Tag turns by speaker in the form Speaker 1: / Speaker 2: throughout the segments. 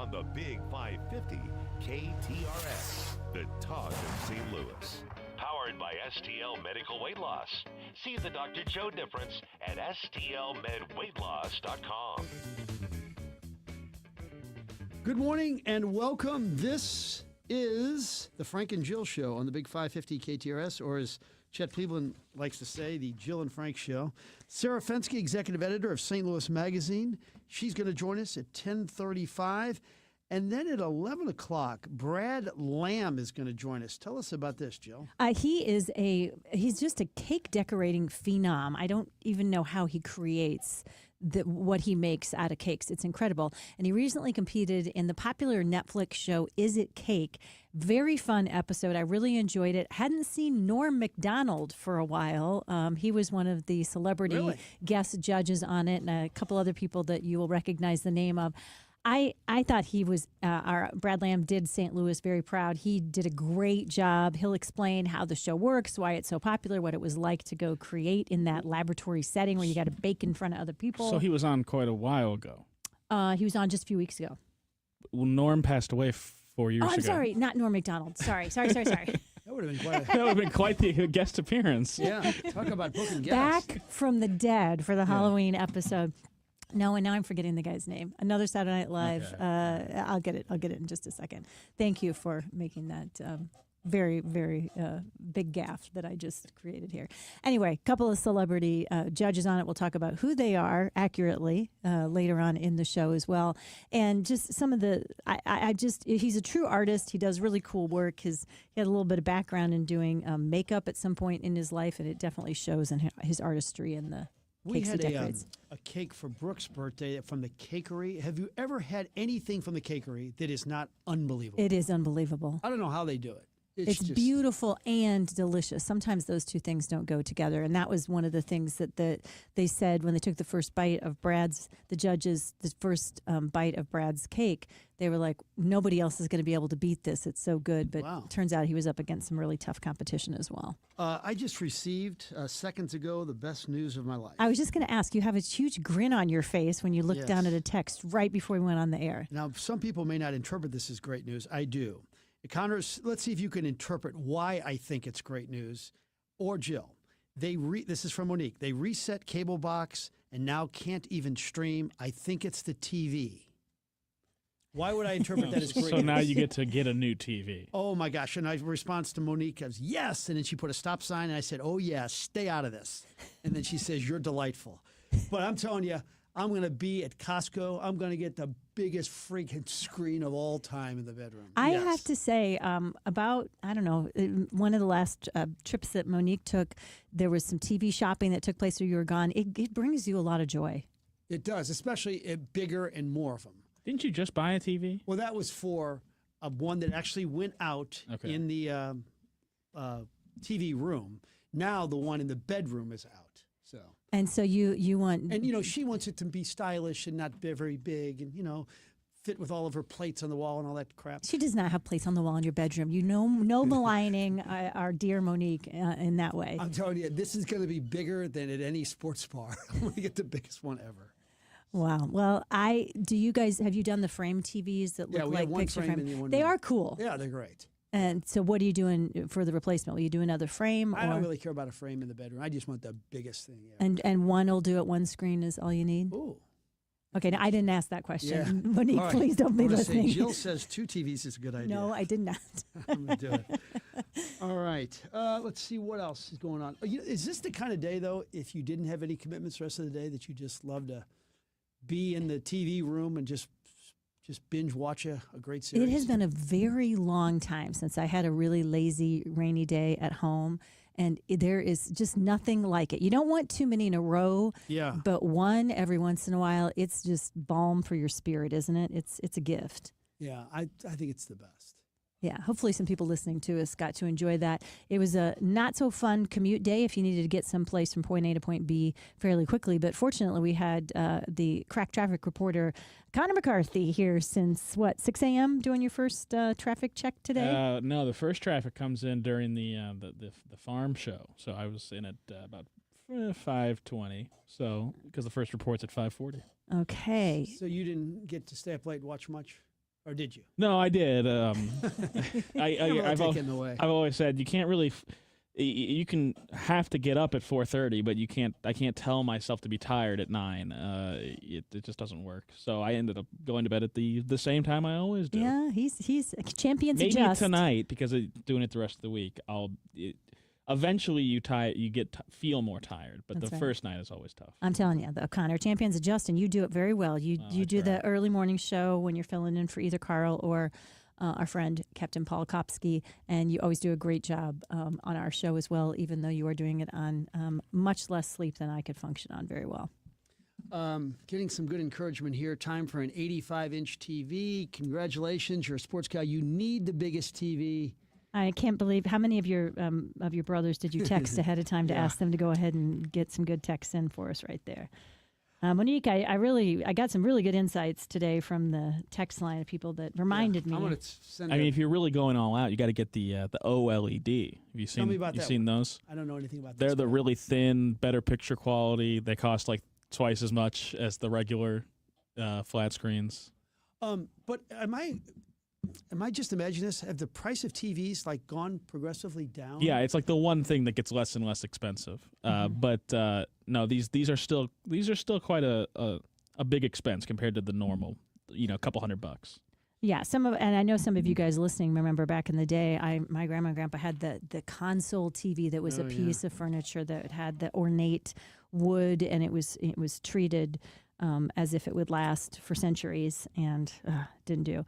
Speaker 1: on the Big 550 KTRS, the talk of St. Louis. Powered by STL Medical Weight Loss. See the Dr. Joe difference at stlmedweightloss.com.
Speaker 2: Good morning and welcome. This is the Frank and Jill Show on the Big 550 KTRS, or as Chet Cleveland likes to say, the Jill and Frank Show. Sarah Fenske, executive editor of St. Louis Magazine. She's going to join us at 10:35. And then at 11 o'clock, Brad Lamb is going to join us. Tell us about this, Jill.
Speaker 3: He's just a cake decorating phenom. I don't even know how he creates what he makes out of cakes. It's incredible. And he recently competed in the popular Netflix show, Is It Cake? Very fun episode. I really enjoyed it. Hadn't seen Norm Macdonald for a while. He was one of the celebrity guest judges on it, and a couple other people that you will recognize the name of. I thought he was, our Brad Lamb did St. Louis very proud. He did a great job. He'll explain how the show works, why it's so popular, what it was like to go create in that laboratory setting where you got to bake in front of other people.
Speaker 4: So he was on quite a while ago.
Speaker 3: He was on just a few weeks ago.
Speaker 4: Well, Norm passed away 4 years ago.
Speaker 3: Oh, I'm sorry. Not Norm Macdonald. Sorry.
Speaker 2: That would have been quite
Speaker 4: That would have been quite the guest appearance.
Speaker 2: Yeah, talk about booking guests.
Speaker 3: Back from the dead for the Halloween episode. No, and now I'm forgetting the guy's name. Another Saturday Night Live.
Speaker 4: Okay.
Speaker 3: I'll get it in just a second. Thank you for making that very, very big gaffe that I just created here. Anyway, a couple of celebrity judges on it. We'll talk about who they are accurately later on in the show as well. And just some of the, he's a true artist. He does really cool work. He had a little bit of background in doing makeup at some point in his life, and it definitely shows in his artistry and the cakes he decorates.
Speaker 2: A cake for Brooke's birthday from the Cakery. Have you ever had anything from the Cakery that is not unbelievable?
Speaker 3: It is unbelievable.
Speaker 2: I don't know how they do it.
Speaker 3: It's
Speaker 2: just
Speaker 3: beautiful and delicious. Sometimes those two things don't go together. And that was one of the things that they said when they took the first bite of the first bite of Brad's cake. They were like, nobody else is going to be able to beat this. It's so good. But
Speaker 2: Wow.
Speaker 3: It turns out he was up against some really tough competition as well.
Speaker 2: I just received seconds ago the best news of my life.
Speaker 3: I was just going to ask, you have a huge grin on your face when you looked down at a text right before we went on the air.
Speaker 2: Now, some people may not interpret this as great news. I do. Connors, let's see if you can interpret why I think it's great news. Or Jill, this is from Monique. They reset cable box and now can't even stream. I think it's the TV. Why would I interpret that as great
Speaker 4: So
Speaker 2: news?
Speaker 4: now you get to get a new TV.
Speaker 2: Oh, my gosh. And my response to Monique was, yes. And then she put a stop sign, and I said, oh, yeah, stay out of this. And then she says, you're delightful. But I'm telling you, I'm going to be at Costco. I'm going to get the biggest freaking screen of all time in the bedroom.
Speaker 3: I have to say, one of the last trips that Monique took, there was some TV shopping that took place where you were gone. It brings you a lot of joy.
Speaker 2: It does, especially bigger and more of them.
Speaker 4: Didn't you just buy a TV?
Speaker 2: Well, that was for one that actually went out in the TV room. Now the one in the bedroom is out. So.
Speaker 3: And so you want...
Speaker 2: And, she wants it to be stylish and not be very big and, fit with all of her plates on the wall and all that crap.
Speaker 3: She does not have plates on the wall in your bedroom. No maligning our dear Monique in that way.
Speaker 2: I'm telling you, this is going to be bigger than at any sports bar. I'm going to get the biggest one ever.
Speaker 3: Wow. Well, have you done the frame TVs that look like picture frame? They are cool.
Speaker 2: Yeah, they're great.
Speaker 3: And so what are you doing for the replacement? Will you do another frame?
Speaker 2: I don't really care about a frame in the bedroom. I just want the biggest thing. Yeah.
Speaker 3: And one will do it. One screen is all you need?
Speaker 2: Ooh.
Speaker 3: Okay, now I didn't ask that question.
Speaker 2: Yeah.
Speaker 3: Monique,
Speaker 2: right.
Speaker 3: Please don't be listening.
Speaker 2: Jill says 2 TVs is a good idea.
Speaker 3: No, I did not.
Speaker 2: I'm going to do it. All right. Let's see what else is going on. Is this the kind of day, though, if you didn't have any commitments the rest of the day, that you just love to be in the TV room and just binge watch a great series?
Speaker 3: It has been a very long time since I had a really lazy, rainy day at home, and there is just nothing like it. You don't want too many in a row, but one every once in a while, it's just balm for your spirit, isn't it? It's a gift.
Speaker 2: Yeah, I think it's the best.
Speaker 3: Yeah, hopefully some people listening to us got to enjoy that. It was a not so fun commute day if you needed to get someplace from point A to point B fairly quickly. But fortunately, we had the crack traffic reporter, Connor McCarthy, here since, 6 a.m. doing your first traffic check today?
Speaker 4: No, the first traffic comes in during the farm show. So I was in at about 5:20. So because the first report's at 5:40.
Speaker 3: Okay.
Speaker 2: So you didn't get to stay up late and watch much? Or did you?
Speaker 4: No, I did.
Speaker 2: I've
Speaker 4: always said you can't really. You can have to get up at 4:30, but you can't. I can't tell myself to be tired at 9. It just doesn't work. So I ended up going to bed at the same time I always do.
Speaker 3: Yeah, he's champions
Speaker 4: Maybe
Speaker 3: adjust.
Speaker 4: tonight, because of doing it the rest of the week, eventually you feel more tired, but
Speaker 3: That's
Speaker 4: the
Speaker 3: right.
Speaker 4: first night is always tough.
Speaker 3: I'm telling you, Connor, champions adjust, and you do it very well. You do
Speaker 4: try.
Speaker 3: the early morning show when you're filling in for either Carl or our friend Captain Paul Kopsky, and you always do a great job on our show as well, even though you are doing it on much less sleep than I could function on very well.
Speaker 2: Getting some good encouragement here. Time for an 85-inch TV. Congratulations, you're a sports guy. You need the biggest TV.
Speaker 3: I can't believe how many of your brothers did you text ahead of time to ask them to go ahead and get some good texts in for us right there. Monique, I got some really good insights today from the text line of people that reminded me.
Speaker 2: I'm going to send.
Speaker 4: I mean, if you're really going all out, you got to get the OLED. Have you seen?
Speaker 2: Tell me about
Speaker 4: you
Speaker 2: that
Speaker 4: seen
Speaker 2: one.
Speaker 4: those?
Speaker 2: I don't know anything about.
Speaker 4: They're the really thin, better picture quality. They cost like twice as much as the regular flat screens.
Speaker 2: But am I just imagining this? Have the price of TVs like gone progressively down?
Speaker 4: Yeah, it's like the one thing that gets less and less expensive. But no, these are still quite a big expense compared to the normal, a couple $100.
Speaker 3: Yeah, and I know some of you guys listening remember back in the day, my grandma and grandpa had the console TV that was a piece of furniture that had the ornate wood, and it was treated as if it would last for centuries, and didn't do.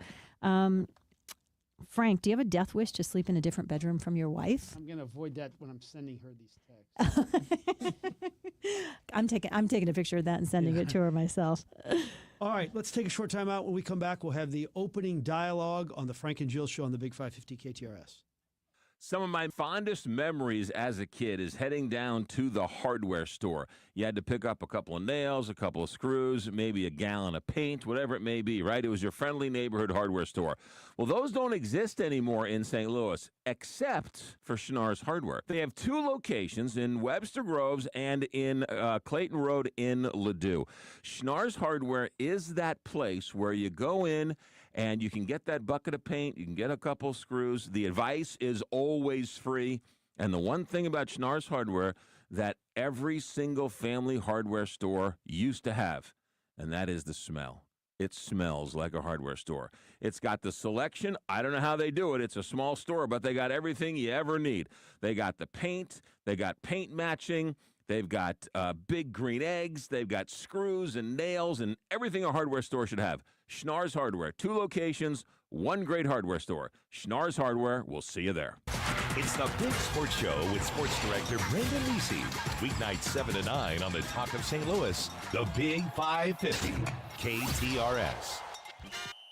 Speaker 3: Frank, do you have a death wish to sleep in a different bedroom from your wife?
Speaker 2: I'm going to avoid that when I'm sending her these texts.
Speaker 3: I'm taking a picture of that and sending it to her myself.
Speaker 2: All right, let's take a short time out. When we come back, we'll have the opening dialogue on the Frank and Jill Show on the Big 550 KTRS.
Speaker 5: Some of my fondest memories as a kid is heading down to the hardware store. You had to pick up a couple of nails, a couple of screws, maybe a gallon of paint, whatever it may be, right? It was your friendly neighborhood hardware store. Well, those don't exist anymore in St. Louis, except for Schnarr's Hardware. They have 2 locations in Webster Groves and in Clayton Road in Ladue. Schnarr's Hardware is that place where you go in and you can get that bucket of paint, you can get a couple screws. The advice is always free. And the one thing about Schnarr's Hardware that every single family hardware store used to have, and that is the smell. It smells like a hardware store. It's got the selection. I don't know how they do it. It's a small store, but they got everything you ever need. They got the paint. They got paint matching. They've got big green eggs. They've got screws and nails and everything a hardware store should have. Schnarr's Hardware, 2 locations, 1 great hardware store. Schnarr's Hardware, we'll see you there.
Speaker 1: It's the Big Sports Show with sports director Brendan Lisi. Weeknights 7 to 9 on the Talk of St. Louis, the Big 550 KTRS.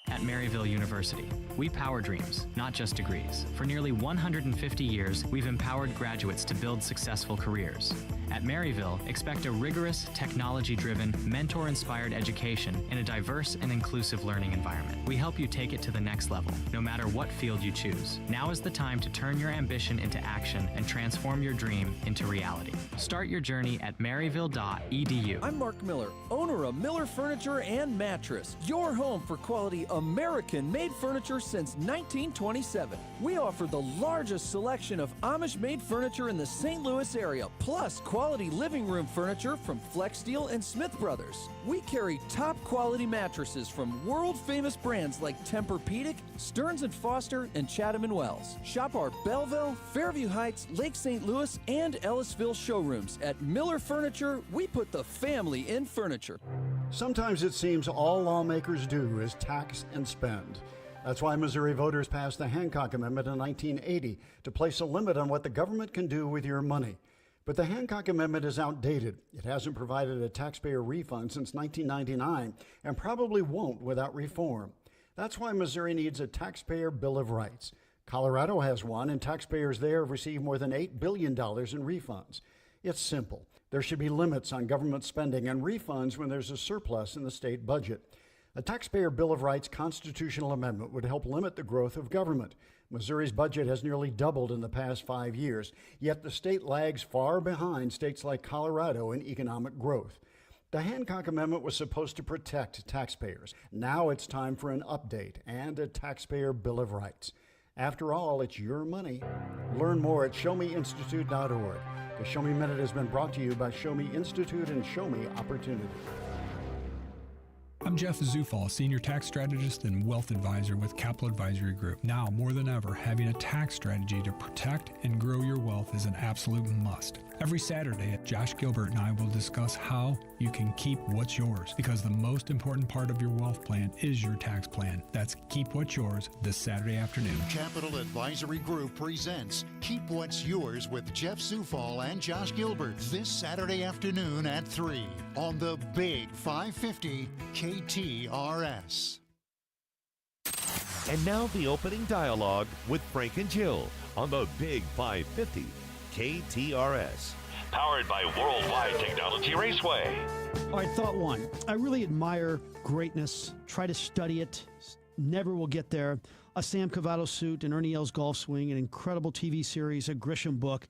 Speaker 6: At Maryville University, we power dreams, not just degrees. For nearly 150 years, we've empowered graduates to build successful careers. At Maryville, expect a rigorous, technology-driven, mentor-inspired education in a diverse and inclusive learning environment. We help you take it to the next level, no matter what field you choose. Now is the time to turn your ambition into action and transform your dream into reality. Start your journey at maryville.edu.
Speaker 7: I'm Mark Miller, owner of Miller Furniture and Mattress, your home for quality American-made furniture since 1927. We offer the largest selection of Amish-made furniture in the St. Louis area, plus quality living room furniture from Flex Steel and Smith Brothers. We carry top-quality mattresses from world-famous brands like Tempur-Pedic, Stearns & Foster, and Chatham & Wells. Shop our Belleville, Fairview Heights, Lake St. Louis, and Ellisville showrooms. At Miller Furniture, we put the family in furniture.
Speaker 8: Sometimes it seems all lawmakers do is tax and spend. That's why Missouri voters passed the Hancock Amendment in 1980 to place a limit on what the government can do with your money. But the Hancock Amendment is outdated. It hasn't provided a taxpayer refund since 1999 and probably won't without reform. That's why Missouri needs a taxpayer Bill of Rights. Colorado has one, and taxpayers there have received more than $8 billion in refunds. It's simple. There should be limits on government spending and refunds when there's a surplus in the state budget. A taxpayer Bill of Rights constitutional amendment would help limit the growth of government. Missouri's budget has nearly doubled in the past 5 years, yet the state lags far behind states like Colorado in economic growth. The Hancock Amendment was supposed to protect taxpayers. Now it's time for an update and a taxpayer Bill of Rights. After all, it's your money. Learn more at showmeinstitute.org. The Show Me Minute has been brought to you by Show Me Institute and Show Me Opportunity.
Speaker 9: I'm Jeff Zufall, Senior Tax Strategist and Wealth Advisor with Capital Advisory Group. Now, more than ever, having a tax strategy to protect and grow your wealth is an absolute must. Every Saturday, Josh Gilbert and I will discuss how you can keep what's yours, because the most important part of your wealth plan is your tax plan. That's Keep What's Yours this Saturday afternoon.
Speaker 10: Capital Advisory Group presents Keep What's Yours with Jeff Zufall and Josh Gilbert this Saturday afternoon at 3 on the Big 550 KTRS.
Speaker 1: And now the opening dialogue with Frank and Jill on the Big 550 KTRS. Powered by Worldwide Technology Raceway.
Speaker 2: All right, thought one. I really admire greatness. Try to study it. Never will get there. A Sam Cavato suit, an Ernie Els golf swing, an incredible TV series, a Grisham book,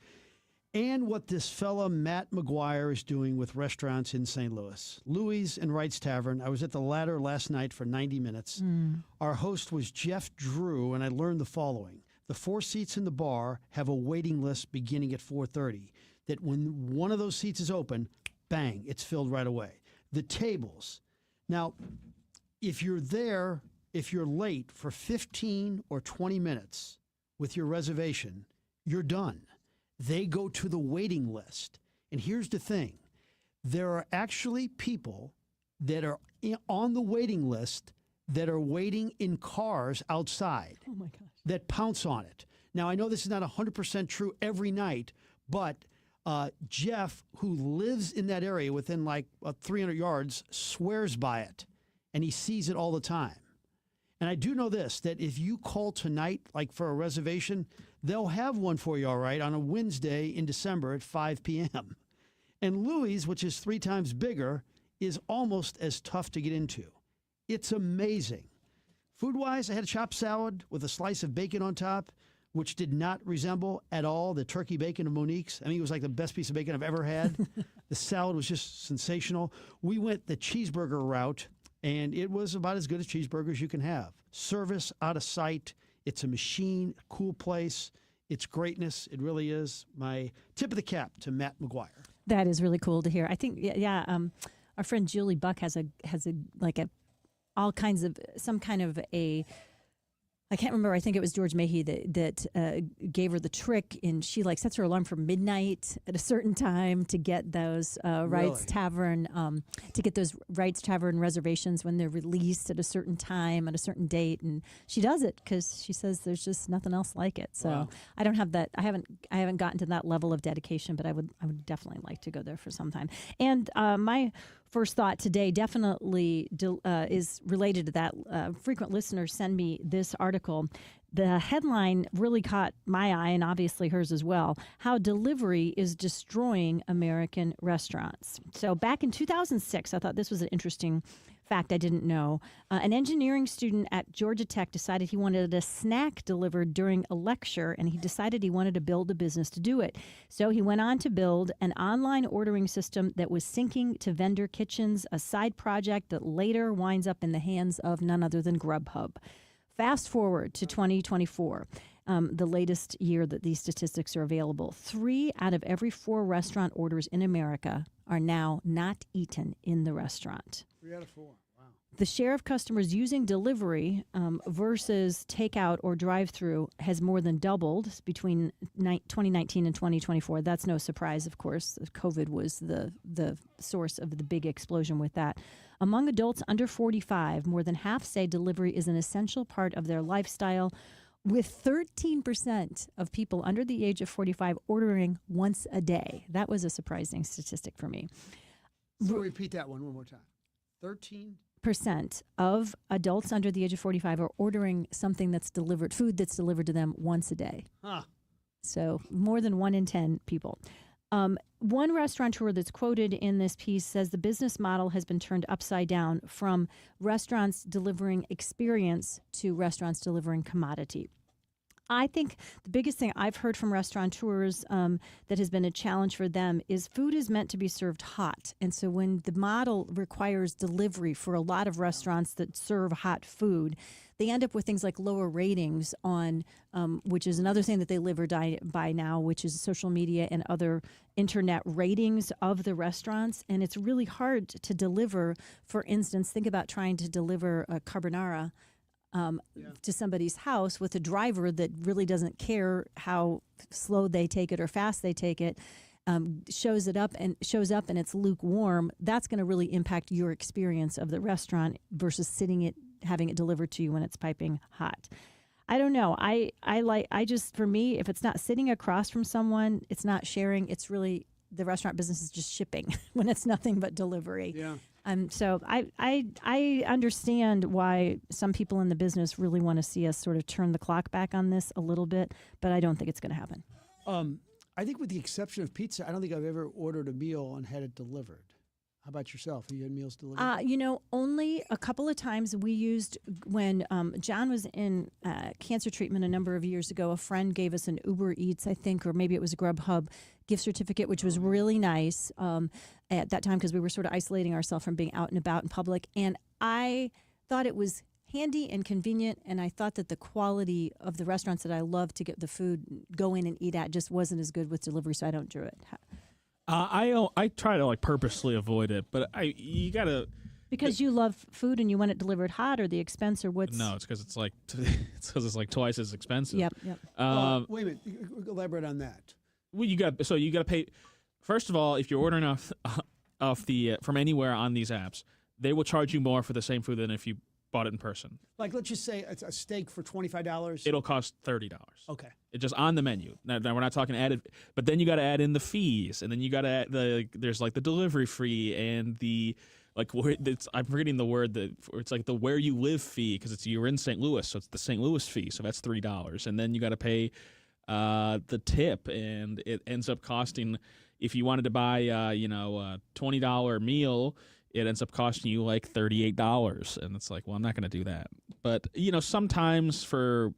Speaker 2: and what this fella Matt McGuire is doing with restaurants in St. Louis. Louis and Wright's Tavern. I was at the latter last night for 90 minutes. Our host was Jeff Drew, and I learned the following. The 4 seats in the bar have a waiting list beginning at 4:30. That when one of those seats is open, bang, it's filled right away. The tables. Now, if you're there, if you're late for 15 or 20 minutes with your reservation, you're done. They go to the waiting list. And here's the thing. There are actually people that are on the waiting list that are waiting in cars outside.
Speaker 3: Oh, my gosh.
Speaker 2: That pounce on it. Now, I know this is not 100% true every night, but Jeff, who lives in that area within like 300 yards, swears by it, and he sees it all the time. And I do know this, that if you call tonight, like for a reservation, they'll have one for you, all right, on a Wednesday in December at 5 p.m. And Louis, which is 3 times bigger, is almost as tough to get into. It's amazing. Food-wise, I had a chopped salad with a slice of bacon on top, which did not resemble at all the turkey bacon of Monique's. I mean, it was like the best piece of bacon I've ever had. The salad was just sensational. We went the cheeseburger route, and it was about as good as cheeseburgers you can have. Service out of sight. It's a machine, cool place. It's greatness. It really is. My tip of the cap to Matt McGuire.
Speaker 3: That is really cool to hear. I think, our friend Julie Buck has all kinds of, some kind of a, I can't remember. I think it was George Mahey that gave her the trick, and she sets her alarm for midnight at a certain time to get those Wright's Tavern to get those Wright's Tavern reservations when they're released at a certain time at a certain date, and she does it because she says there's just nothing else like it. So wow. I don't have that. I haven't gotten to that level of dedication, but I would definitely like to go there for some time. And my first thought today definitely is related to that. Frequent listeners send me this article. The headline really caught my eye, and obviously hers as well, how delivery is destroying American restaurants. So back in 2006, I thought this was an interesting fact I didn't know. An engineering student at Georgia Tech decided he wanted a snack delivered during a lecture, and he decided he wanted to build a business to do it. So he went on to build an online ordering system that was syncing to vendor kitchens, a side project that later winds up in the hands of none other than Grubhub. Fast forward to 2024, the latest year that these statistics are available. 3 out of every 4 restaurant orders in America are now not eaten in the restaurant.
Speaker 2: 3 out of 4. Wow.
Speaker 3: The share of customers using delivery versus takeout or drive-through has more than doubled between 2019 and 2024. That's no surprise, of course. COVID was the source of the big explosion with that. Among adults under 45, more than half say delivery is an essential part of their lifestyle, with 13% of people under the age of 45 ordering once a day. That was a surprising statistic for me.
Speaker 2: So repeat that one more time. 13%?
Speaker 3: Of adults under the age of 45 are ordering something that's delivered, food that's delivered to them once a day.
Speaker 2: Huh.
Speaker 3: So more than 1 in 10 people. One restaurateur that's quoted in this piece says the business model has been turned upside down from restaurants delivering experience to restaurants delivering commodity. I think the biggest thing I've heard from restaurateurs that has been a challenge for them is food is meant to be served hot. And so when the model requires delivery for a lot of restaurants that serve hot food, they end up with things like lower ratings on, which is another thing that they live or die by now, which is social media and other internet ratings of the restaurants. And it's really hard to deliver. For instance, think about trying to deliver a carbonara to somebody's house with a driver that really doesn't care how slow they take it or fast they take it, shows up and it's lukewarm. That's going to really impact your experience of the restaurant versus having it delivered to you when it's piping hot. I don't know. I just, for me, if it's not sitting across from someone, it's not sharing. It's really, the restaurant business is just shipping when it's nothing but delivery.
Speaker 2: Yeah.
Speaker 3: So I understand why some people in the business really want to see us sort of turn the clock back on this a little bit, but I don't think it's going to happen.
Speaker 2: I think with the exception of pizza, I don't think I've ever ordered a meal and had it delivered. How about yourself? Have you had meals delivered?
Speaker 3: Only a couple of times we used when John was in cancer treatment a number of years ago. A friend gave us an Uber Eats, I think, or maybe it was a Grubhub gift certificate, which was really nice at that time because we were sort of isolating ourselves from being out and about in public. And I thought it was handy and convenient, and I thought that the quality of the restaurants that I love to get the food, go in and eat at, just wasn't as good with delivery, so I don't do it.
Speaker 4: I try to purposely avoid it, but you gotta,
Speaker 3: because you love food and you want it delivered hot, or the expense, or what's?
Speaker 4: No, it's because it's like twice as expensive.
Speaker 3: Yep.
Speaker 2: Wait a minute. Elaborate on that.
Speaker 4: Well, you got to pay. First of all, if you're ordering off from anywhere on these apps, they will charge you more for the same food than if you bought it in person.
Speaker 2: Like, let's just say it's a steak for $25.
Speaker 4: It'll cost $30.
Speaker 2: Okay.
Speaker 4: It's just on the menu. Now we're not talking added, but then you got to add in the fees, and then you got to add there's like the delivery fee and the I'm forgetting the word it's like the where you live fee because you're in St. Louis, so it's the St. Louis fee, so that's $3, and then you got to pay the tip, and it ends up costing, if you wanted to buy a $20 meal, it ends up costing you like $38, and it's like, well, I'm not going to do that. But sometimes for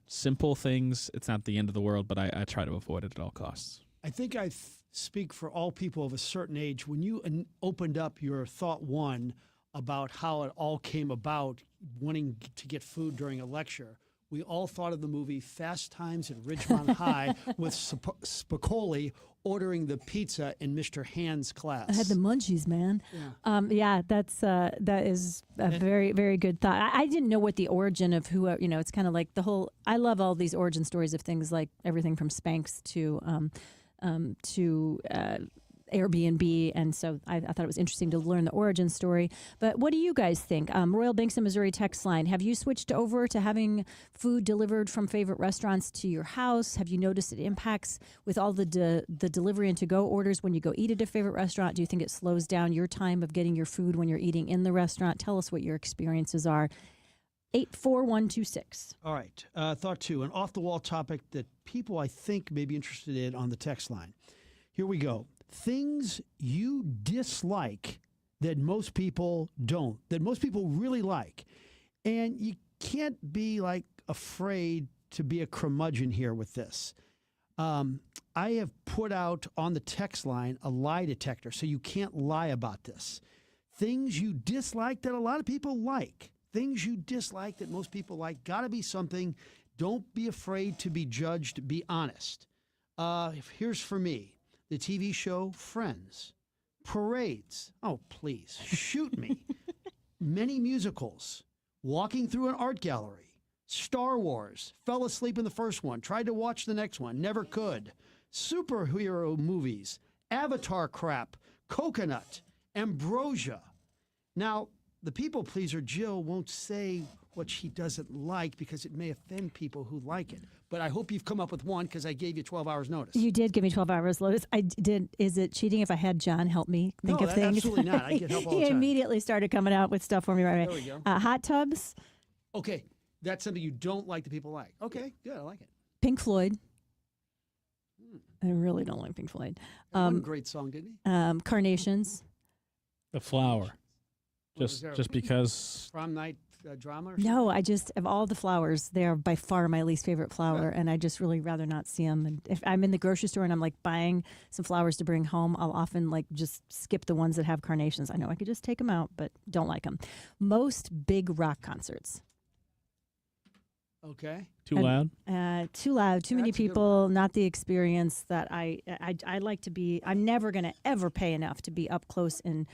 Speaker 4: simple things, it's not the end of the world, but I try to avoid it at all costs.
Speaker 2: I think I speak for all people of a certain age. When you opened up your thought one about how it all came about, wanting to get food during a lecture, we all thought of the movie Fast Times at Ridgemont High with Spicoli ordering the pizza in Mr. Hand's class.
Speaker 3: I had the munchies, man. Yeah, that is a very, very good thought. I didn't know what the origin of who, it's kind of like the whole, I love all these origin stories of things like everything from Spanx to Airbnb, and so I thought it was interesting to learn the origin story. But what do you guys think? Royal Banks in Missouri text line, have you switched over to having food delivered from favorite restaurants to your house? Have you noticed it impacts with all the delivery and to-go orders when you go eat at a favorite restaurant? Do you think it slows down your time of getting your food when you're eating in the restaurant? Tell us what your experiences are. 84126.
Speaker 2: All right. Thought two, an off-the-wall topic that people, I think, may be interested in on the text line. Here we go. Things you dislike that most people don't, that most people really like. And you can't be afraid to be a curmudgeon here with this. I have put out on the text line a lie detector, so you can't lie about this. Things you dislike that a lot of people like. Things you dislike that most people like. Got to be something. Don't be afraid to be judged. Be honest. Here's for me. The TV show Friends, parades. Oh, please, shoot me. Many musicals, walking through an art gallery, Star Wars, fell asleep in the first one, tried to watch the next one, never could. Superhero movies, Avatar crap, Coconut, Ambrosia. Now, the people pleaser Jill won't say what she doesn't like because it may offend people who like it. But I hope you've come up with one because I gave you 12 hours notice.
Speaker 3: You did give me 12 hours notice. I did. Is it cheating if I had John help me think of things?
Speaker 2: Absolutely not. I get help all the time.
Speaker 3: He immediately started coming out with stuff for me right away.
Speaker 2: There we go.
Speaker 3: Hot tubs.
Speaker 2: Okay. That's something you don't like that people like. Okay. Good. I like it.
Speaker 3: Pink Floyd. I really don't like Pink Floyd.
Speaker 2: One great song, didn't he?
Speaker 3: Carnations.
Speaker 4: The Flower. Just because
Speaker 2: Prom night drama? Or
Speaker 3: No, I just, of all the flowers, they're by far my least favorite flower, and I just really rather not see them. And if I'm in the grocery store and I'm like buying some flowers to bring home, I'll often like just skip the ones that have carnations. I know I could just take them out, but don't like them. Most big rock concerts.
Speaker 2: Okay.
Speaker 4: Too loud?
Speaker 3: Too loud, too many
Speaker 2: That's a good
Speaker 3: people, not the experience that I like to be. I'm never going to ever pay enough to be up close and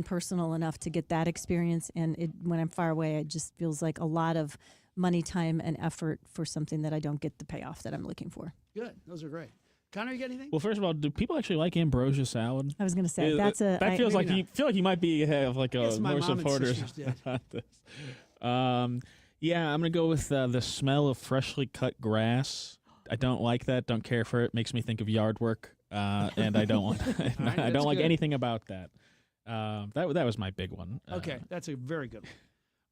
Speaker 3: personal enough to get that experience. And when I'm far away, it just feels like a lot of money, time, and effort for something that I don't get the payoff that I'm looking for.
Speaker 2: Good. Those are great. Connor, you got anything?
Speaker 4: Well, first of all, do people actually like ambrosia salad?
Speaker 3: I was going to say,
Speaker 4: That feels like
Speaker 2: maybe
Speaker 4: you feel like you might be have like
Speaker 2: Yes,
Speaker 4: a
Speaker 2: my
Speaker 4: more
Speaker 2: mom and
Speaker 4: supporters
Speaker 2: sisters did.
Speaker 4: about this. Yeah, I'm gonna go with the smell of freshly cut grass. I don't like that. Don't care for it. Makes me think of yard work, and I don't want.
Speaker 2: right,
Speaker 4: I
Speaker 2: that's
Speaker 4: don't like
Speaker 2: good.
Speaker 4: anything about that. That was my big one.
Speaker 2: Okay, that's a very good one.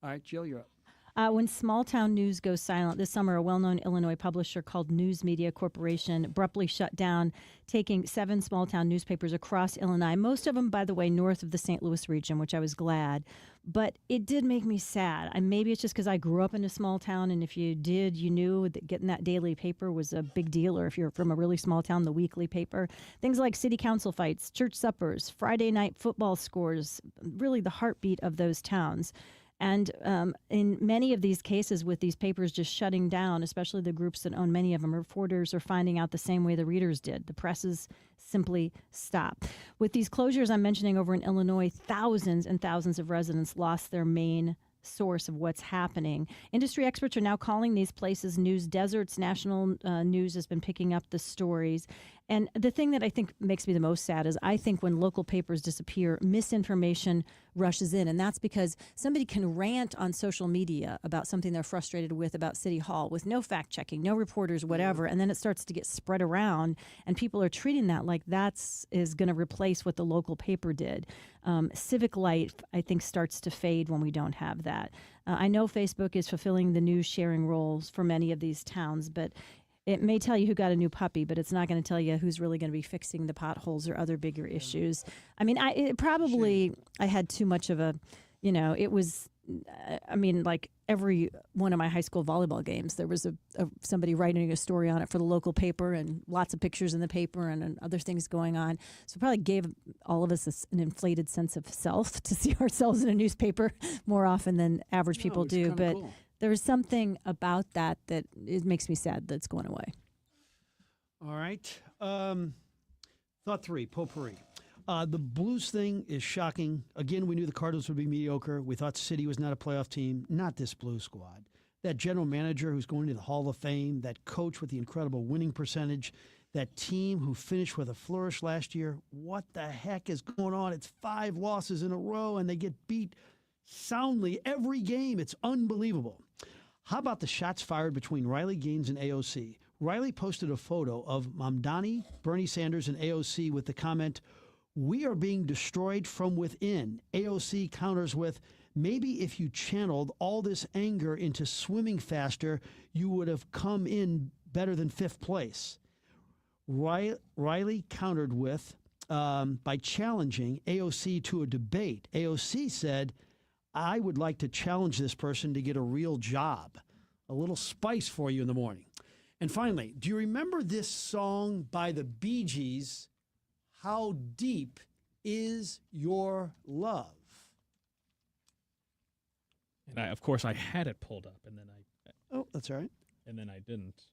Speaker 2: All right, Jill, you're up.
Speaker 3: When small town news goes silent this summer, a well-known Illinois publisher called News Media Corporation abruptly shut down, taking 7 small town newspapers across Illinois, most of them, by the way, north of the St. Louis region, which I was glad. But it did make me sad. Maybe it's just because I grew up in a small town, and if you did, you knew that getting that daily paper was a big deal, or if you're from a really small town, the weekly paper. Things like city council fights, church suppers, Friday night football scores, really the heartbeat of those towns. And in many of these cases with these papers just shutting down, especially the groups that own many of them, reporters are finding out the same way the readers did. The presses simply stop. With these closures I'm mentioning over in Illinois, thousands and thousands of residents lost their main source of what's happening. Industry experts are now calling these places news deserts. National news has been picking up the stories. And the thing that I think makes me the most sad is I think when local papers disappear, misinformation rushes in. And that's because somebody can rant on social media about something they're frustrated with about City Hall with no fact checking, no reporters, whatever. And then it starts to get spread around, and people are treating that like is going to replace what the local paper did. Civic life, I think, starts to fade when we don't have that. I know Facebook is fulfilling the news sharing roles for many of these towns, but it may tell you who got a new puppy, but it's not going to tell you who's really going to be fixing the potholes or other bigger issues. I mean, I had too much of a, it was, like every one of my high school volleyball games, there was somebody writing a story on it for the local paper and lots of pictures in the paper and other things going on. So it probably gave all of us an inflated sense of self to see ourselves in a newspaper more often than average people do. But
Speaker 2: cool.
Speaker 3: There's something about that it makes me sad that it's going away.
Speaker 2: All right. Thought 3, potpourri. The Blues thing is shocking. Again, we knew the Cardinals would be mediocre. We thought City was not a playoff team. Not this Blues squad. That general manager who's going to the Hall of Fame, that coach with the incredible winning percentage, that team who finished with a flourish last year. What the heck is going on? It's 5 losses in a row, and they get beat soundly every game. It's unbelievable. How about the shots fired between Riley Gaines and AOC? Riley posted a photo of Mamdani, Bernie Sanders, and AOC with the comment, "We are being destroyed from within." AOC counters with, "Maybe if you channeled all this anger into swimming faster, you would have come in better than 5th place." Riley countered with, by challenging AOC to a debate. AOC said, "I would like to challenge this person to get a real job." A little spice for you in the morning. And finally, do you remember this song by the Bee Gees, "How Deep Is Your Love"?
Speaker 4: And of course, I had it pulled up, and then
Speaker 2: Oh, that's all right.
Speaker 4: and then I didn't.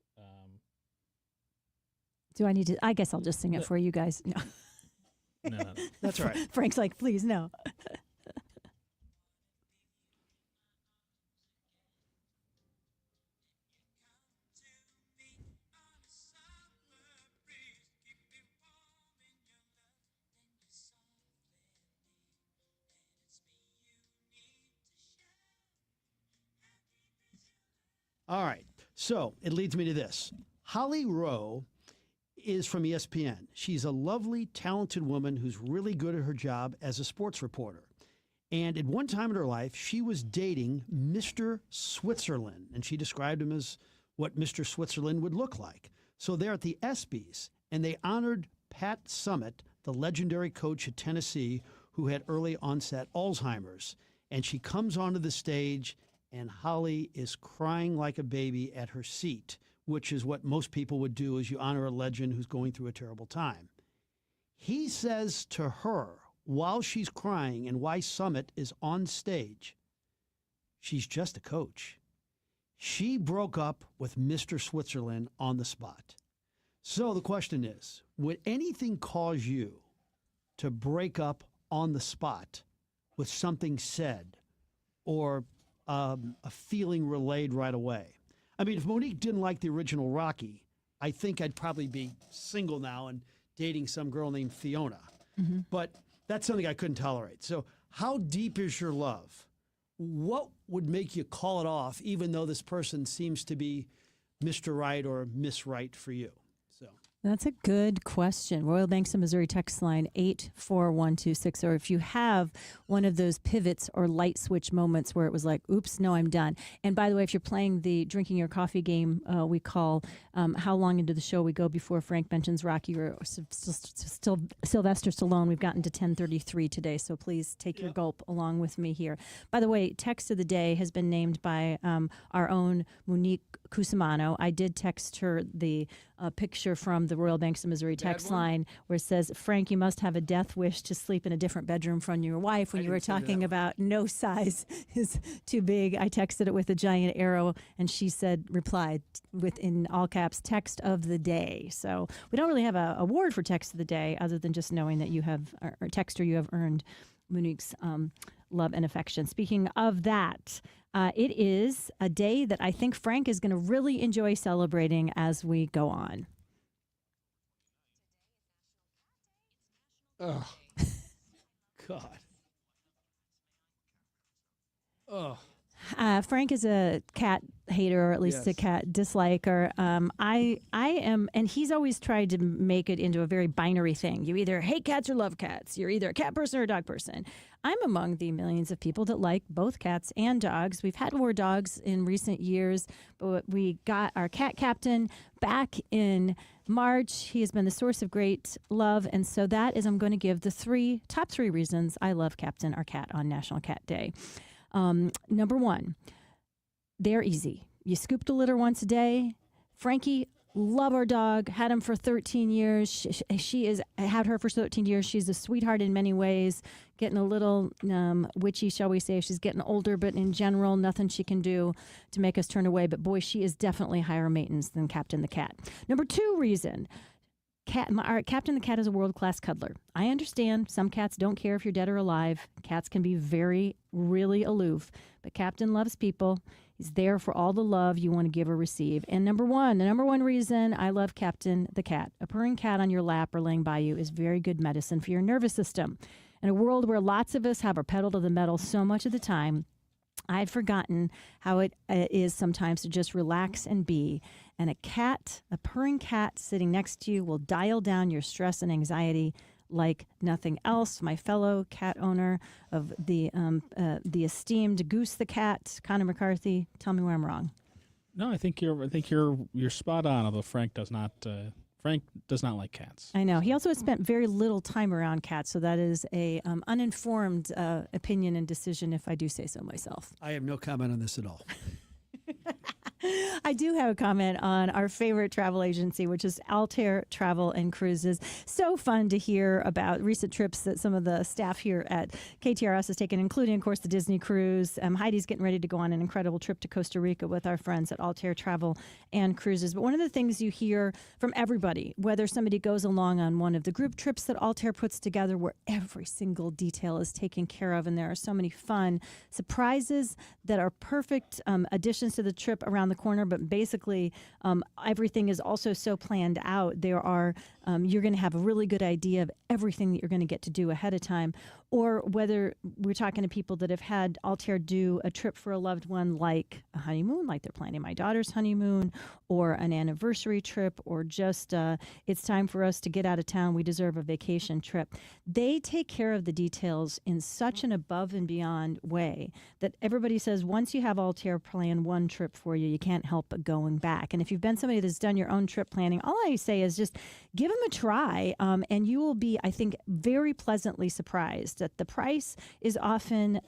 Speaker 3: Do I need to? I guess I'll just sing it for you guys. No.
Speaker 4: No.
Speaker 2: That's all right.
Speaker 3: Frank's like, please, no.
Speaker 2: All right. So it leads me to this. Holly Rowe is from ESPN. She's a lovely, talented woman who's really good at her job as a sports reporter. And at one time in her life, she was dating Mr. Switzerland, and she described him as what Mr. Switzerland would look like. So they're at the ESPYs, and they honored Pat Summitt, the legendary coach at Tennessee who had early onset Alzheimer's. And she comes onto the stage, and Holly is crying like a baby at her seat, which is what most people would do as you honor a legend who's going through a terrible time. He says to her, while she's crying and why Summit is on stage, she's just a coach. She broke up with Mr. Switzerland on the spot. So the question is, would anything cause you to break up on the spot with something said or a feeling relayed right away? I mean, if Monique didn't like the original Rocky, I think I'd probably be single now and dating some girl named Fiona. Mm-hmm. But that's something I couldn't tolerate. So how deep is your love? What would make you call it off, even though this person seems to be Mr. Right or Miss Right for you? So
Speaker 3: that's a good question. Royal Banks of Missouri text line 84126. Or if you have one of those pivots or light switch moments where it was like, oops, no, I'm done. And by the way, if you're playing the drinking your coffee game, we call how long into the show we go before Frank mentions Rocky or still Sylvester Stallone. We've gotten to 10:33 today, so please take your gulp along with me here. By the way, text of the day has been named by our own Monique Cusimano. I did text her the picture from the Royal Banks of Missouri text line where it says, Frank, you must have a death wish to sleep in a differerent bedroom from your wife when you were talking about no size is too big. I texted it with a giant arrow, and she replied with, in all caps, text of the day. So we don't really have a award for text of the day other than just knowing that you have, or texter, you have earned Monique's love and affection. Speaking of that, it is a day that I think Frank is going to really enjoy celebrating as we go on.
Speaker 2: Oh, God. Oh.
Speaker 3: Frank is a cat hater, or at least a cat disliker. I am, and he's always tried to make it into a very binary thing. You either hate cats or love cats. You're either a cat person or a dog person. I'm among the millions of people that like both cats and dogs. We've had more dogs in recent years, but we got our cat captain back in March. He has been the source of great love, and so that is, I'm going to give the top three reasons I love Captain, our cat, on National Cat Day. Number one, they're easy. You scoop the litter once a day. Frankie, love our dog, had him for 13 years. She is, had her for 13 years. She's a sweetheart in many ways, getting a little witchy, shall we say. She's getting older, but in general, nothing she can do to make us turn away. But boy, she is definitely higher maintenance than Captain the Cat. Number two reason, Captain the Cat is a world-class cuddler. I understand some cats don't care if you're dead or alive. Cats can be really aloof, but Captain loves people. He's there for all the love you want to give or receive. And the number one reason I love Captain the Cat, a purring cat on your lap or laying by you is very good medicine for your nervous system. In a world where lots of us have our pedal to the metal so much of the time, I'd forgotten how it is sometimes to just relax and be. And a purring cat sitting next to you will dial down your stress and anxiety like nothing else. My fellow cat owner of the esteemed Goose the Cat, Connor McCarthy, tell me where I'm wrong.
Speaker 4: No, I think you're spot on. Although Frank does not like cats.
Speaker 3: I know. He also has spent very little time around cats, so that is a uninformed opinion and decision, if I do say so myself.
Speaker 2: I have no comment on this at all.
Speaker 3: I do have a comment on our favorite travel agency, which is Altair Travel and Cruises. So fun to hear about recent trips that some of the staff here at KTRS has taken, including, of course, the Disney cruise. Heidi's getting ready to go on an incredible trip to Costa Rica with our friends at Altair Travel and Cruises. But one of the things you hear from everybody, whether somebody goes along on one of the group trips that Altair puts together where every single detail is taken care of, and there are so many fun surprises that are perfect additions to the trip around the corner, but basically everything is also so planned out. There are you're going to have a really good idea of everything that you're going to get to do ahead of time. Or whether we're talking to people that have had Altair do a trip for a loved one, like a honeymoon, like they're planning my daughter's honeymoon, or an anniversary trip, or just it's time for us to get out of town, we deserve a vacation trip. They take care of the details in such an above and beyond way that everybody says once you have Altair plan one trip for you, you can't help but going back. And if you've been somebody that's done your own trip planning, all I say is just give them a try, and you will be, I think, very pleasantly surprised that the price is often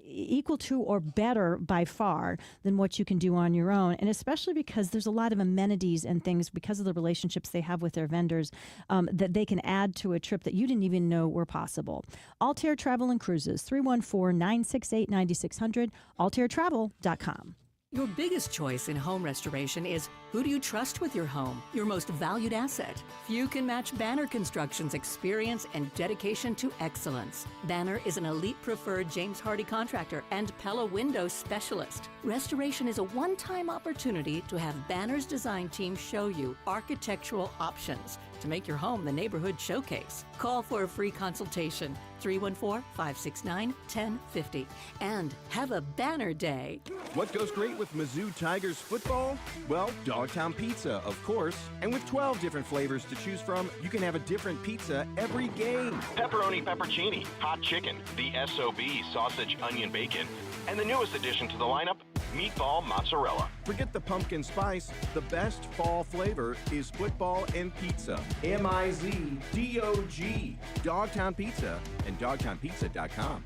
Speaker 3: equal to or better by far than what you can do on your own. And especially because there's a lot of amenities and things because of the relationships they have with their vendors that they can add to a trip that you didn't even know were possible. Altair Travel and Cruises, 314-968-9600, altairtravel.com.
Speaker 11: Your biggest choice in home restoration is who do you trust with your home, your most valued asset? Few can match Banner Construction's experience and dedication to excellence. Banner is an elite preferred James Hardie contractor and Pella window specialist. Restoration is a one-time opportunity to have Banner's design team show you architectural options to make your home the neighborhood showcase. Call for a free consultation, 314-569-1050. And have a banner day.
Speaker 12: What goes great with Mizzou Tigers football? Well, Dogtown Pizza, of course. And with 12 different flavors to choose from, you can have a different pizza every game.
Speaker 13: Pepperoni peppercini, hot chicken, the SOB sausage onion bacon, and the newest addition to the lineup, meatball mozzarella.
Speaker 12: Forget the pumpkin spice. The best fall flavor is football and pizza. MIZDOG. Dogtown Pizza and dogtownpizza.com.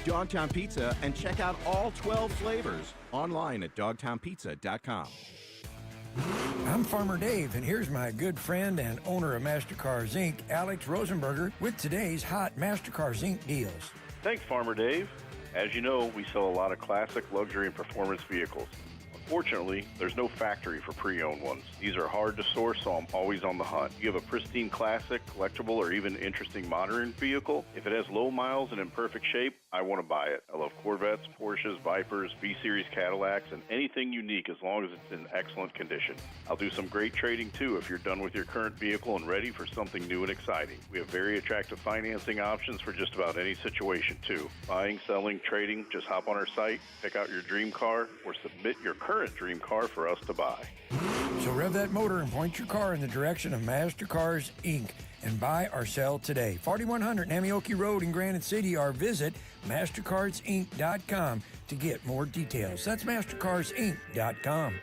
Speaker 12: Dogtown Pizza, and check out all 12 flavors online at dogtownpizza.com.
Speaker 14: I'm Farmer Dave, and here's my good friend and owner of MasterCars Inc., Alex Rosenberger, with today's hot MasterCars Inc. deals.
Speaker 15: Thanks, Farmer Dave. As you know, we sell a lot of classic, luxury, and performance vehicles. Unfortunately, there's no factory for pre-owned ones. These are hard to source, so I'm always on the hunt. You have a pristine classic, collectible, or even interesting modern vehicle? If it has low miles and in perfect shape, I want to buy it. I love Corvettes, Porsches, Vipers, V-Series Cadillacs, and anything unique as long as it's in excellent condition. I'll do some great trading too if you're done with your current vehicle and ready for something new and exciting. We have very attractive financing options for just about any situation too. Buying, selling, trading, just hop on our site, pick out your dream car, or submit your current dream car for us to buy.
Speaker 14: So rev that motor and point your car in the direction of MasterCars Inc. and buy or sell today. 4100 Namioki Road in Granite City, or visit MasterCarsInc.com to get more details. That's MasterCarsInc.com.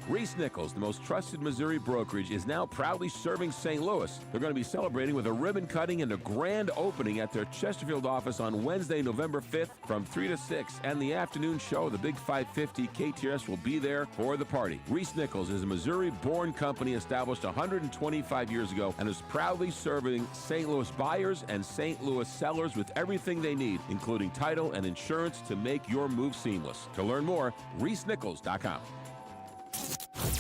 Speaker 5: Reese Nichols, the most trusted Missouri brokerage, is now proudly serving St. Louis. They're going to be celebrating with a ribbon cutting and a grand opening at their Chesterfield office on Wednesday, November 5th from 3 to 6. And the afternoon show, the Big 550 KTRS, will be there for the party. Reese Nichols is a Missouri-born company established 125 years ago and is proudly serving St. Louis buyers and St. Louis sellers with everything they need, including title and insurance to make your move seamless. To learn more, ReeseNichols.com.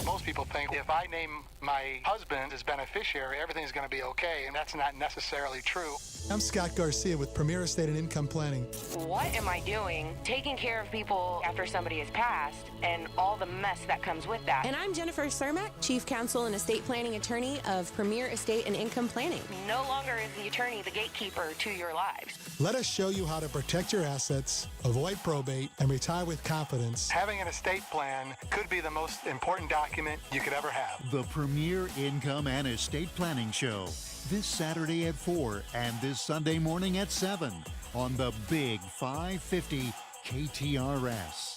Speaker 16: Most people think if I name my husband as beneficiary, everything's going to be okay, and that's not necessarily true.
Speaker 17: I'm Scott Garcia with Premier Estate and Income Planning.
Speaker 18: What am I doing taking care of people after somebody has passed and all the mess that comes with that?
Speaker 19: And I'm Jennifer Cermak, Chief Counsel and Estate Planning Attorney of Premier Estate and Income Planning.
Speaker 18: No longer is the attorney the gatekeeper to your lives.
Speaker 17: Let us show you how to protect your assets, avoid probate, and retire with confidence.
Speaker 16: Having an estate plan could be the most important document you could ever have.
Speaker 10: The Premier Income and Estate Planning Show, this Saturday at 4 and this Sunday morning at 7 on the Big 550 KTRS.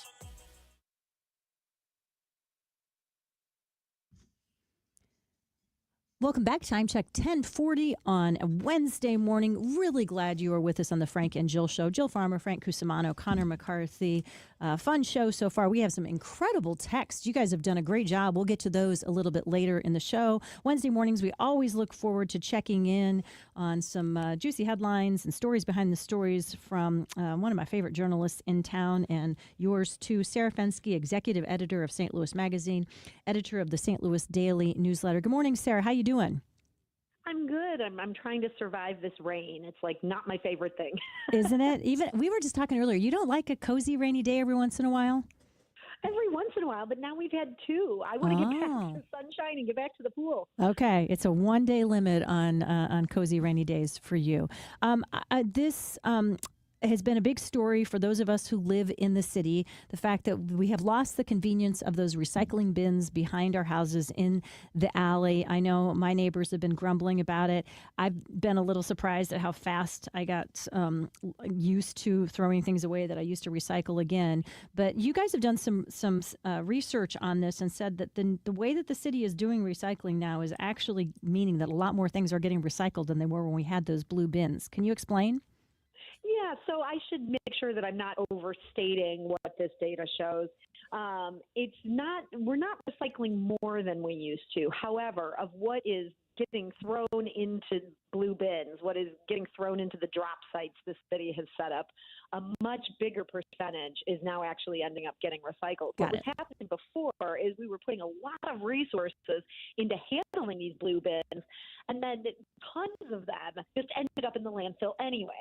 Speaker 3: Welcome back. Time check 10:40 on a Wednesday morning. Really glad you are with us on the Frank and Jill Show. Jill Farmer, Frank Cusimano, Connor McCarthy. Fun show so far. We have some incredible texts. You guys have done a great job. We'll get to those a little bit later in the show. Wednesday mornings, we always look forward to checking in on some juicy headlines and stories behind the stories from one of my favorite journalists in town and yours too, Sarah Fenske, executive editor of St. Louis Magazine, editor of the St. Louis Daily Newsletter. Good morning, Sarah. How you doing?
Speaker 20: I'm good. I'm trying to survive this rain. It's like not my favorite thing.
Speaker 3: Isn't it? Even we were just talking earlier. You don't like a cozy rainy day every once in a while?
Speaker 20: Every once in a while, but now we've had two. I want to get back to the sunshine and get back to the pool.
Speaker 3: Okay, it's a 1-day limit on cozy rainy days for you. This has been a big story for those of us who live in the city, the fact that we have lost the convenience of those recycling bins behind our houses in the alley. I know my neighbors have been grumbling about it. I've been a little surprised at how fast I got used to throwing things away that I used to recycle again. But you guys have done some research on this and said that the way that the city is doing recycling now is actually meaning that a lot more things are getting recycled than they were when we had those blue bins. Can you explain?
Speaker 20: Yeah, so I should make sure that I'm not overstating what this data shows. We're not recycling more than we used to. However, of what is getting thrown into blue bins, what is getting thrown into the drop sites the city has set up, a much bigger percentage is now actually ending up getting recycled. What was happening before is we were putting a lot of resources into handling these blue bins, and then tons of them just ended up in the landfill anyway.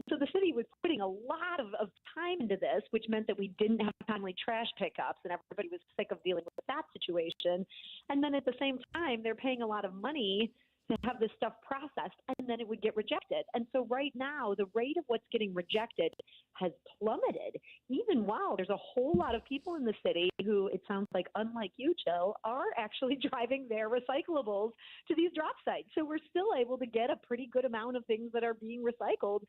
Speaker 20: So the city was putting a lot of time into this, which meant that we didn't have timely trash pickups, and everybody was sick of dealing with that situation. And then at the same time, they're paying a lot of money to have this stuff processed, and then it would get rejected. And so right now, the rate of what's getting rejected has plummeted, even while there's a whole lot of people in the city who, it sounds like, unlike you, Jill, are actually driving their recyclables to these drop sites. So we're still able to get a pretty good amount of things that are being recycled,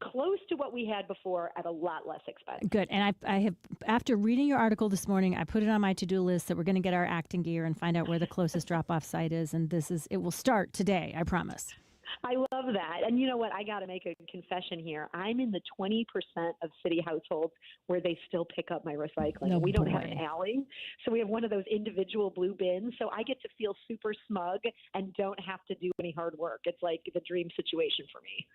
Speaker 20: close to what we had before at a lot less expense.
Speaker 3: Good. And I have, after reading your article this morning, I put it on my to-do list that we're going to get our acting gear and find out where the closest drop-off site is. And it will start today, I promise.
Speaker 20: I love that. And you know what? I got to make a confession here. I'm in the 20% of city households where they still pick up my recycling.
Speaker 3: No
Speaker 20: we don't
Speaker 3: boy.
Speaker 20: have an alley, so we have one of those individual blue bins. So I get to feel super smug and don't have to do any hard work. It's like the dream situation for me.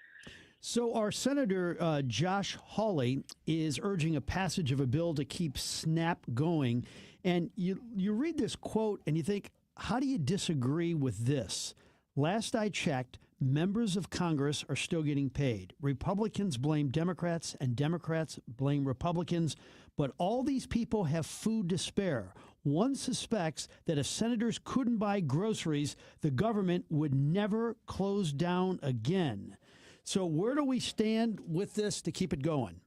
Speaker 2: So our Senator Josh Hawley is urging a passage of a bill to keep SNAP going. And you read this quote and you think, how do you disagree with this? Last I checked, members of Congress are still getting paid. Republicans blame Democrats and Democrats blame Republicans. But all these people have food to spare. One suspects that if senators couldn't buy groceries, the government would never close down again. So where do we stand with this to keep it going?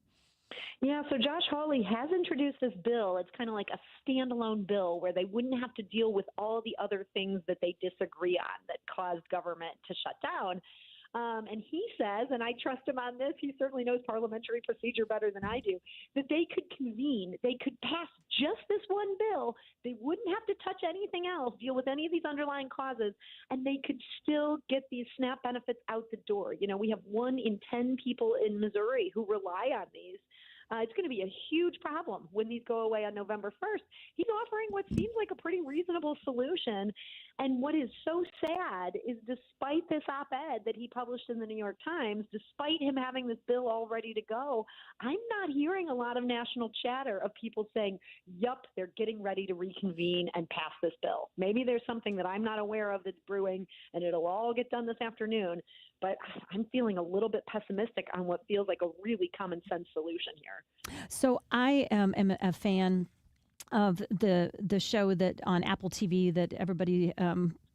Speaker 20: Yeah, so Josh Hawley has introduced this bill. It's kind of like a standalone bill where they wouldn't have to deal with all the other things that they disagree on that caused government to shut down. And he says, and I trust him on this, he certainly knows parliamentary procedure better than I do, that they could convene, they could pass just this one bill, they wouldn't have to touch anything else, deal with any of these underlying causes, and they could still get these SNAP benefits out the door. You know, we have 1 in 10 people in Missouri who rely on these. It's going to be a huge problem when these go away on November 1st. He's offering what seems like a pretty reasonable solution. And what is so sad is despite this op-ed that he published in the New York Times, despite him having this bill all ready to go, I'm not hearing a lot of national chatter of people saying, yup, they're getting ready to reconvene and pass this bill. Maybe there's something that I'm not aware of that's brewing and it'll all get done this afternoon. But I'm feeling a little bit pessimistic on what feels like a really common sense solution here.
Speaker 3: So I am a fan of the show that on Apple TV that everybody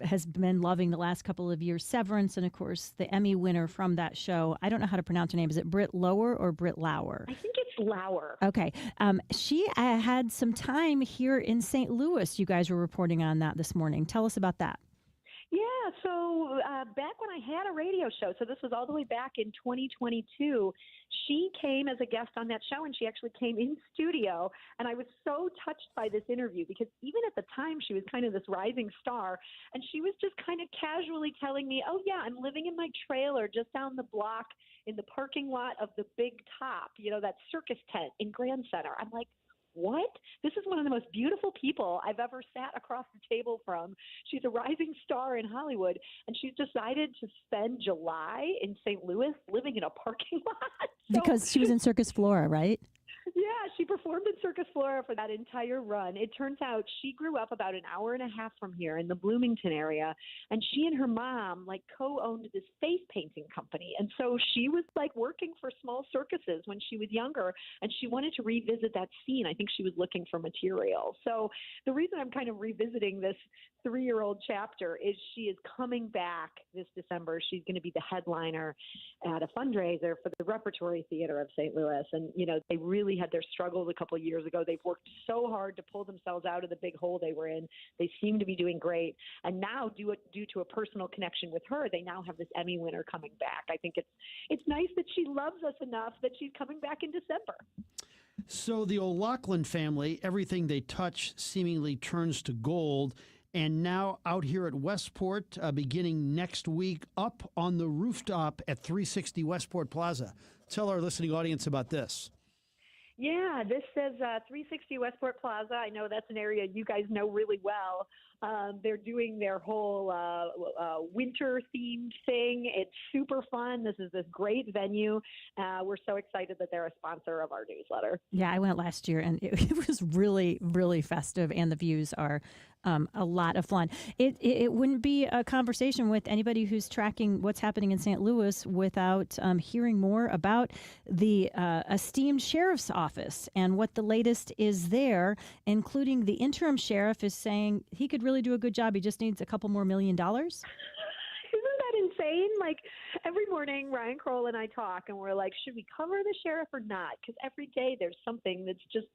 Speaker 3: has been loving the last couple of years, Severance, and of course the Emmy winner from that show. I don't know how to pronounce her name. Is it Britt Lower or Britt Lauer?
Speaker 20: I think it's Lauer.
Speaker 3: Okay. She had some time here in St. Louis. You guys were reporting on that this morning. Tell us about that.
Speaker 20: Yeah, so back when I had a radio show, so this was all the way back in 2022, she came as a guest on that show, and she actually came in studio, and I was so touched by this interview because even at the time, she was kind of this rising star, and she was just kind of casually telling me, oh, yeah, I'm living in my trailer just down the block in the parking lot of the Big Top, you know, that circus tent in Grand Center. I'm like, what? This is one of the most beautiful people I've ever sat across the table from. She's a rising star in Hollywood, and she's decided to spend July in St. Louis living in a parking lot.
Speaker 3: Because she was in Circus Flora, right?
Speaker 20: Yeah, she performed in Circus Flora for that entire run. It turns out she grew up about an hour and a half from here in the Bloomington area, and she and her mom like co-owned this face painting company. And so she was like working for small circuses when she was younger, and she wanted to revisit that scene. I think she was looking for material. So the reason I'm kind of revisiting this 3-year-old chapter is she is coming back this December. She's going to be the headliner at a fundraiser for the Repertory Theater of St. Louis. And, you know, they really had their struggles a couple of years ago. They've worked so hard to pull themselves out of the big hole they were in. They seem to be doing great. And now, due to a personal connection with her, they now have this Emmy winner coming back. I think it's nice that she loves us enough that she's coming back in December.
Speaker 2: So the O'Loughlin family, everything they touch seemingly turns to gold. And now out here at Westport, beginning next week, up on the rooftop at 360 Westport Plaza. tell our listening audience about this.
Speaker 20: Yeah, this says 360 Westport Plaza. I know that's an area you guys know really well. They're doing their whole winter-themed thing. It's super fun. This is this great venue. We're so excited that they're a sponsor of our newsletter.
Speaker 3: Yeah, I went last year, and it was really, really festive, and the views are a lot of fun. It wouldn't be a conversation with anybody who's tracking what's happening in St. Louis without hearing more about the esteemed sheriff's office and what the latest is there, including the interim sheriff is saying he could really do a good job. He just needs a couple more $1 million.
Speaker 20: Isn't that insane? Like every morning, Ryan Kroll and I talk, and we're like, should we cover the sheriff or not? Because every day there's something that's just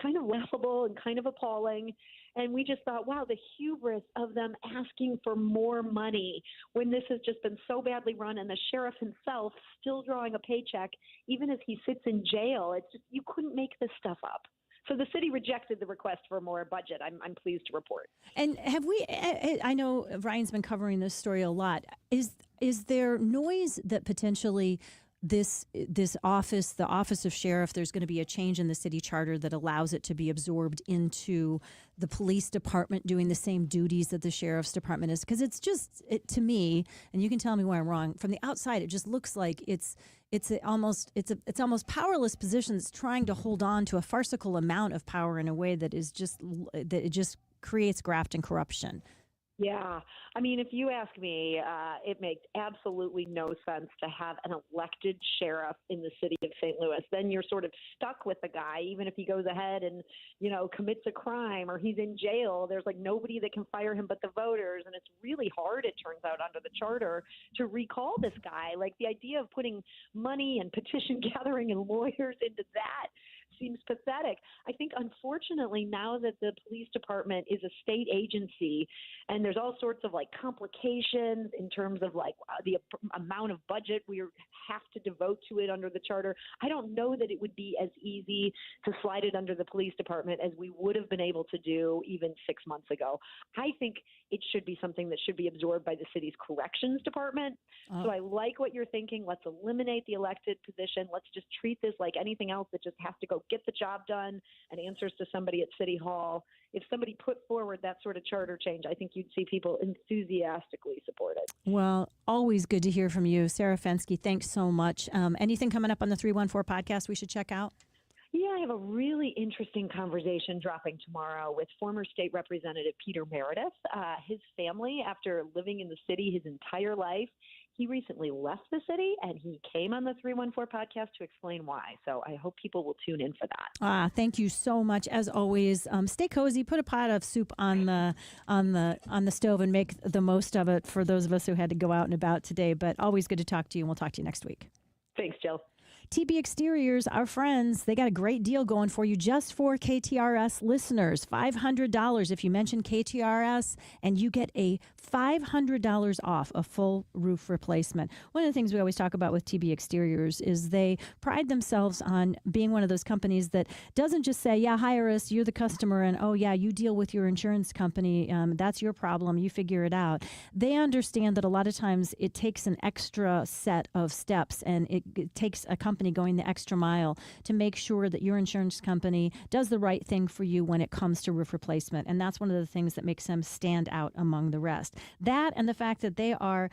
Speaker 20: kind of laughable and kind of appalling. And we just thought, wow, the hubris of them asking for more money when this has just been so badly run, and the sheriff himself still drawing a paycheck, even as he sits in jail. It's just, you couldn't make this stuff up. So the city rejected the request for more budget, I'm pleased to report.
Speaker 3: And have we, I know Ryan's been covering this story a lot. Is there noise that potentially this office, the office of sheriff, there's going to be a change in the city charter that allows it to be absorbed into the police department doing the same duties that the sheriff's department is? Because it's just, to me, and you can tell me why I'm wrong, from the outside it just looks like it's almost powerless position that's trying to hold on to a farcical amount of power in a way that it just creates graft and corruption.
Speaker 20: Yeah. I mean, if you ask me, it makes absolutely no sense to have an elected sheriff in the city of St. Louis. Then you're sort of stuck with the guy, even if he goes ahead and, commits a crime or he's in jail. There's like nobody that can fire him but the voters. And it's really hard, it turns out, under the charter to recall this guy. Like the idea of putting money and petition gathering and lawyers into that seems pathetic. I think, unfortunately, now that the police department is a state agency and there's all sorts of complications in terms of the amount of budget we have to devote to it under the charter, I don't know that it would be as easy to slide it under the police department as we would have been able to do even 6 months ago. I think it should be something that should be absorbed by the city's corrections department. So I like what you're thinking. Let's eliminate the elected position. Let's just treat this like anything else that just has to go get the job done and answers to somebody at City Hall. If somebody put forward that sort of charter change, I think you'd see people enthusiastically support it.
Speaker 3: Well, always good to hear from you. Sarah Fenske, thanks so much. Anything coming up on the 314 podcast we should check out?
Speaker 20: Yeah, I have a really interesting conversation dropping tomorrow with former state representative Peter Meredith. His family, after living in the city his entire life, he recently left the city, and he came on the 314 podcast to explain why. So I hope people will tune in for that.
Speaker 3: Thank you so much. As always, stay cozy. Put a pot of soup on the stove and make the most of it for those of us who had to go out and about today. But always good to talk to you, and we'll talk to you next week.
Speaker 20: Thanks, Jill.
Speaker 3: TB Exteriors, our friends, they got a great deal going for you just for KTRS listeners. $500 if you mention KTRS, and you get a $500 off a full roof replacement. One of the things we always talk about with TB Exteriors is they pride themselves on being one of those companies that doesn't just say, yeah, hire us, you're the customer, and oh yeah, you deal with your insurance company, that's your problem, you figure it out. They understand that a lot of times it takes an extra set of steps, and it takes a company going the extra mile to make sure that your insurance company does the right thing for you when it comes to roof replacement. And that's one of the things that makes them stand out among the rest. That and the fact that they are,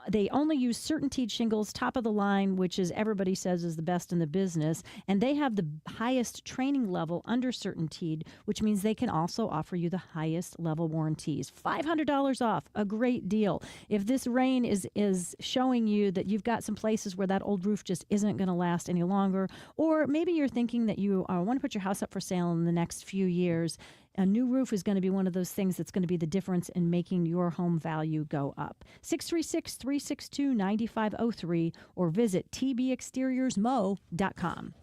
Speaker 3: they only use CertainTeed shingles, top of the line, which is everybody says is the best in the business. And they have the highest training level under CertainTeed, which means they can also offer you the highest level warranties. $500 off, a great deal. If this rain is showing you that you've got some places where that old roof just isn't going to last any longer, or maybe you're thinking that you want to put your house up for sale in the next few years, a new roof is going to be one of those things that's going to be the difference in making your home value go up. 636-362-9503 or visit tbexteriorsmo.com.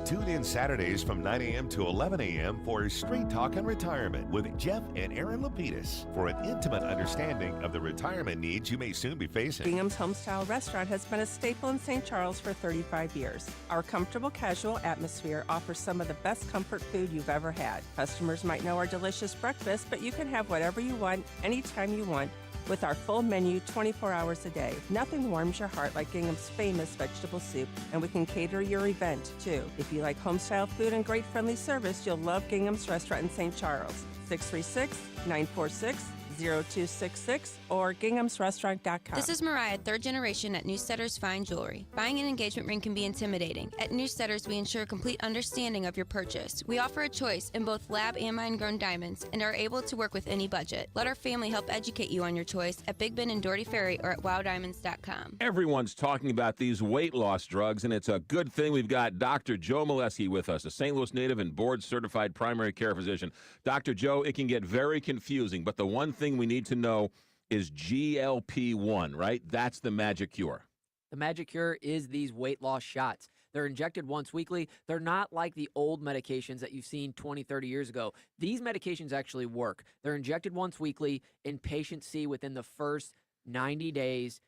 Speaker 1: Tune in Saturdays from 9 a.m. to 11 a.m. for Straight Talk and Retirement with Jeff and Aaron Lapidus for an intimate understanding of the retirement needs you may soon be facing.
Speaker 21: Bingham's Homestyle Restaurant has been a staple in St. Charles for 35 years. Our comfortable, casual atmosphere offers some of the best comfort food you've ever had. Customers might know our delicious breakfast, but you can have whatever you want, anytime you want. with our full menu 24 hours a day. Nothing warms your heart like Gingham's famous vegetable soup, and we can cater your event, too. If you like home-style food and great friendly service, you'll love Gingham's Restaurant in St. Charles. 636-946-0266 or ginghamsrestaurant.com.
Speaker 6: This is Mariah, third generation at Newsteaders Fine Jewelry. Buying an engagement ring can be intimidating. At Newsteaders, we ensure complete understanding of your purchase. We offer a choice in both lab and mine-grown diamonds and are able to work with any budget. Let our family help educate you on your choice at Big Ben and Doherty Ferry or at wowdiamonds.com.
Speaker 5: Everyone's talking about these weight loss drugs, and it's a good thing we've got Dr. Joe Molesky with us, a St. Louis native and board-certified primary care physician. Dr. Joe, it can get very confusing, but the one thing we need to know is GLP-1, right? That's the magic cure.
Speaker 22: The magic cure is these weight loss shots. They're injected once weekly. They're not like the old medications that you've seen 20, 30 years ago. These medications actually work. They're injected once weekly, and patients see within the first 90 days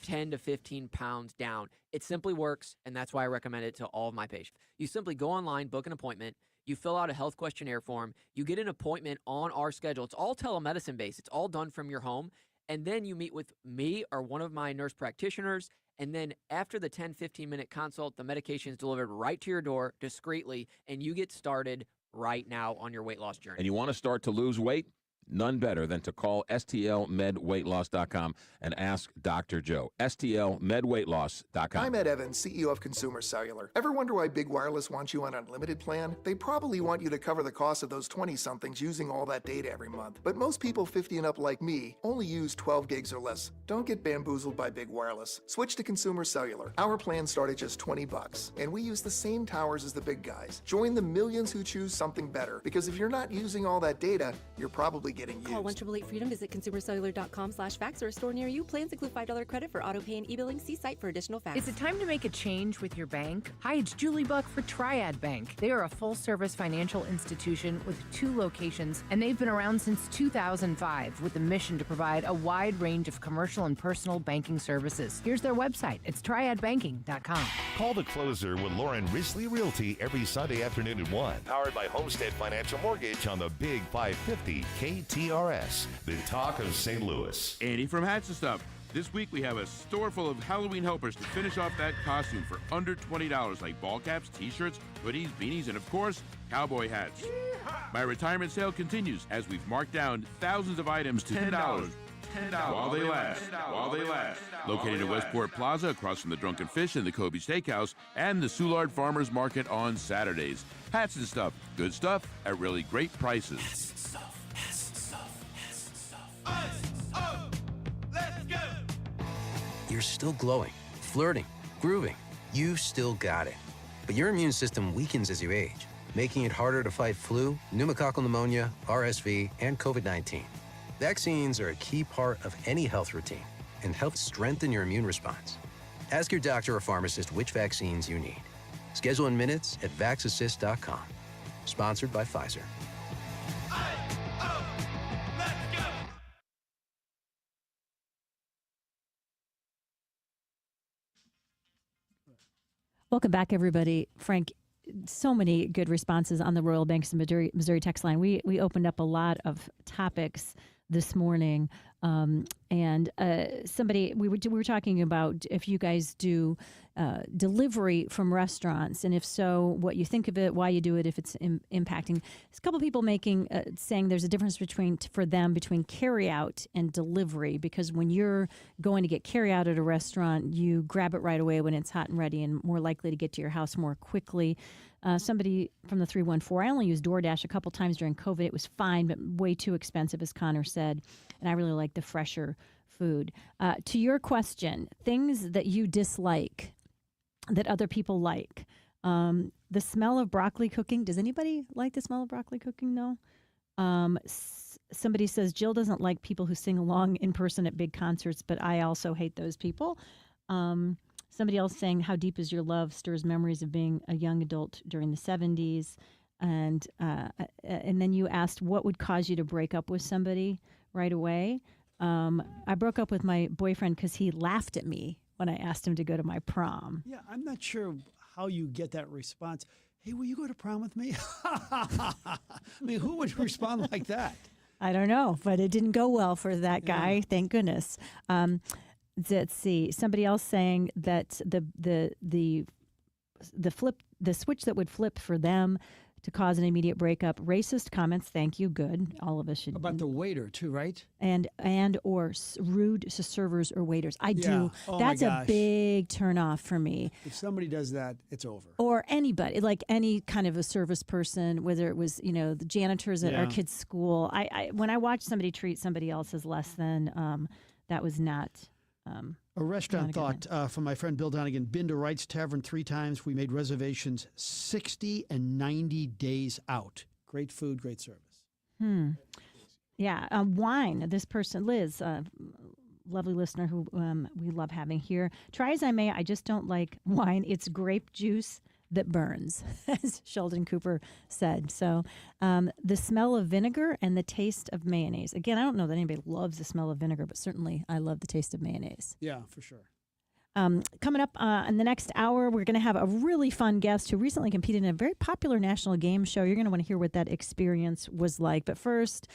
Speaker 22: 10 to 15 pounds down. It simply works, and that's why I recommend it to all of my patients. You simply go online, book an appointment. You fill out a health questionnaire form. You get an appointment on our schedule. It's all telemedicine based. It's all done from your home. And then you meet with me or one of my nurse practitioners. And then after the 10, 15-minute consult, the medication is delivered right to your door discreetly, and you get started right now on your weight loss journey.
Speaker 5: And you want to start to lose weight? None better than to call stlmedweightloss.com and ask Dr. Joe. stlmedweightloss.com.
Speaker 23: I'm Ed Evans, CEO of Consumer Cellular. Ever wonder why Big Wireless wants you on an unlimited plan? They probably want you to cover the cost of those 20-somethings using all that data every month. But most people 50 and up like me only use 12 gigs or less. Don't get bamboozled by Big Wireless. Switch to Consumer Cellular. Our plans start at just $20, and we use the same towers as the big guys. Join the millions who choose something better, because if you're not using all that data, you're probably getting used.
Speaker 24: Call 1-888-FREEDOM, visit consumercellular.com/facts or a store near you. Plans include $5 credit for auto pay and e-billing. See site for additional facts.
Speaker 25: Is it time to make a change with your bank? Hi, it's Julie Buck for Triad Bank. They are a full-service financial institution with 2 locations, and they've been around since 2005 with the mission to provide a wide range of commercial and personal banking services. Here's their website. It's triadbanking.com.
Speaker 1: Call the closer with Lauren Risley Realty every Sunday afternoon at 1. Powered by Homestead Financial Mortgage on the Big 550 KTRS, the talk of St. Louis.
Speaker 26: Andy from Hats and Stuff. This week we have a store full of Halloween helpers to finish off that costume for under $20, like ball caps, t-shirts, hoodies, beanies, and of course, cowboy hats. My retirement sale continues as we've marked down thousands of items to $10. While they last. Located at Westport Plaza, across from the Drunken Fish and the Kobe Steakhouse, and the Soulard Farmers Market on Saturdays. Hats and Stuff. Good stuff at really great prices.
Speaker 27: You're still glowing, flirting, grooving. You still got it. But your immune system weakens as you age, making it harder to fight flu, pneumococcal pneumonia, RSV, and COVID-19. Vaccines are a key part of any health routine and help strengthen your immune response. Ask your doctor or pharmacist which vaccines you need. Schedule in minutes at vaxassist.com. Sponsored by Pfizer.
Speaker 3: Welcome back, everybody. Frank, so many good responses on the Royal Banks of Missouri text line. We opened up a lot of topics this morning, and somebody we were talking about if you guys do delivery from restaurants, and if so, what you think of it, why you do it, if it's impacting. There's a couple of people saying there's a difference between carry out and delivery, because when you're going to get carry out at a restaurant, you grab it right away when it's hot and ready and more likely to get to your house more quickly. Somebody from the 314, I only used DoorDash a couple times during COVID. It was fine, but way too expensive, as Connor said. And I really like the fresher food. To your question, things that you dislike that other people like. The smell of broccoli cooking. Does anybody like the smell of broccoli cooking? No. Somebody says Jill doesn't like people who sing along in person at big concerts, but I also hate those people. Somebody else saying, how deep is your love stirs memories of being a young adult during the 70s. And then you asked, what would cause you to break up with somebody right away? I broke up with my boyfriend because he laughed at me when I asked him to go to my prom.
Speaker 2: Yeah, I'm not sure how you get that response. Hey, will you go to prom with me? I mean, who would respond like that?
Speaker 3: I don't know, but it didn't go well for that guy. Yeah. Thank goodness. Let's see. Somebody else saying that the switch that would flip for them to cause an immediate breakup. Racist comments. Thank you. Good. All of us should.
Speaker 2: About the waiter too, right?
Speaker 3: And or rude to servers or waiters. I do.
Speaker 2: Oh,
Speaker 3: that's a big turnoff for me.
Speaker 2: If somebody does that, it's over.
Speaker 3: Or anybody, like any kind of a service person, whether it was the janitors at our kids' school. I when I watch somebody treat somebody else as less than, that was not.
Speaker 2: A restaurant thought from my friend Bill Donegan, been to Wright's Tavern 3 times. We made reservations 60 and 90 days out. Great food, great service.
Speaker 3: Yeah. Wine. This person, Liz, lovely listener who we love having here. Try as I may, I just don't like wine. It's grape juice that burns, as Sheldon Cooper said. So the smell of vinegar and the taste of mayonnaise. Again, I don't know that anybody loves the smell of vinegar, but certainly I love the taste of mayonnaise.
Speaker 2: Yeah, for sure.
Speaker 3: Coming up in the next hour, we're going to have a really fun guest who recently competed in a very popular national game show. You're going to want to hear what that experience was like. But first,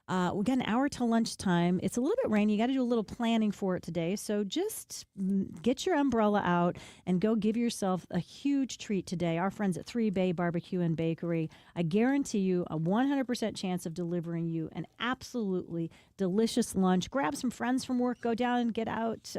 Speaker 3: we got an hour till lunchtime. It's a little bit rainy. You got to do a little planning for it today. So just get your umbrella out and go give yourself a huge treat today. Our friends at 3 Bay Barbecue and Bakery, I guarantee you a 100% chance of delivering you an absolutely delicious lunch. Grab some friends from work, go down and get out,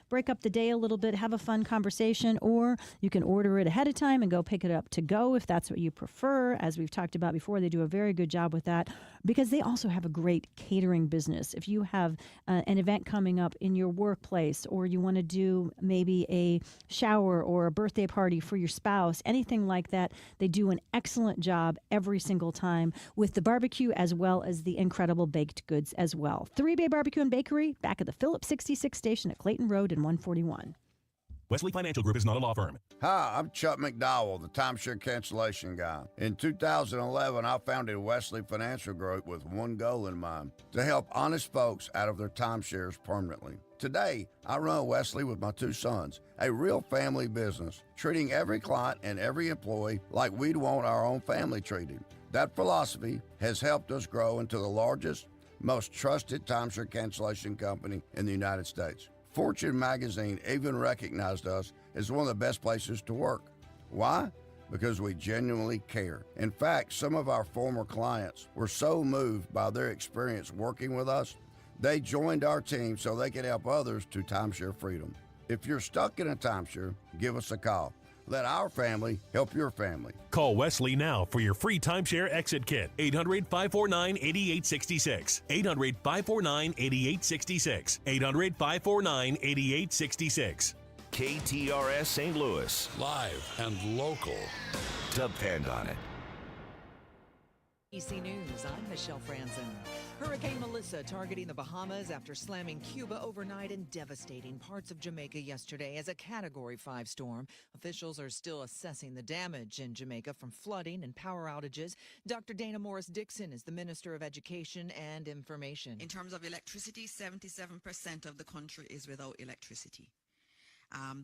Speaker 3: break up the day a little bit, have a fun conversation, or you can order it ahead of time and go pick it up to go if that's what you prefer. As we've talked about before, they do a very good job with that because they also have a great catering business. If you have an event coming up in your workplace, or you want to do maybe a shower or a birthday party for your spouse, anything like that, they do an excellent job every single time with the barbecue as well as the incredible baked goods as well. 3 Bay Barbecue and Bakery, back at the Phillips 66 station at Clayton Road and 141.
Speaker 4: Wesley Financial Group is not a law firm.
Speaker 7: Hi, I'm Chuck McDowell, the timeshare cancellation guy. In 2011, I founded Wesley Financial Group with one goal in mind, to help honest folks out of their timeshares permanently. Today, I run Wesley with my 2 sons, a real family business, treating every client and every employee like we'd want our own family treated. That philosophy has helped us grow into the largest, most trusted timeshare cancellation company in the United States. Fortune magazine even recognized us as one of the best places to work. Why? Because we genuinely care. In fact, some of our former clients were so moved by their experience working with us, they joined our team so they could help others to timeshare freedom. If you're stuck in a timeshare, give us a call. Let our family help your family.
Speaker 4: Call Wesley now for your free timeshare exit kit. 800-549-8866. 800-549-8866. 800-549-8866.
Speaker 1: KTRS St. Louis.
Speaker 8: Live and local.
Speaker 1: Depend on it.
Speaker 9: ABC News, I'm Michelle Franzen. Hurricane Melissa targeting the Bahamas after slamming Cuba overnight and devastating parts of Jamaica yesterday as a Category 5 storm. Officials are still assessing the damage in Jamaica from flooding and power outages. Dr. Dana Morris-Dixon is the Minister of Education and Information.
Speaker 11: In terms of electricity, 77% of the country is without electricity.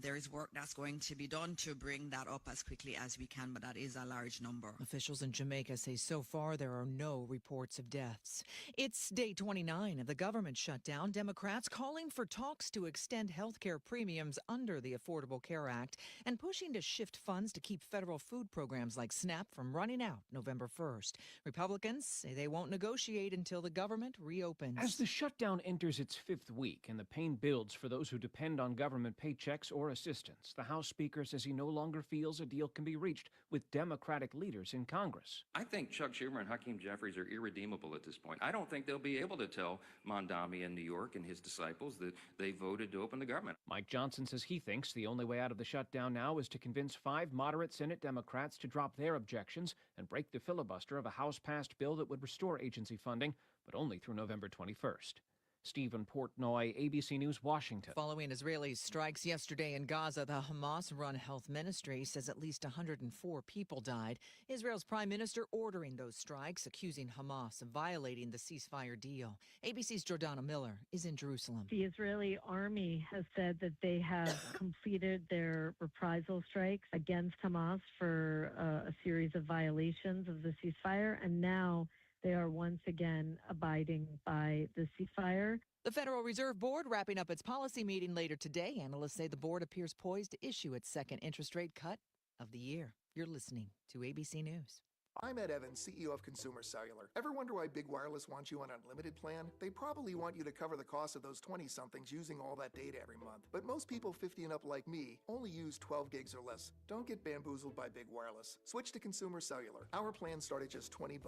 Speaker 11: There is work that's going to be done to bring that up as quickly as we can, but that is a large number.
Speaker 9: Officials in Jamaica say so far there are no reports of deaths. It's day 29 of the government shutdown. Democrats calling for talks to extend health care premiums under the Affordable Care Act and pushing to shift funds to keep federal food programs like SNAP from running out November 1st. Republicans say they won't negotiate until the government reopens.
Speaker 12: As the shutdown enters its 5th week and the pain builds for those who depend on government paychecks or assistance, the House Speaker says he no longer feels a deal can be reached with Democratic leaders in Congress.
Speaker 13: I think Chuck Schumer and Hakeem Jeffries are irredeemable at this point. I don't think they'll be able to tell Mondami in New York and his disciples that they voted to open the government.
Speaker 12: Mike Johnson says he thinks the only way out of the shutdown now is to convince 5 moderate Senate Democrats to drop their objections and break the filibuster of a House-passed bill that would restore agency funding, but only through November 21st. Stephen Portnoy, ABC News, Washington.
Speaker 9: Following Israeli strikes yesterday in Gaza, the Hamas-run health ministry says at least 104 people died. Israel's prime minister ordering those strikes, accusing Hamas of violating the ceasefire deal. ABC's Jordana Miller is in Jerusalem.
Speaker 28: The Israeli army has said that they have completed their reprisal strikes against Hamas for a series of violations of the ceasefire, and now they are once again abiding by the ceasefire.
Speaker 9: The Federal Reserve Board wrapping up its policy meeting later today. Analysts say the board appears poised to issue its second interest rate cut of the year. You're listening to ABC News.
Speaker 23: I'm Ed Evans, CEO of Consumer Cellular. Ever wonder why Big Wireless wants you on an unlimited plan? They probably want you to cover the cost of those 20-somethings using all that data every month. But most people 50 and up like me only use 12 gigs or less. Don't get bamboozled by Big Wireless. Switch to Consumer Cellular. Our plans start at just $20,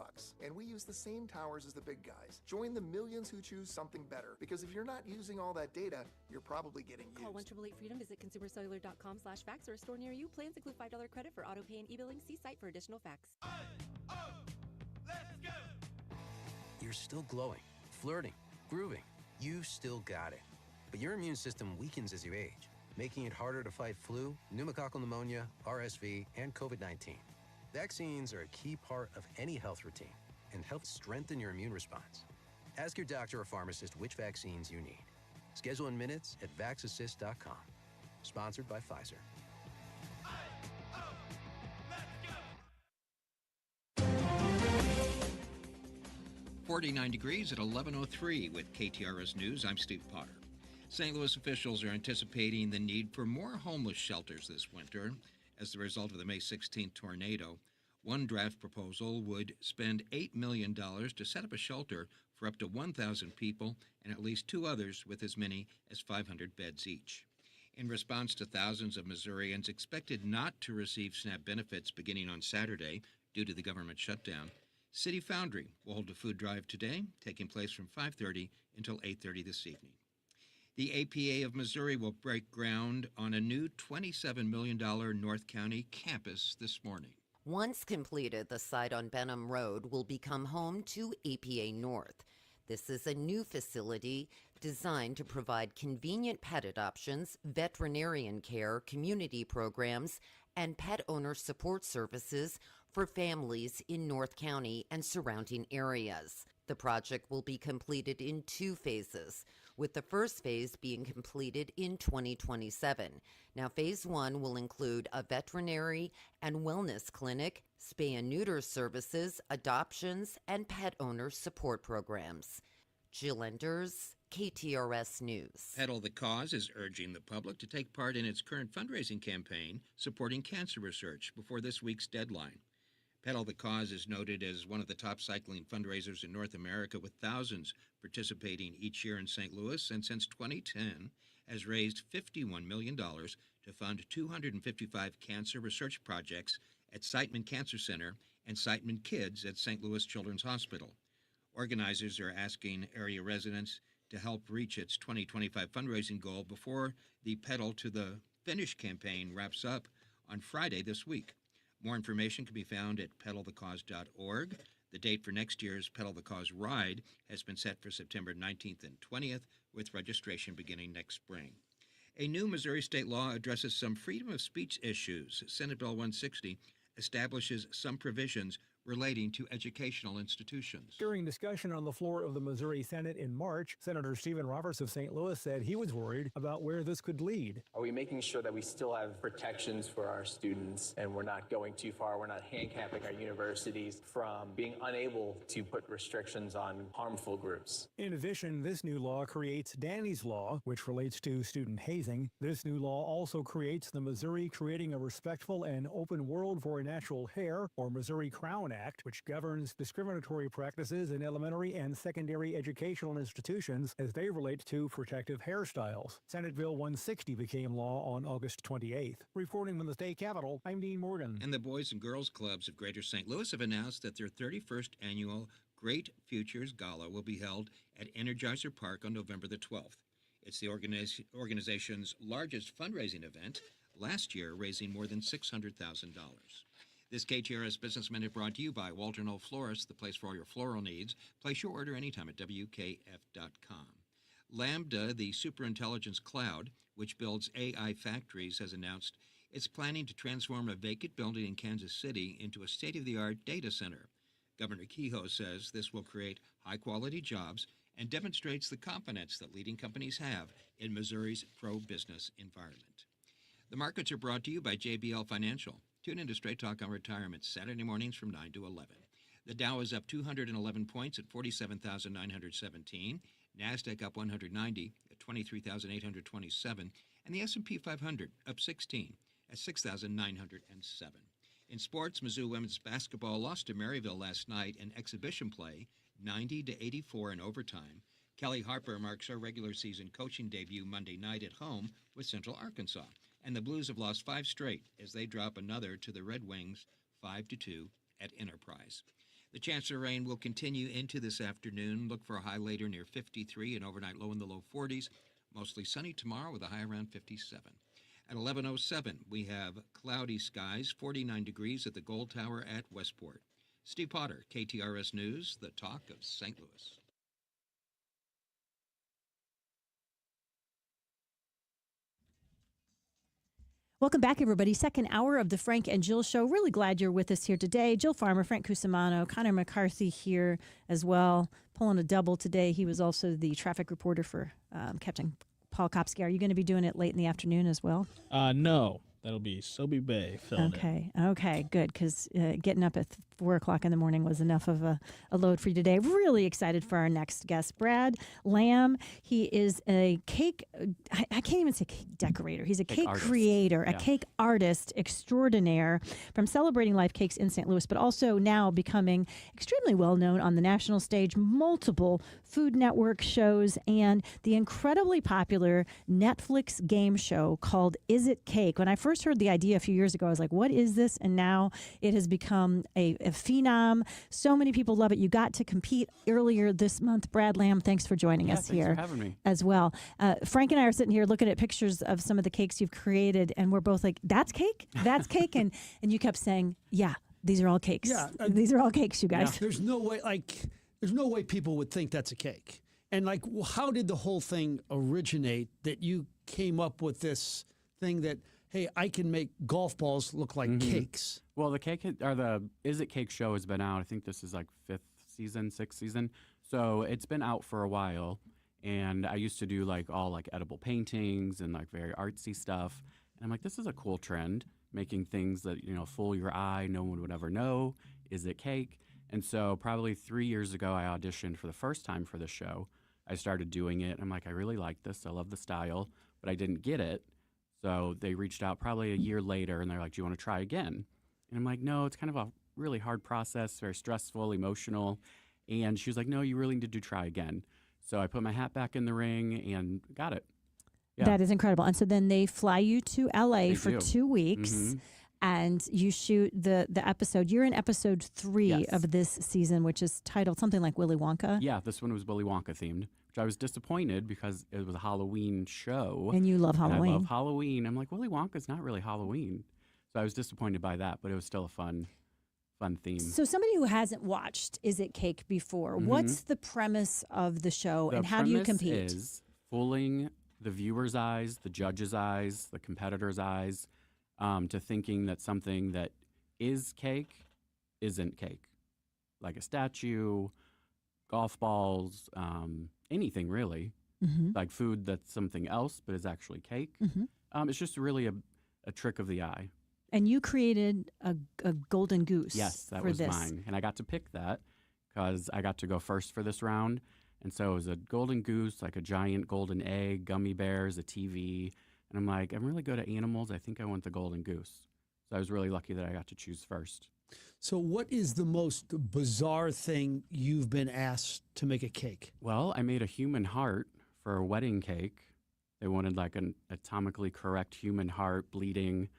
Speaker 23: and we use the same towers as the big guys. Join the millions who choose something better, because if you're not using all that data, you're probably getting used.
Speaker 24: Call 1-888-FREEDOM, visit consumercellular.com/facts or a store near you. Plans include $5 credit for auto pay and e-billing. See site for additional facts.
Speaker 27: You're still glowing, flirting, grooving. You still got it. But your immune system weakens as you age, making it harder to fight flu, pneumococcal pneumonia, RSV, and COVID-19. Vaccines are a key part of any health routine and help strengthen your immune response. Ask your doctor or pharmacist which vaccines you need. Schedule in minutes at vaxassist.com. Sponsored by Pfizer.
Speaker 10: 49 degrees at 11:03 with KTRS News. I'm Steve Potter. St. Louis officials are anticipating the need for more homeless shelters this winter as the result of the May 16th tornado. One draft proposal would spend $8 million to set up a shelter for up to 1,000 people and at least two others with as many as 500 beds each. In response to thousands of Missourians expected not to receive SNAP benefits beginning on Saturday due to the government shutdown, City Foundry will hold a food drive today, taking place from 5:30 until 8:30 this evening. The APA of Missouri will break ground on a new $27 million North County campus this morning.
Speaker 14: Once completed, the site on Benham Road will become home to APA North. This is a new facility designed to provide convenient pet adoptions, veterinarian care, community programs, and pet owner support services for families in North County and surrounding areas. The project will be completed in two phases, with the first phase being completed in 2027. Now, phase one will include a veterinary and wellness clinic, spay and neuter services, adoptions, and pet owner support programs. Jill Enders, KTRS News.
Speaker 10: Pedal the Cause is urging the public to take part in its current fundraising campaign supporting cancer research before this week's deadline. Pedal the Cause is noted as one of the top cycling fundraisers in North America, with thousands participating each year in St. Louis, and since 2010 has raised $51 million to fund 255 cancer research projects at Siteman Cancer Center and Siteman Kids at St. Louis Children's Hospital. Organizers are asking area residents to help reach its 2025 fundraising goal before the Pedal to the Finish campaign wraps up on Friday this week. More information can be found at pedalthecause.org. The date for next year's Pedal the Cause ride has been set for September 19th and 20th, with registration beginning next spring. A new Missouri state law addresses some freedom of speech issues. Senate Bill 160 establishes some provisions relating to educational institutions.
Speaker 15: During discussion on the floor of the Missouri Senate in March, Senator Stephen Roberts of St. Louis said he was worried about where this could lead.
Speaker 16: Are we making sure that we still have protections for our students and we're not going too far? We're not handicapping our universities from being unable to put restrictions on harmful groups.
Speaker 15: In addition, this new law creates Danny's Law, which relates to student hazing. This new law also creates the Missouri Creating a Respectful and Open World for Natural Hair, or Missouri Crown Act, which governs discriminatory practices in elementary and secondary educational institutions as they relate to protective hairstyles. Senate Bill 160 became law on August 28th. Reporting from the state capitol, I'm Dean Morgan.
Speaker 10: And the Boys and Girls Clubs of Greater St. Louis have announced that their 31st annual Great Futures Gala will be held at Energizer Park on November the 12th. It's the organization's largest fundraising event, last year raising more than $600,000. This KTRS Business Minute brought to you by Walter Knoll Florist, the place for all your floral needs. Place your order anytime at WKF.com. Lambda, the superintelligence cloud, which builds AI factories, has announced it's planning to transform a vacant building in Kansas City into a state-of-the-art data center. Governor Kehoe says this will create high-quality jobs and demonstrates the confidence that leading companies have in Missouri's pro-business environment. The markets are brought to you by JBL Financial. Tune in to Straight Talk on Retirement Saturday mornings from 9 to 11. The Dow is up 211 points at 47,917. NASDAQ up 190 at 23,827. And the S&P 500 up 16 at 6,907. In sports, Mizzou women's basketball lost to Maryville last night in exhibition play, 90-84 in overtime. Kelly Harper marks her regular season coaching debut Monday night at home with Central Arkansas. And the Blues have lost 5 straight as they drop another to the Red Wings 5-2 at Enterprise. The chance of rain will continue into this afternoon. Look for a high later near 53 and overnight low in the low 40s. Mostly sunny tomorrow with a high around 57. At 11:07, we have cloudy skies, 49 degrees at the Gold Tower at Westport. Steve Potter, KTRS News, the talk of St. Louis.
Speaker 3: Welcome back, everybody. Second hour of the Frank and Jill Show. Really glad you're with us here today. Jill Farmer, Frank Cusimano, Connor McCarthy here as well, pulling a double today. He was also the traffic reporter for Captain Paul Kopsky. Are you going to be doing it late in the afternoon as well?
Speaker 5: No. That'll be Sobe Bay filling
Speaker 3: Okay, good, because getting up at 4 o'clock in the morning was enough of a load for you today. Really excited for our next guest, Brad Lamb. He is a cake, I can't even say cake decorator. He's a cake creator, a cake artist extraordinaire from Celebrating Life Cakes in St. Louis, but also now becoming extremely well known on the national stage, multiple Food Network shows, and the incredibly popular Netflix game show called Is It Cake? When I first heard the idea a few years ago, I was like, what is this? And now it has become a phenom. So many people love it. You got to compete earlier this month. Brad Lamb, thanks for joining us here.
Speaker 6: Thanks for having me.
Speaker 3: As well. Frank and I are sitting here looking at pictures of some of the cakes you've created, and we're both like, that's cake? That's cake? And you kept saying, yeah, these are all cakes.
Speaker 2: Yeah,
Speaker 3: these are all cakes, you guys.
Speaker 2: Yeah. There's no way people would think that's a cake. And how did the whole thing originate that you came up with this thing that, hey, I can make golf balls look like cakes?
Speaker 6: Well, the Is It Cake show has been out. I think this is like 6th season. So it's been out for a while. And I used to do all edible paintings and very artsy stuff. And I'm like, this is a cool trend, making things that, fool your eye. No one would ever know. Is it cake? And so probably 3 years ago, I auditioned for the first time for the show. I started doing it. I'm like, I really like this. I love the style, but I didn't get it. So they reached out probably a year later, and they're like, do you want to try again? And I'm like, no, it's kind of a really hard process, very stressful, emotional. And she was like, no, you really need to try again. So I put my hat back in the ring and got it. Yeah.
Speaker 3: That is incredible. And so then they fly you to L.A.
Speaker 6: They
Speaker 3: for
Speaker 6: do.
Speaker 3: 2 weeks. And you shoot the episode. You're in episode 3 of this season, which is titled something like Willy Wonka.
Speaker 6: Yeah, this one was Willy Wonka themed, which I was disappointed because it was a Halloween show.
Speaker 3: And you love Halloween.
Speaker 6: I love Halloween. I'm like, Willy Wonka's not really Halloween. So I was disappointed by that, but it was still a fun theme.
Speaker 3: So somebody who hasn't watched Is It Cake before, what's the premise of the show and how do you compete?
Speaker 6: The premise is fooling the viewer's eyes, the judge's eyes, the competitor's eyes, to thinking that something that is cake isn't cake. Like a statue, golf balls, anything really. Like food that's something else but is actually cake. It's just really a trick of the eye.
Speaker 3: And you created a golden goose.
Speaker 6: Yes, that
Speaker 3: for
Speaker 6: was
Speaker 3: this.
Speaker 6: mine. And I got to pick that because I got to go first for this round. And so it was a golden goose, like a giant golden egg, gummy bears, a TV. And I'm like, I'm really good at animals. I think I want the golden goose. So I was really lucky that I got to choose first.
Speaker 2: So what is the most bizarre thing you've been asked to make a cake?
Speaker 6: Well, I made a human heart for a wedding cake. They wanted like an atomically correct human heart bleeding,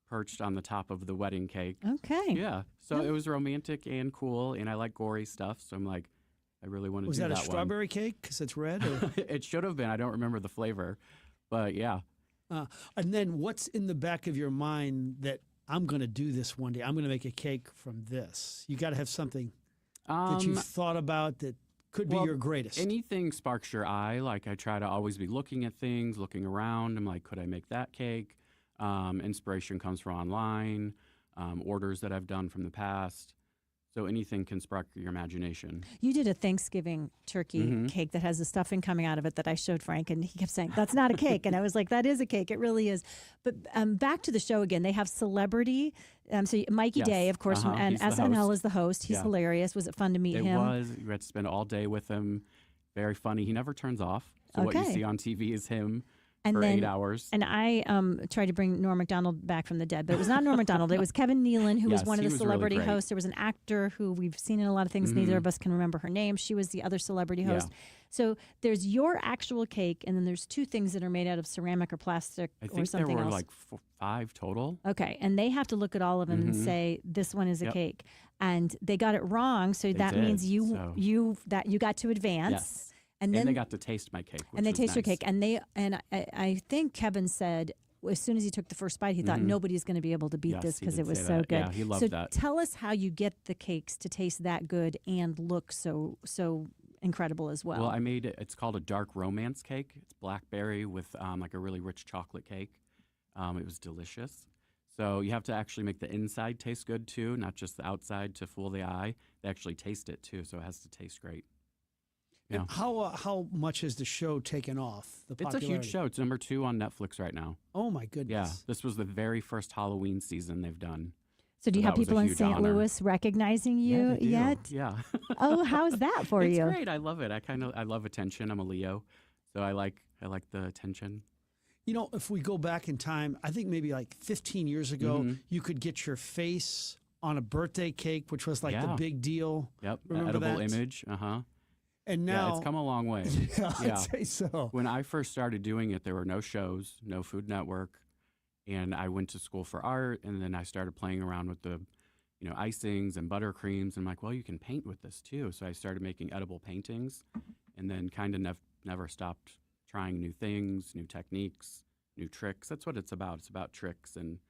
Speaker 6: perched on the top of the wedding cake.
Speaker 3: Okay.
Speaker 6: Yeah. So it was romantic and cool, and I like gory stuff. So I'm like, I really want to do that one.
Speaker 2: Was that a strawberry cake because it's red? Or?
Speaker 6: It should have been. I don't remember the flavor, but yeah.
Speaker 2: And then what's in the back of your mind that I'm going to do this one day? I'm going to make a cake from this. You got to have something that you've thought about that could be your greatest.
Speaker 6: Anything sparks your eye. Like I try to always be looking at things, looking around. I'm like, could I make that cake? Inspiration comes from online, orders that I've done from the past. So anything can spark your imagination.
Speaker 3: You did a Thanksgiving turkey
Speaker 6: Mhm.
Speaker 3: cake that has the stuffing coming out of it that I showed Frank, and he kept saying, "That's not a cake." And I was like, "That is a cake. It really is." But back to the show again. They have celebrity. So Mikey
Speaker 6: Yes.
Speaker 3: Day, of course, from, and
Speaker 6: He's the
Speaker 3: SNL
Speaker 6: host.
Speaker 3: is the host. He's
Speaker 6: Yeah.
Speaker 3: hilarious. Was it fun to meet
Speaker 6: It
Speaker 3: him?
Speaker 6: was. You had to spend all day with him. Very funny. He never turns off. So what you
Speaker 3: Okay.
Speaker 6: see on TV is him
Speaker 3: And
Speaker 6: for
Speaker 3: then,
Speaker 6: 8 hours.
Speaker 3: And I tried to bring Norm Macdonald back from the dead, but it was not Norm Macdonald. It was Kevin Nealon, who was
Speaker 6: Yes,
Speaker 3: one of
Speaker 6: he
Speaker 3: the
Speaker 6: was really
Speaker 3: celebrity
Speaker 6: great.
Speaker 3: hosts. There was an actor who we've seen in a lot of things. Neither
Speaker 6: Mhm.
Speaker 3: of us can remember her name. She was the other celebrity
Speaker 6: Yeah.
Speaker 3: host. So there's your actual cake, and then there's two things that are made out of ceramic or plastic
Speaker 6: I
Speaker 3: or
Speaker 6: think there
Speaker 3: something
Speaker 6: were
Speaker 3: else.
Speaker 6: like 5 total.
Speaker 3: Okay, and they have to look at all of them and
Speaker 6: Mhm.
Speaker 3: say this one is a
Speaker 6: Yep.
Speaker 3: cake, and they got it wrong. So
Speaker 6: They
Speaker 3: that
Speaker 6: did,
Speaker 3: means you
Speaker 6: so-
Speaker 3: you got to advance.
Speaker 6: Yes.
Speaker 3: And then
Speaker 6: they got to taste my cake. Which
Speaker 3: and they
Speaker 6: was
Speaker 3: taste your
Speaker 6: nice.
Speaker 3: cake, and I think Kevin said as soon as he took the first bite, he thought
Speaker 6: Mhm.
Speaker 3: nobody's going to be able to beat
Speaker 6: Yes,
Speaker 3: this
Speaker 6: he
Speaker 3: because
Speaker 6: did
Speaker 3: it was
Speaker 6: say
Speaker 3: so
Speaker 6: that.
Speaker 3: good.
Speaker 6: Yeah, he loved
Speaker 3: so
Speaker 6: that.
Speaker 3: tell us how you get the cakes to taste that good and look so incredible as well.
Speaker 6: Well, I made it. It's called a dark romance cake. It's blackberry with like a really rich chocolate cake. It was delicious. So you have to actually make the inside taste good too, not just the outside to fool the eye. They actually taste it too, so it has to taste great. Yeah.
Speaker 2: And how much has the show taken off? The
Speaker 6: It's a
Speaker 2: popularity?
Speaker 6: huge show. It's number 2 on Netflix right now.
Speaker 2: Oh my goodness!
Speaker 6: Yeah, this was the very first Halloween season they've done.
Speaker 3: so do you
Speaker 6: that
Speaker 3: have
Speaker 6: was a
Speaker 3: people in
Speaker 6: huge
Speaker 3: St.
Speaker 6: honor.
Speaker 3: Louis recognizing
Speaker 6: Yeah,
Speaker 3: you
Speaker 6: they do.
Speaker 3: yet?
Speaker 6: Yeah.
Speaker 3: Oh, how's that for
Speaker 6: it's
Speaker 3: you?
Speaker 6: great. I love it. I love attention. I'm a Leo, so I like the attention.
Speaker 2: You know, if we go back in time, I think maybe like 15 years ago,
Speaker 6: Mhm.
Speaker 2: you could get your face on a birthday cake, which was like the
Speaker 6: Yeah.
Speaker 2: big deal.
Speaker 6: Yep, the
Speaker 2: Remember
Speaker 6: edible
Speaker 2: that?
Speaker 6: image.
Speaker 2: And
Speaker 6: Yeah,
Speaker 2: now
Speaker 6: it's come a long way.
Speaker 2: Yeah, I'd say so.
Speaker 6: When I first started doing it, there were no shows, no Food Network, and I went to school for art, and then I started playing around with the, icings and buttercreams. And I'm like, well, you can paint with this too. So I started making edible paintings, and then kind of never stopped trying new things, new techniques, new tricks. That's what it's about. It's about tricks and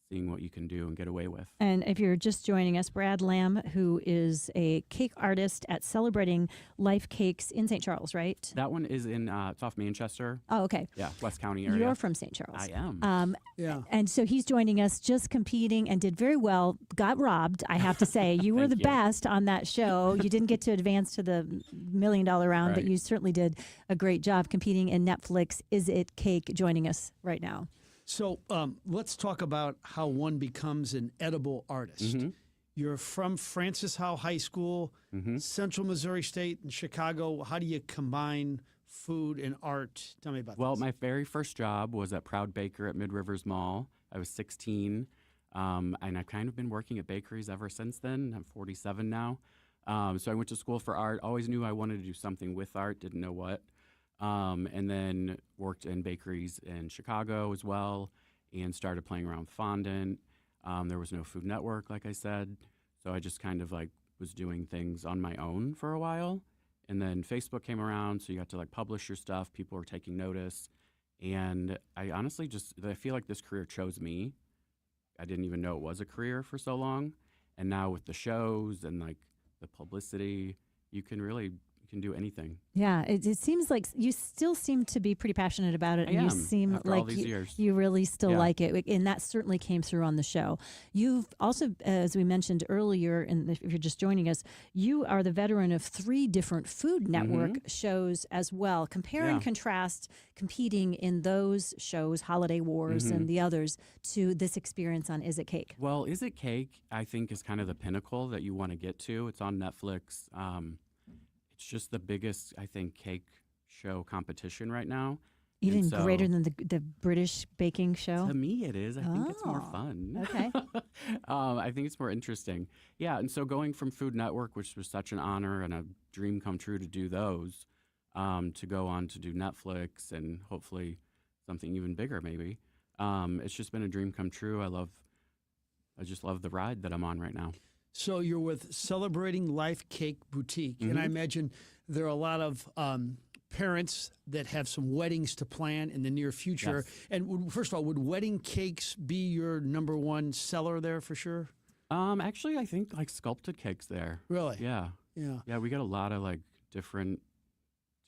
Speaker 6: seeing what you can do and get away with.
Speaker 3: And if you're just joining us, Brad Lamb, who is a cake artist at Celebrating Life Cakes in St. Charles, right?
Speaker 6: That one is in it's off Manchester.
Speaker 3: Oh, okay.
Speaker 6: Yeah, West County area.
Speaker 3: You're from St. Charles.
Speaker 6: I am.
Speaker 2: Yeah.
Speaker 3: And so he's joining us, just competing, and did very well. Got robbed, I have to say. You were the
Speaker 6: Thank you.
Speaker 3: best on that show. You didn't get to advance to the $1 million round, but
Speaker 6: Right.
Speaker 3: you certainly did a great job competing in Netflix. Is It Cake joining us right now?
Speaker 2: So let's talk about how one becomes an edible artist.
Speaker 6: Mhm.
Speaker 2: You're from Francis Howe High School, Central Missouri State, in Chicago. How do you combine food and art? Tell me about
Speaker 6: Well,
Speaker 2: this.
Speaker 6: my very first job was at Proud Baker at Mid Rivers Mall. I was 16, and I've kind of been working at bakeries ever since then. I'm 47 now. So I went to school for art. Always knew I wanted to do something with art, didn't know what. And then worked in bakeries in Chicago as well and started playing around with fondant. There was no Food Network, like I said. So I just kind of was doing things on my own for a while. And then Facebook came around, so you got to publish your stuff. People were taking notice. And I honestly I feel like this career chose me. I didn't even know it was a career for so long. And now with the shows and the publicity, you can do anything.
Speaker 3: Yeah, it seems like you still seem to be pretty passionate about it.
Speaker 6: I
Speaker 3: and you
Speaker 6: am,
Speaker 3: seem
Speaker 6: after all
Speaker 3: like
Speaker 6: these years.
Speaker 3: you really still
Speaker 6: Yeah.
Speaker 3: like it. And that certainly came through on the show. You've also, as we mentioned earlier, and if you're just joining us, you are the veteran of 3 different Food Network shows as well. Compare and
Speaker 6: Yeah.
Speaker 3: contrast competing in those shows, Holiday Wars and the others, to this experience on Is It Cake?
Speaker 6: Well, Is It Cake, I think, is kind of the pinnacle that you want to get to. It's on Netflix. It's just the biggest, I think, cake show competition right now.
Speaker 3: Even
Speaker 6: And so-
Speaker 3: greater than the British baking show?
Speaker 6: To me, it is. I think it's more
Speaker 3: Oh,
Speaker 6: fun.
Speaker 3: okay.
Speaker 6: I think it's more interesting. Yeah, and so going from Food Network, which was such an honor and a dream come true to do those, to go on to do Netflix and hopefully something even bigger, maybe. It's just been a dream come true. I just love the ride that I'm on right now.
Speaker 2: So you're with Celebrating Life Cake Boutique, and I imagine there are a lot of parents that have some weddings to plan in the near future.
Speaker 6: Yes.
Speaker 2: And first of all, would wedding cakes be your number one seller there for sure?
Speaker 6: Actually, I think sculpted cakes there.
Speaker 2: Really?
Speaker 6: Yeah.
Speaker 2: Yeah.
Speaker 6: Yeah, we get a lot of different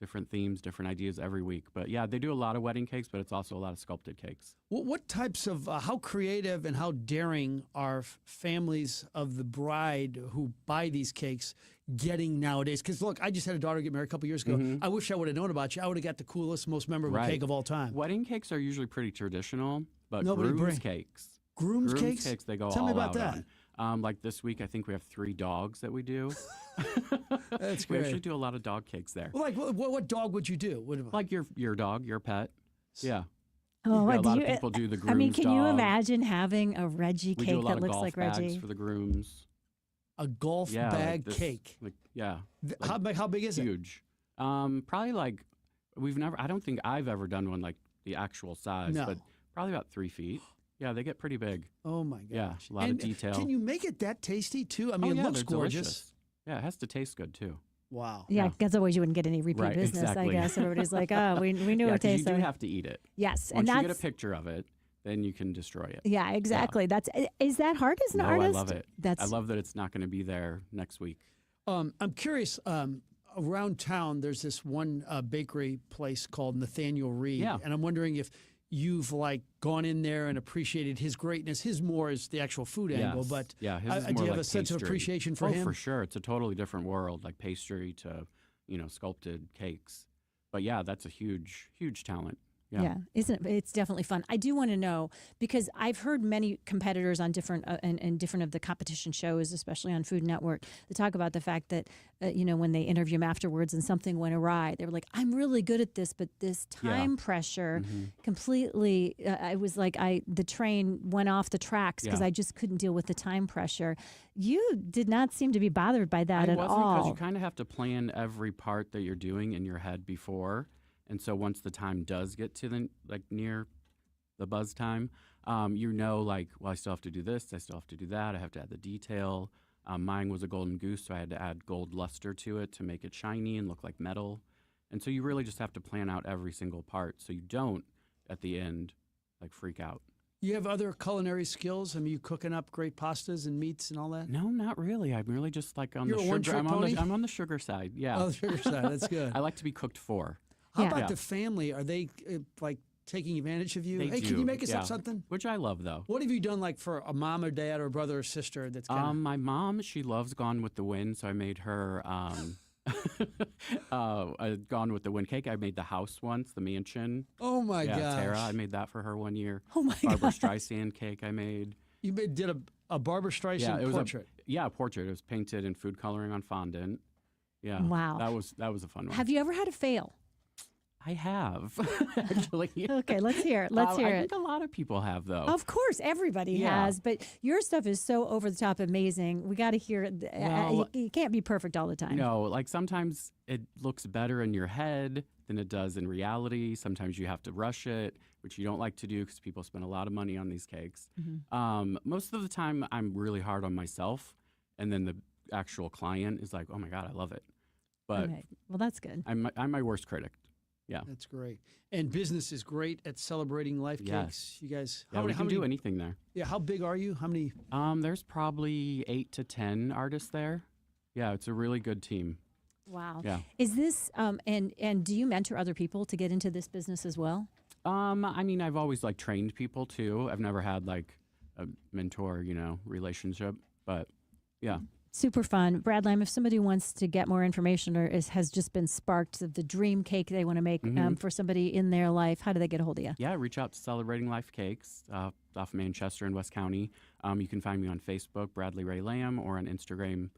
Speaker 6: different themes, different ideas every week. But yeah, they do a lot of wedding cakes, but it's also a lot of sculpted cakes.
Speaker 2: What types of, how creative and how daring are families of the bride who buy these cakes getting nowadays? Because look, I just had a daughter get married a couple years ago. I wish I would have known about you. I would have got the coolest, most memorable cake of all time.
Speaker 6: Wedding cakes are usually pretty traditional, but
Speaker 2: Nobody
Speaker 6: groom's cakes.
Speaker 2: Groom's cakes?
Speaker 6: They go
Speaker 2: Tell
Speaker 6: all
Speaker 2: me about
Speaker 6: out
Speaker 2: that.
Speaker 6: on. Like this week, I think we have 3 dogs that we do.
Speaker 2: That's
Speaker 6: We
Speaker 2: great.
Speaker 6: actually do a lot of dog cakes there.
Speaker 2: Well, like, what dog would you do?
Speaker 6: Like your dog, your pet. Yeah.
Speaker 3: Oh,
Speaker 6: Yeah, a
Speaker 3: do
Speaker 6: lot
Speaker 3: you-
Speaker 6: of people do the groom's
Speaker 3: I mean, can you
Speaker 6: dog.
Speaker 3: imagine having a Reggie
Speaker 6: We
Speaker 3: cake
Speaker 6: do a lot
Speaker 3: that
Speaker 6: of
Speaker 3: looks
Speaker 6: golf
Speaker 3: like
Speaker 6: bags
Speaker 3: Reggie?
Speaker 6: for the grooms.
Speaker 2: A golf
Speaker 6: Yeah, like
Speaker 2: bag
Speaker 6: this-
Speaker 2: cake.
Speaker 6: Like, yeah.
Speaker 2: How big is it?
Speaker 6: Huge. Probably like I don't think I've ever done one like the actual size,
Speaker 2: No.
Speaker 6: but probably about 3 feet. Yeah, they get pretty big.
Speaker 2: Oh my gosh.
Speaker 6: Yeah, a lot
Speaker 2: And
Speaker 6: of detail.
Speaker 2: Can you make it that tasty too? I mean,
Speaker 6: Oh,
Speaker 2: it
Speaker 6: yeah,
Speaker 2: looks
Speaker 6: they're
Speaker 2: gorgeous.
Speaker 6: delicious. Yeah, it has to taste good too.
Speaker 2: Wow.
Speaker 3: Yeah, because otherwise you wouldn't get any repeat
Speaker 6: Right,
Speaker 3: business,
Speaker 6: exactly.
Speaker 3: I guess. Everybody's like, oh, we knew
Speaker 6: Yeah,
Speaker 3: it
Speaker 6: 'cause
Speaker 3: tastes
Speaker 6: you do
Speaker 3: so.
Speaker 6: have to eat it.
Speaker 3: Yes,
Speaker 6: Once
Speaker 3: and
Speaker 6: you
Speaker 3: that's
Speaker 6: get a picture of it, then you can destroy it.
Speaker 3: yeah, exactly. Is that hard as an
Speaker 6: No,
Speaker 3: artist?
Speaker 6: I love it.
Speaker 3: That's
Speaker 6: I love that it's not going to be there next week.
Speaker 2: I'm curious. Around town, there's this one bakery place called Nathaniel Reed,
Speaker 6: Yeah.
Speaker 2: and I'm wondering if you've like gone in there and appreciated his greatness. His more is the actual food angle,
Speaker 6: Yes.
Speaker 2: but
Speaker 6: yeah, his is
Speaker 2: do
Speaker 6: more
Speaker 2: you have
Speaker 6: like
Speaker 2: a sense of
Speaker 6: pastry.
Speaker 2: appreciation for
Speaker 6: Oh,
Speaker 2: him?
Speaker 6: for sure. It's a totally different world, like pastry to, sculpted cakes. But yeah, that's a huge, huge talent. Yeah.
Speaker 3: Isn't it? It's definitely fun. I do want to know because I've heard many competitors on different and different of the competition shows, especially on Food Network, they talk about the fact that when they interview them afterwards and something went awry, they were like, "I'm really good at this, but this time pressure completely." I was like, the train went off the tracks because
Speaker 6: Yeah.
Speaker 3: I just couldn't deal with the time pressure. You did not seem to be bothered by that
Speaker 6: I
Speaker 3: at
Speaker 6: wasn't because
Speaker 3: all.
Speaker 6: you kind of have to plan every part that you're doing in your head before. And so once the time does get to the near the buzz time, I still have to do this, I still have to do that, I have to add the detail. Mine was a golden goose, so I had to add gold luster to it to make it shiny and look like metal. And so you really just have to plan out every single part so you don't, at the end, freak out.
Speaker 2: You have other culinary skills? I mean, you cooking up great pastas and meats and all that?
Speaker 6: No, not really. I'm really just on
Speaker 2: You're
Speaker 6: the
Speaker 2: a
Speaker 6: sugar.
Speaker 2: one-trick pony?
Speaker 6: I'm on the sugar side. Yeah.
Speaker 2: Oh, the sugar side. That's good.
Speaker 6: I like to be cooked for.
Speaker 2: How about the family? Are they taking advantage of you?
Speaker 6: They
Speaker 2: Hey,
Speaker 6: do,
Speaker 2: can you make us up
Speaker 6: yeah.
Speaker 2: something?
Speaker 6: Which I love, though.
Speaker 2: What have you done for a mom or dad or brother or sister that's kind of...
Speaker 6: My mom, she loves Gone with the Wind, so I made her a Gone with the Wind cake. I made the house once, the mansion.
Speaker 2: Oh, my gosh.
Speaker 6: Tara, I made that for her one year.
Speaker 3: Oh, my
Speaker 6: Barbara
Speaker 3: gosh.
Speaker 6: Streisand cake I made.
Speaker 2: You did a Barbara Streisand
Speaker 6: it was
Speaker 2: portrait.
Speaker 6: a portrait. It was painted in food coloring on fondant. Yeah.
Speaker 3: Wow.
Speaker 6: That was a fun one.
Speaker 3: Have you ever had a fail?
Speaker 6: I have, actually.
Speaker 3: Okay, let's hear it. Let's hear
Speaker 6: I
Speaker 3: it.
Speaker 6: think a lot of people have, though.
Speaker 3: Of course, everybody
Speaker 6: Yeah.
Speaker 3: has, but your stuff is so over the top amazing. We got to hear it.
Speaker 6: Well,
Speaker 3: You can't be perfect all the time.
Speaker 6: No, sometimes it looks better in your head than it does in reality. Sometimes you have to rush it, which you don't like to do because people spend a lot of money on these cakes. Most of the time, I'm really hard on myself, and then the actual client is like, "Oh my God, I love it." But
Speaker 3: Okay. Well, that's good.
Speaker 6: I'm my worst critic. Yeah.
Speaker 2: That's great. And business is great at celebrating life cakes.
Speaker 6: Yes.
Speaker 2: You guys,
Speaker 6: Yeah, we can do anything there.
Speaker 2: Yeah, how big are you? How many?
Speaker 6: There's probably 8 to 10 artists there. Yeah, it's a really good team.
Speaker 3: Wow.
Speaker 6: Yeah.
Speaker 3: Is this and do you mentor other people to get into this business as well?
Speaker 6: I mean, I've always trained people too. I've never had a mentor, relationship, but yeah.
Speaker 3: Super fun. Brad Lamb, if somebody wants to get more information or has just been sparked of the dream cake they want to make for somebody in their life, how do they get a hold of you?
Speaker 6: Yeah, reach out to Celebrating Life Cakes off Manchester in West County. You can find me on Facebook, Bradley Ray Lamb, or on Instagram,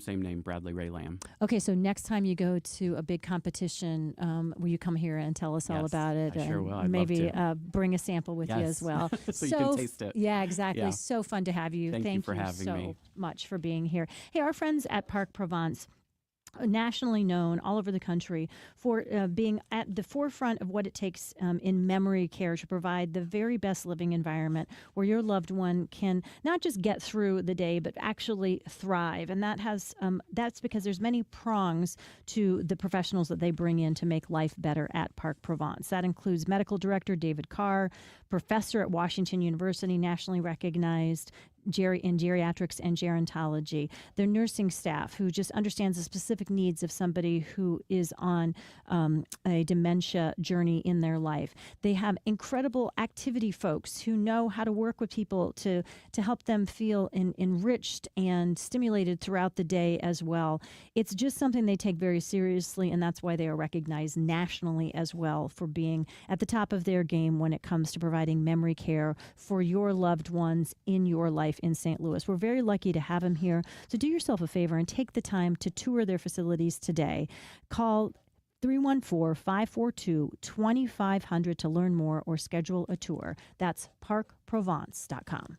Speaker 6: same name, Bradley Ray Lamb.
Speaker 3: Okay, so next time you go to a big competition, will you come here and tell us all
Speaker 6: Yes,
Speaker 3: about it?
Speaker 6: I sure will. I'd love
Speaker 3: maybe
Speaker 6: to.
Speaker 3: Bring a sample with you
Speaker 6: Yes.
Speaker 3: as well.
Speaker 6: So you can taste it.
Speaker 3: Yeah, exactly.
Speaker 6: Yeah.
Speaker 3: So fun to have you.
Speaker 6: Thank you for having
Speaker 3: so
Speaker 6: me.
Speaker 3: much for being here. Hey, our friends at Parc Provence, nationally known all over the country for being at the forefront of what it takes in memory care to provide the very best living environment where your loved one can not just get through the day but actually thrive. And that's because there's many prongs to the professionals that they bring in to make life better at Parc Provence. That includes medical director David Carr, professor at Washington University, nationally recognized, in geriatrics and gerontology, their nursing staff who just understands the specific needs of somebody who is on a dementia journey in their life. They have incredible activity folks who know how to work with people to help them feel enriched and stimulated throughout the day as well. It's just something they take very seriously, and that's why they are recognized nationally as well for being at the top of their game when it comes to providing memory care for your loved ones in your life in St. Louis. We're very lucky to have them here. So do yourself a favor and take the time to tour their facilities today. Call 314-542-2500 to learn more or schedule a tour. That's parkprovence.com.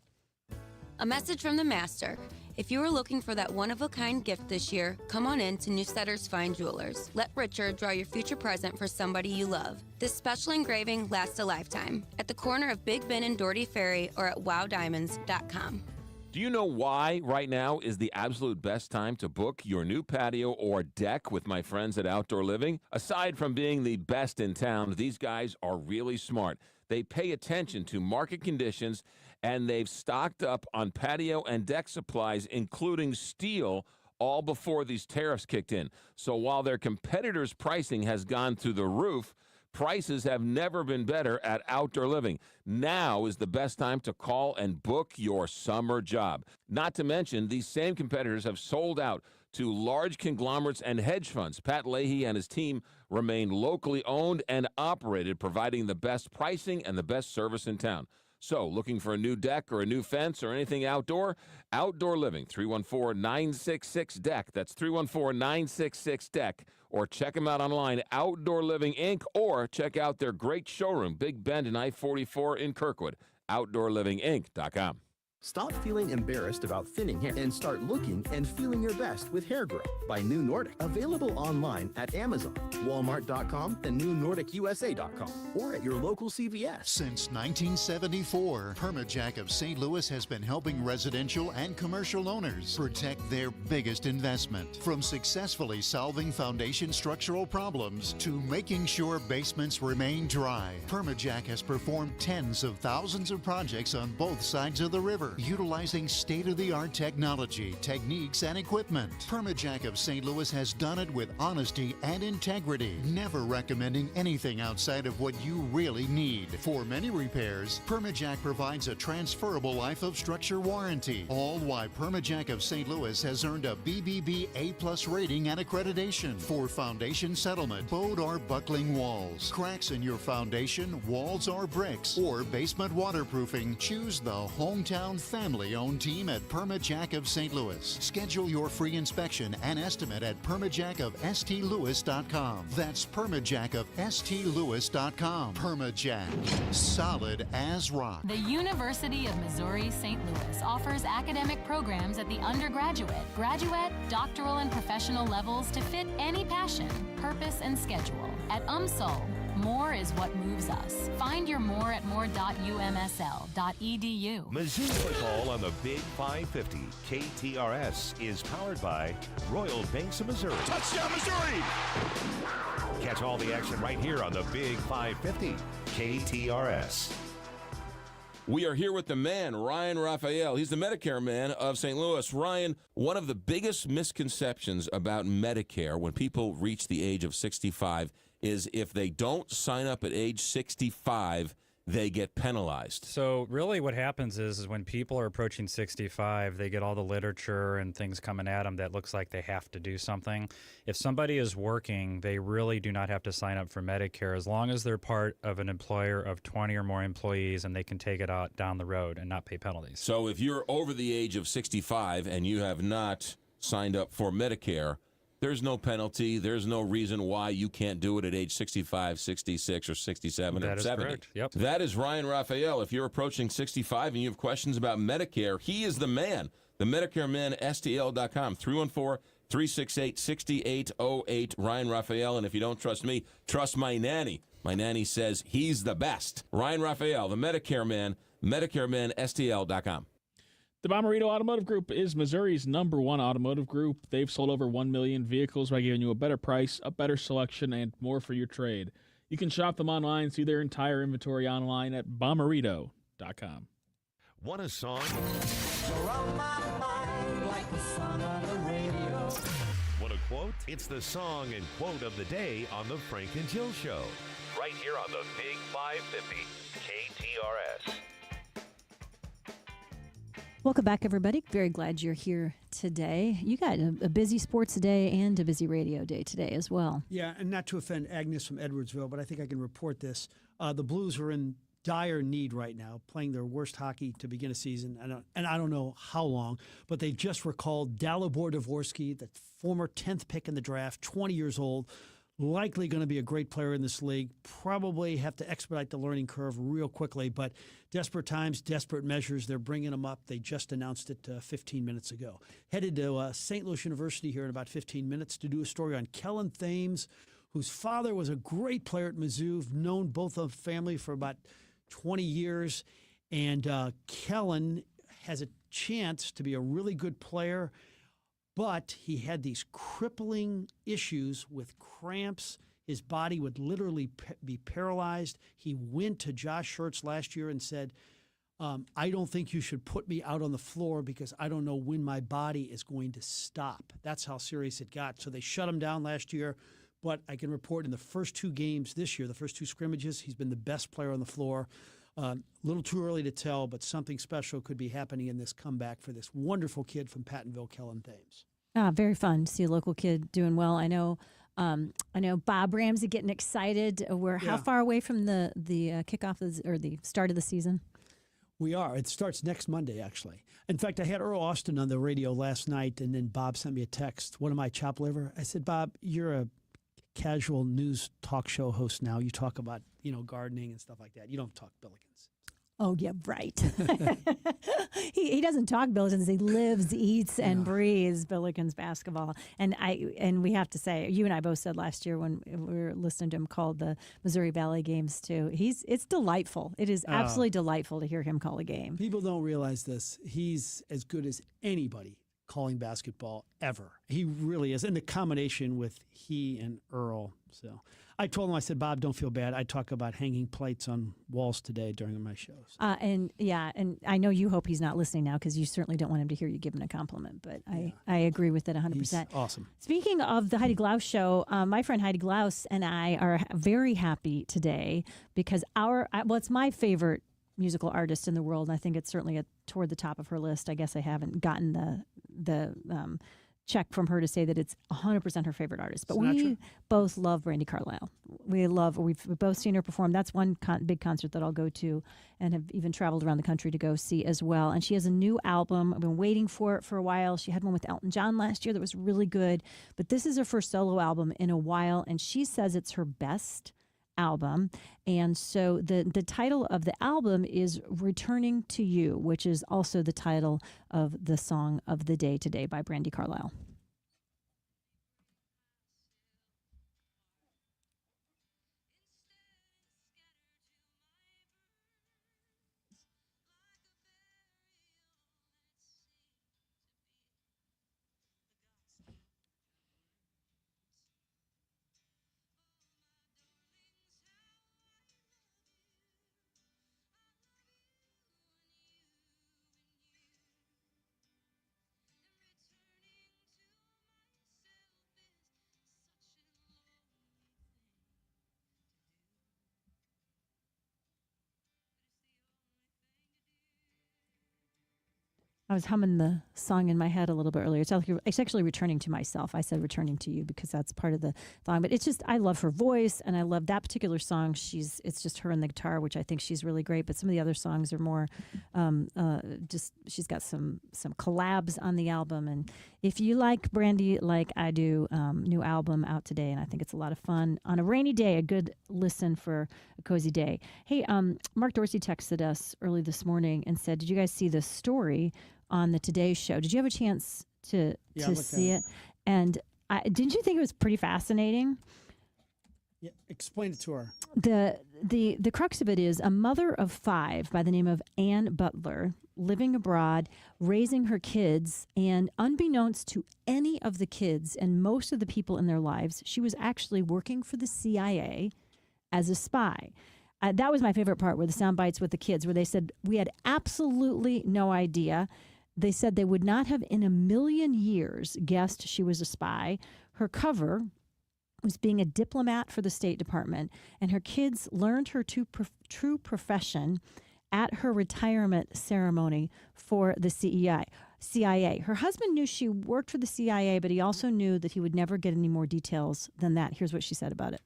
Speaker 17: A message from the master. If you are looking for that one-of-a-kind gift this year, come on in to Newsletter's Fine Jewelers. Let Richard draw your future present for somebody you love. This special engraving lasts a lifetime. At the corner of Big Ben and Doherty Ferry or at wowdiamonds.com.
Speaker 18: Do you know why right now is the absolute best time to book your new patio or deck with my friends at Outdoor Living? Aside from being the best in town, these guys are really smart. They pay attention to market conditions, and they've stocked up on patio and deck supplies, including steel, all before these tariffs kicked in. So while their competitors' pricing has gone through the roof, prices have never been better at Outdoor Living. Now is the best time to call and book your summer job. Not to mention, these same competitors have sold out to large conglomerates and hedge funds. Pat Leahy and his team remain locally owned and operated, providing the best pricing and the best service in town. So, looking for a new deck or a new fence or anything outdoor? Outdoor Living, 314-966-DECK. That's 314-966-DECK. Or check them out online, Outdoor Living Inc., or check out their great showroom, Big Bend and I-44 in Kirkwood, OutdoorLivingInc.com.
Speaker 19: Stop feeling embarrassed about thinning hair and start looking and feeling your best with Hair Grow by New Nordic. Available online at Amazon, Walmart.com, and NewNordicUSA.com, or at your local CVS.
Speaker 20: Since 1974, Permajack of St. Louis has been helping residential and commercial owners protect their biggest investment. From successfully solving foundation structural problems to making sure basements remain dry, Permajack has performed tens of thousands of projects on both sides of the river, utilizing state-of-the-art technology, techniques, and equipment. Permajack of St. Louis has done it with honesty and integrity, never recommending anything outside of what you really need. For many repairs, Permajack provides a transferable life of structure warranty, all while Permajack of St. Louis has earned a BBB A+ rating and accreditation. For foundation settlement, bowed or buckling walls, cracks in your foundation, walls or bricks, or basement waterproofing, choose the hometown family-owned team at Permajack of St. Louis. Schedule your free inspection and estimate at permajackofstlewis.com. That's permajackofstlewis.com. Permajack, solid as rock.
Speaker 21: The University of Missouri St. Louis offers academic programs at the undergraduate, graduate, doctoral, and professional levels to fit any passion, purpose, and schedule. At UMSL, more is what moves us. Find your more at more.umsl.edu.
Speaker 1: Mizzou football on the Big 550. KTRS is powered by Royal Banks of Missouri.
Speaker 8: Touchdown, Missouri!
Speaker 1: Catch all the action right here on the Big 550. KTRS.
Speaker 18: We are here with the man, Ryan Raphael. He's the Medicare man of St. Louis. Ryan, one of the biggest misconceptions about Medicare when people reach the age of 65 is if they don't sign up at age 65, they get penalized.
Speaker 22: So really what happens is when people are approaching 65, they get all the literature and things coming at them that looks like they have to do something. If somebody is working, they really do not have to sign up for Medicare as long as they're part of an employer of 20 or more employees and they can take it out down the road and not pay penalties.
Speaker 18: So if you're over the age of 65 and you have not signed up for Medicare, there's no penalty. There's no reason why you can't do it at age 65, 66, or 67, or 70. That is correct. Yep. That is Ryan Raphael. If you're approaching 65 and you have questions about Medicare, he is the man. The Medicare Man, STL.com, 314-368-6808, Ryan Raphael. And if you don't trust me, trust my nanny. My nanny says he's the best. Ryan Raphael, the Medicare Man, MedicareManSTL.com.
Speaker 5: The Bommarito Automotive Group is Missouri's #1 automotive group. They've sold over 1 million vehicles by giving you a better price, a better selection, and more for your trade. You can shop them online, see their entire inventory online at Bommarito.com.
Speaker 1: Want a song?
Speaker 4: You're on my mind like the song on the radio.
Speaker 1: Want a quote? It's the song and quote of the day on the Frank and Jill Show. Right here on the Big 550 KTRS.
Speaker 3: Welcome back, everybody. Very glad you're here today. You got a busy sports day and a busy radio day today as well.
Speaker 2: Yeah, and not to offend Agnes from Edwardsville, but I think I can report this. The Blues are in dire need right now, playing their worst hockey to begin a season, and I don't know how long, but they just recalled Dalibor Dvorsky, the former 10th pick in the draft, 20 years old, likely going to be a great player in this league, probably have to expedite the learning curve real quickly, but desperate times, desperate measures, they're bringing him up. They just announced it 15 minutes ago. Headed to St. Louis University here in about 15 minutes to do a story on Kellen Thames, whose father was a great player at Mizzou, known both of family for about 20 years, and Kellen has a chance to be a really good player, but he had these crippling issues with cramps. His body would literally be paralyzed. He went to Josh Schertz last year and said, I don't think you should put me out on the floor because I don't know when my body is going to stop. That's how serious it got. So they shut him down last year. But I can report in the first 2 games this year, the first 2 scrimmages, he's been the best player on the floor. A little too early to tell, but something special could be happening in this comeback for this wonderful kid from Pattonville, Kellen Thames.
Speaker 3: Very fun to see a local kid doing well. I know Bob Ramsey getting excited. We're how far away from the kickoff or the start of the season?
Speaker 2: We are. It starts next Monday, actually. In fact, I had Earl Austin on the radio last night, and then Bob sent me a text. What am I, chopped liver? I said, Bob, you're a casual news talk show host now. You talk about, gardening and stuff like that. You don't talk Billikens.
Speaker 3: Oh, yeah, right. he doesn't talk Billikens. He lives, eats, and breathes Billikens basketball. And we have to say, you and I both said last year when we were listening to him call the Missouri Valley games too, it's delightful. It is absolutely delightful to hear him call a game.
Speaker 2: People don't realize this. He's as good as anybody calling basketball ever. He really is. And the combination with he and Earl. So I told him, I said, Bob, don't feel bad. I talk about hanging plates on walls today during my shows.
Speaker 3: And I know you hope he's not listening now because you certainly don't want him to hear you give him a compliment, but I agree with it 100%.
Speaker 2: He's awesome.
Speaker 3: Speaking of the Heidi Glaus show, my friend Heidi Glaus and I are very happy today because it's my favorite musical artist in the world, and I think it's certainly toward the top of her list. I guess I haven't gotten the check from her to say that it's 100% her favorite artist. But we both love Brandi Carlile. We've both seen her perform. That's one big concert that I'll go to and have even traveled around the country to go see as well. And she has a new album. I've been waiting for it for a while. She had one with Elton John last year that was really good. But this is her first solo album in a while, and she says it's her best album. And so the title of the album is Returning to You, which is also the title of the song of the day today by Brandi Carlile. I was humming the song in my head a little bit earlier. It's actually returning to myself. I said returning to you because that's part of the song. But it's just, I love her voice, and I love that particular song. It's just her and the guitar, which I think she's really great. But some of the other songs are more she's got some collabs on the album. And if you like Brandi like I do, new album out today, and I think it's a lot of fun. On a rainy day, a good listen for a cozy day. Hey, Mark Dorsey texted us early this morning and said, did you guys see this story on the Today Show? Did you have a chance to see it? And didn't you think it was pretty fascinating?
Speaker 2: Yeah, explain it to her.
Speaker 3: The crux of it is a mother of 5 by the name of Ann Butler living abroad, raising her kids, and unbeknownst to any of the kids and most of the people in their lives, she was actually working for the CIA as a spy. That was my favorite part, were the sound bites with the kids, where they said, we had absolutely no idea. They said they would not have in a million years guessed she was a spy. Her cover was being a diplomat for the State Department, and her kids learned her true profession at her retirement ceremony for the CIA. Her husband knew she worked for the CIA, but he also knew that he would never get any more details than that. Here's what she said about it.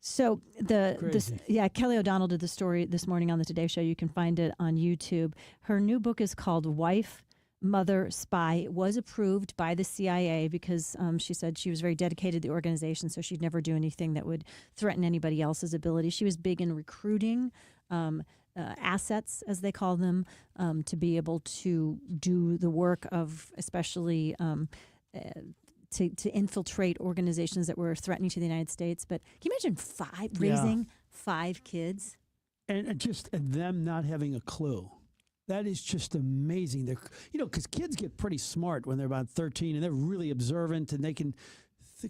Speaker 3: So Kelly O'Donnell did the story this morning on the Today Show. You can find it on YouTube. Her new book is called Wife, Mother, Spy. It was approved by the CIA because she said she was very dedicated to the organization, so she'd never do anything that would threaten anybody else's ability. She was big in recruiting assets, as they call them, to be able to do the work of especially to infiltrate organizations that were threatening to the United States. But can you imagine raising 5 kids?
Speaker 2: And just them not having a clue. That is just amazing. They're, because kids get pretty smart when they're about 13 and they're really observant and they can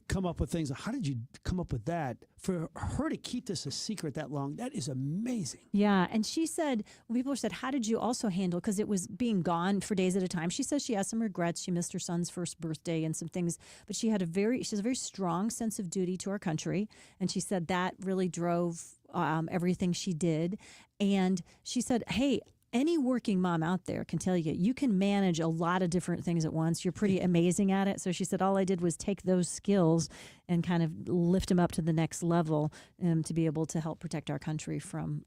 Speaker 2: come up with things. How did you come up with that? For her to keep this a secret that long, that is amazing.
Speaker 3: Yeah. And she said, when people said, how did you also handle, because it was being gone for days at a time. She says she has some regrets. She missed her son's first birthday and some things, but she has a very strong sense of duty to our country. And she said that really drove everything she did. And she said, hey, any working mom out there can tell you, you can manage a lot of different things at once. You're pretty amazing at it. So she said, all I did was take those skills and kind of lift them up to the next level to be able to help protect our country from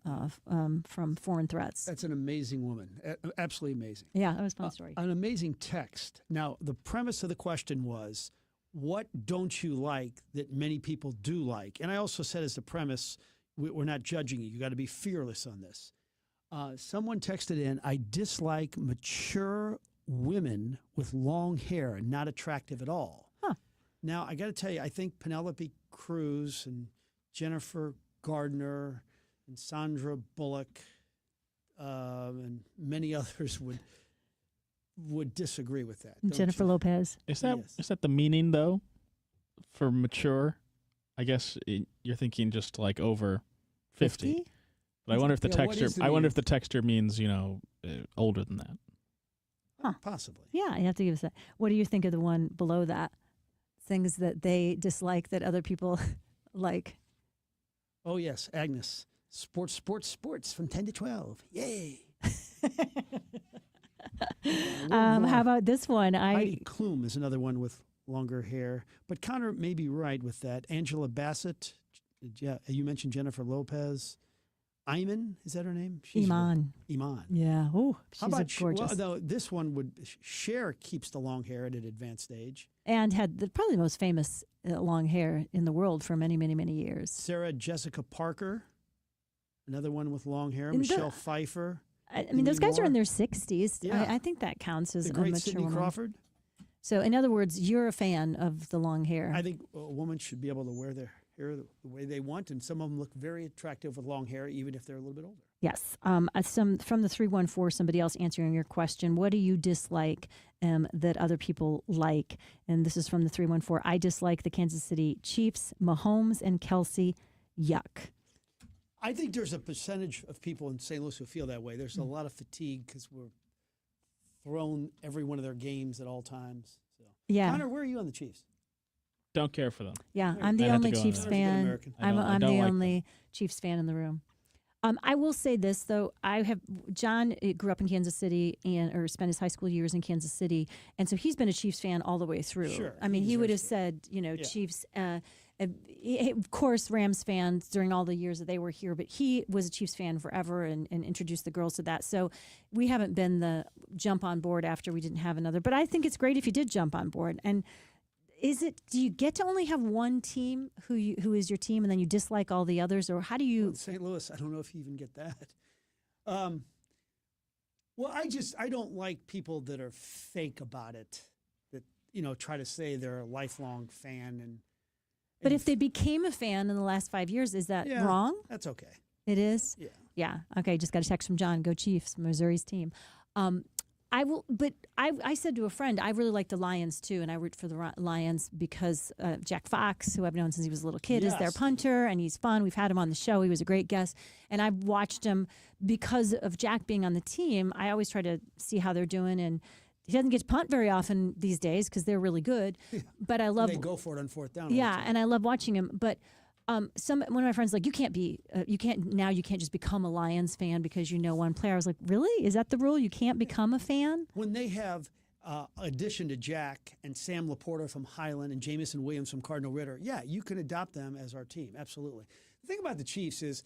Speaker 3: foreign threats.
Speaker 2: That's an amazing woman. Absolutely amazing.
Speaker 3: Yeah, that was a fun story.
Speaker 2: An amazing text. Now, the premise of the question was, what don't you like that many people do like? And I also said as the premise, we're not judging you. You got to be fearless on this. Someone texted in, I dislike mature women with long hair, not attractive at all.
Speaker 3: Huh.
Speaker 2: Now, I got to tell you, I think Penelope Cruz and Jennifer Gardner and Sandra Bullock and many others would disagree with that.
Speaker 3: Jennifer Lopez.
Speaker 5: Is that the meaning, though, for mature? I guess you're thinking just like over 50? But I wonder if the texture. I wonder if the texture means older than that.
Speaker 3: Huh.
Speaker 2: Possibly.
Speaker 3: Yeah, you have to give us that. What do you think of the one below that? Things that they dislike that other people like.
Speaker 2: Oh yes, Agnes. Sports from 10 to 12. Yay.
Speaker 3: How about this one?
Speaker 2: Heidi Klum is another one with longer hair. But Connor may be right with that. Angela Bassett. Yeah, you mentioned Jennifer Lopez. Iman, is that her name?
Speaker 3: Iman.
Speaker 2: Iman.
Speaker 3: Yeah. Oh, she's gorgeous.
Speaker 2: Well, though this one Cher keeps the long hair at an advanced age.
Speaker 3: And had probably the most famous long hair in the world for many, many, many years.
Speaker 2: Sarah Jessica Parker, another one with long hair. Michelle Pfeiffer.
Speaker 3: I mean, those guys are in their 60s.
Speaker 2: Yeah.
Speaker 3: I think that counts as
Speaker 2: the
Speaker 3: a
Speaker 2: great
Speaker 3: mature
Speaker 2: Sidney
Speaker 3: woman.
Speaker 2: Crawford.
Speaker 3: So, in other words, you're a fan of the long hair.
Speaker 2: I think a woman should be able to wear their hair the way they want, and some of them look very attractive with long hair, even if they're a little bit older.
Speaker 3: Yes. Some from the 314, somebody else answering your question. What do you dislike that other people like? And this is from the 314. I dislike the Kansas City Chiefs, Mahomes and Kelsey. Yuck.
Speaker 2: I think there's a percentage of people in St. Louis who feel that way. There's a lot of fatigue because we're thrown every one of their games at all times. So.
Speaker 3: Yeah.
Speaker 2: Connor, where are you on the Chiefs?
Speaker 5: Don't care for them.
Speaker 3: Yeah, I'm the only Chiefs fan. I'm the only Chiefs fan in the room. I will say this though, John grew up in Kansas City or spent his high school years in Kansas City, and so he's been a Chiefs fan all the way through.
Speaker 2: Sure,
Speaker 3: I mean, he would have said, Chiefs. Of course, Rams fans during all the years that they were here, but he was a Chiefs fan forever and introduced the girls to that. So we haven't been the jump on board after we didn't have another. But I think it's great if you did jump on board. And do you get to only have one team who is your team and then you dislike all the others, or how do you?
Speaker 2: Well, St. Louis, I don't know if you even get that. Well, I don't like people that are fake about it, that try to say they're a lifelong fan
Speaker 3: But if they became a fan in the last 5 years, is that wrong?
Speaker 2: That's okay.
Speaker 3: It is?
Speaker 2: Yeah.
Speaker 3: Yeah. Okay, just got a text from John. Go Chiefs, Missouri's team. I said to a friend, I really like the Lions too, and I root for the Lions because Jack Fox, who I've known since he was a little kid, is their punter, and he's fun. We've had him on the show. He was a great guest, and I've watched him because of Jack being on the team. I always try to see how they're doing, and he doesn't get to punt very often these days because they're really good. But I love
Speaker 2: they go for it on fourth down.
Speaker 3: Yeah, and I love watching him, but. One of my friends like, you can't just become a Lions fan because you know one player. I was like, really? Is that the rule? You can't become a fan?
Speaker 2: When they have addition to Jack and Sam Laporta from Highland and Jamison Williams from Cardinal Ritter, yeah, you can adopt them as our team. Absolutely. The thing about the Chiefs is,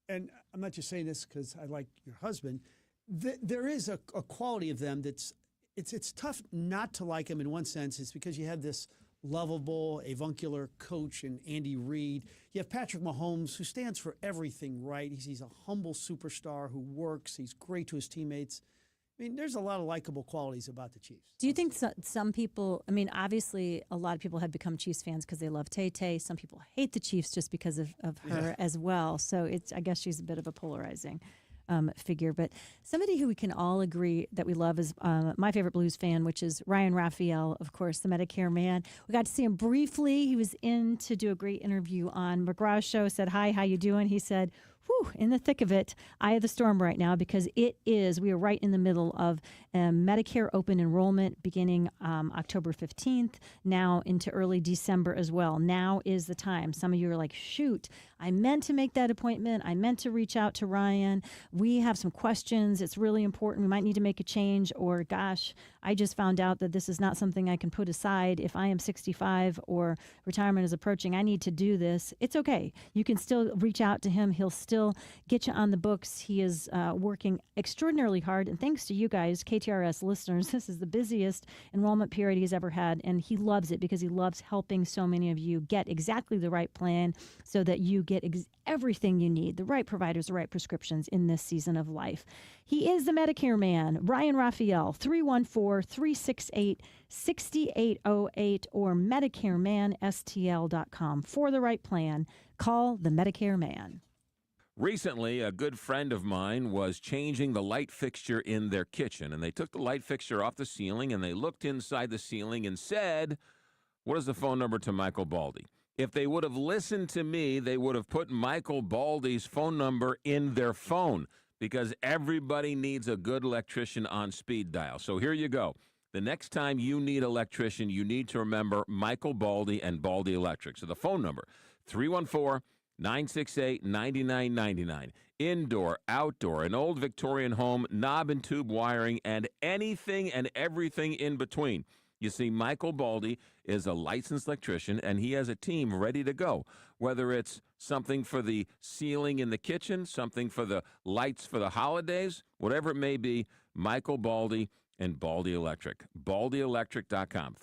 Speaker 2: and I'm not just saying this because I like your husband, there is a quality of them that's it's tough not to like them in one sense. It's because you have this lovable, avuncular coach in Andy Reid. You have Patrick Mahomes, who stands for everything right. He's a humble superstar who works. He's great to his teammates. I mean, there's a lot of likable qualities about the Chiefs.
Speaker 3: Do you think some people, I mean, obviously a lot of people have become Chiefs fans because they love Tay-Tay. Some people hate the Chiefs just because of her as well. So I guess she's a bit of a polarizing figure. But somebody who we can all agree that we love is my favorite Blues fan, which is Ryan Raphael, of course, the Medicare man. We got to see him briefly. He was in to do a great interview on McGraw's show, said, hi, how you doing? He said, whew, in the thick of it, eye of the storm right now, because we are right in the middle of Medicare open enrollment beginning October 15th, now into early December as well. Now is the time. Some of you are like, shoot, I meant to make that appointment. I meant to reach out to Ryan. We have some questions. It's really important. We might need to make a change, or gosh, I just found out that this is not something I can put aside. If I am 65 or retirement is approaching, I need to do this. It's okay. You can still reach out to him. He'll still get you on the books. He is working extraordinarily hard. And thanks to you guys, KTRS listeners, this is the busiest enrollment period he's ever had. And he loves it because he loves helping so many of you get exactly the right plan so that you get everything you need, the right providers, the right prescriptions in this season of life. He is the Medicare man. Ryan Raphael, 314-368-6808 or MedicareManSTL.com. For the right plan, call the Medicare man.
Speaker 18: Recently, a good friend of mine was changing the light fixture in their kitchen, and they took the light fixture off the ceiling, and they looked inside the ceiling and said, what is the phone number to Michael Baldy? If they would have listened to me, they would have put Michael Baldy's phone number in their phone, because everybody needs a good electrician on speed dial. So here you go. The next time you need an electrician, you need to remember Michael Baldy and Baldy Electric. So the phone number, 314-968-9999. Indoor, outdoor, an old Victorian home, knob and tube wiring, and anything and everything in between. You see, Michael Baldy is a licensed electrician, and he has a team ready to go. Whether it's something for the ceiling in the kitchen, something for the lights for the holidays, whatever it may be, Michael Baldy and Baldy Electric. BaldyElectric.com,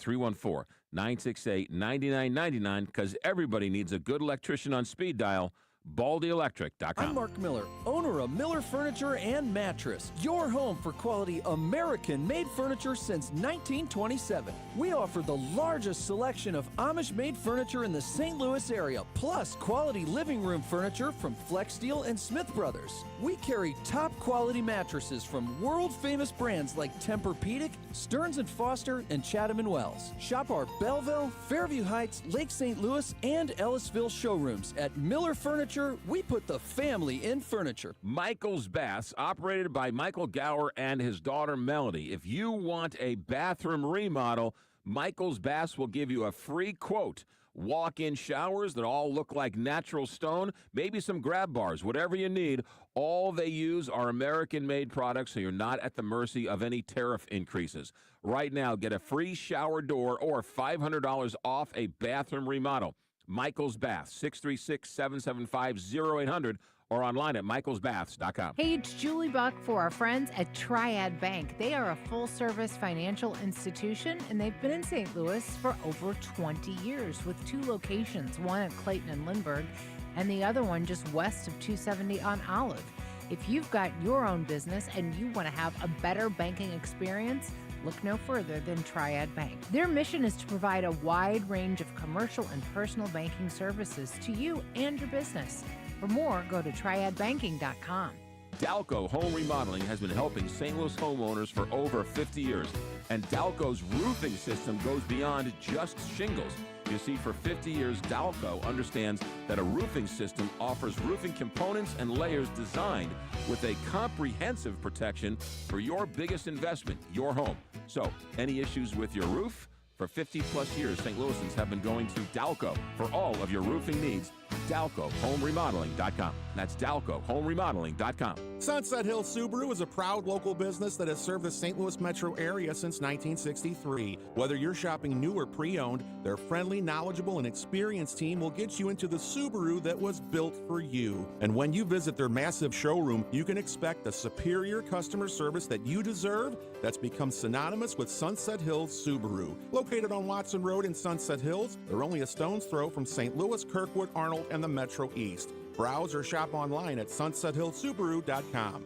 Speaker 18: 314-968-9999, because everybody needs a good electrician on speed dial. BaldyElectric.com.
Speaker 7: I'm Mark Miller, owner of Miller Furniture and Mattress, your home for quality American-made furniture since 1927. We offer the largest selection of Amish-made furniture in the St. Louis area, plus quality living room furniture from Flex Steel and Smith Brothers. We carry top-quality mattresses from world-famous brands like Tempur-Pedic, Stearns & Foster, and Chatham & Wells. Shop our Belleville, Fairview Heights, Lake St. Louis, and Ellisville showrooms. At Miller Furniture, we put the family in furniture.
Speaker 18: Michael's Baths, operated by Michael Gower and his daughter Melody. If you want a bathroom remodel, Michael's Baths will give you a free quote. Walk-in showers that all look like natural stone, maybe some grab bars, whatever you need. All they use are American-made products, so you're not at the mercy of any tariff increases. Right now, get a free shower door or $500 off a bathroom remodel. Michael's Bath, 636-775-0800, or online at michaelsbaths.com.
Speaker 9: Hey, it's Julie Buck for our friends at Triad Bank. They are a full-service financial institution, and they've been in St. Louis for over 20 years with 2 locations, one at Clayton and Lindbergh, and the other one just west of 270 on Olive. If you've got your own business and you want to have a better banking experience, look no further than Triad Bank. Their mission is to provide a wide range of commercial and personal banking services to you and your business. For more, go to triadbanking.com.
Speaker 18: Dalco Home Remodeling has been helping St. Louis homeowners for over 50 years. And Dalco's roofing system goes beyond just shingles. You see, for 50 years, Dalco understands that a roofing system offers roofing components and layers designed with a comprehensive protection for your biggest investment, your home. So, any issues with your roof? For 50-plus years, St. Louisans have been going to Dalco for all of your roofing needs. DalcoHomeRemodeling.com. That's DalcoHomeRemodeling.com.
Speaker 11: Sunset Hills Subaru is a proud local business that has served the St. Louis metro area since 1963. Whether you're shopping new or pre-owned, their friendly, knowledgeable, and experienced team will get you into the Subaru that was built for you. And when you visit their massive showroom, you can expect the superior customer service that you deserve that's become synonymous with Sunset Hills Subaru. Located on Watson Road in Sunset Hills, they're only a stone's throw from St. Louis, Kirkwood, Arnold, and the Metro East. Browse or shop online at sunsethillsubaru.com.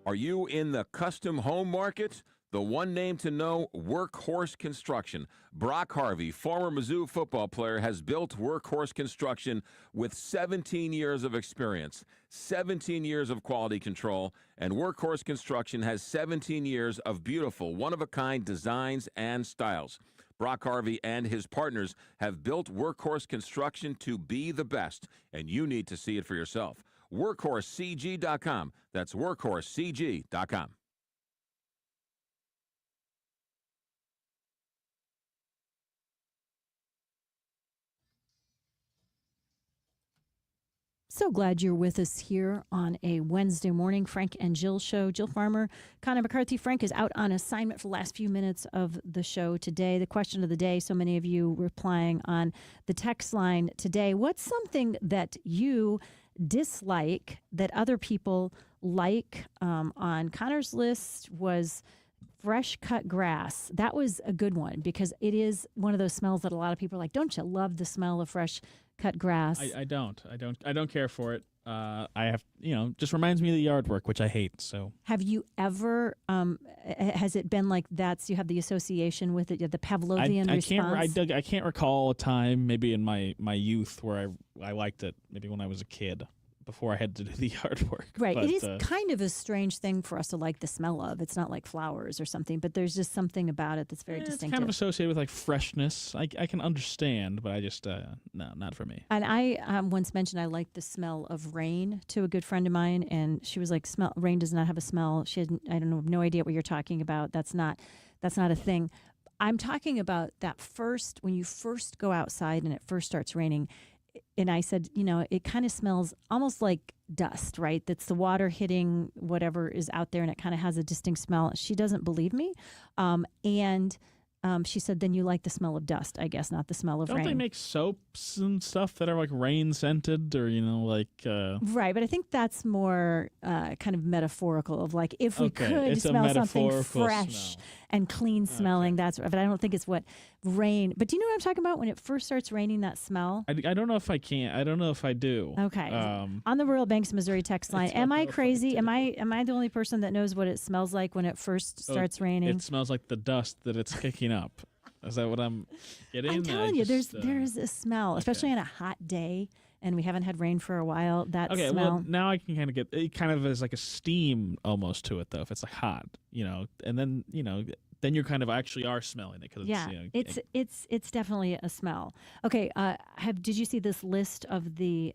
Speaker 18: Are you in the custom home market? The one name to know, Workhorse Construction. Brock Harvey, former Mizzou football player, has built Workhorse Construction with 17 years of experience, 17 years of quality control, and Workhorse Construction has 17 years of beautiful, one-of-a-kind designs and styles. Brock Harvey and his partners have built Workhorse Construction to be the best, and you need to see it for yourself. WorkhorseCG.com. That's WorkhorseCG.com.
Speaker 3: So glad you're with us here on a Wednesday morning, Frank and Jill show. Jill Farmer, Connor McCarthy. Frank is out on assignment for the last few minutes of the show today. The question of the day, so many of you replying on the text line today. What's something that you dislike that other people like? On Connor's list was fresh cut grass. That was a good one because it is one of those smells that a lot of people are like, don't you love the smell of fresh cut grass?
Speaker 5: I don't care for it. I have, just reminds me of the yard work, which I hate. So
Speaker 3: have you ever, has it been like that's, you have the association with it, the Pavlovian response?
Speaker 5: I can't recall a time maybe in my youth where I liked it, maybe when I was a kid, before I had to do the yard work.
Speaker 3: Right.
Speaker 5: But,
Speaker 3: it is kind of a strange thing for us to like the smell of. It's not like flowers or something, but there's just something about it that's very distinctive.
Speaker 5: It's kind of associated with like freshness. I can understand, but I just, no, not for me.
Speaker 3: And I once mentioned I like the smell of rain to a good friend of mine, and she was like, rain does not have a smell. She had, I don't know, no idea what you're talking about. That's not a thing. I'm talking about that first, when you first go outside and it first starts raining. And I said, it kind of smells almost like dust, right? That's the water hitting whatever is out there, and it kind of has a distinct smell. She doesn't believe me. And she said, then you like the smell of dust, I guess, not the smell of rain.
Speaker 5: Don't they make soaps and stuff that are like rain scented or,
Speaker 3: Right, but I think that's more kind of metaphorical of like if we could smell something fresh and clean smelling, but I don't think it's what rain. But do you know what I'm talking about when it first starts raining, that smell?
Speaker 5: I don't know if I can. I don't know if I do.
Speaker 3: Okay. On the Royal Banks, Missouri text line, am I crazy? Am I the only person that knows what it smells like when it first starts raining?
Speaker 5: It smells like the dust that it's kicking up. Is that what I'm getting?
Speaker 3: I'm telling you, there's a smell, especially on a hot day, and we haven't had rain for a while. That smell.
Speaker 5: Well, now I can kind of get it. Kind of is like a steam almost to it, though. If it's like hot, and then then you kind of actually are smelling it because
Speaker 3: it's definitely a smell. Okay, did you see this list of the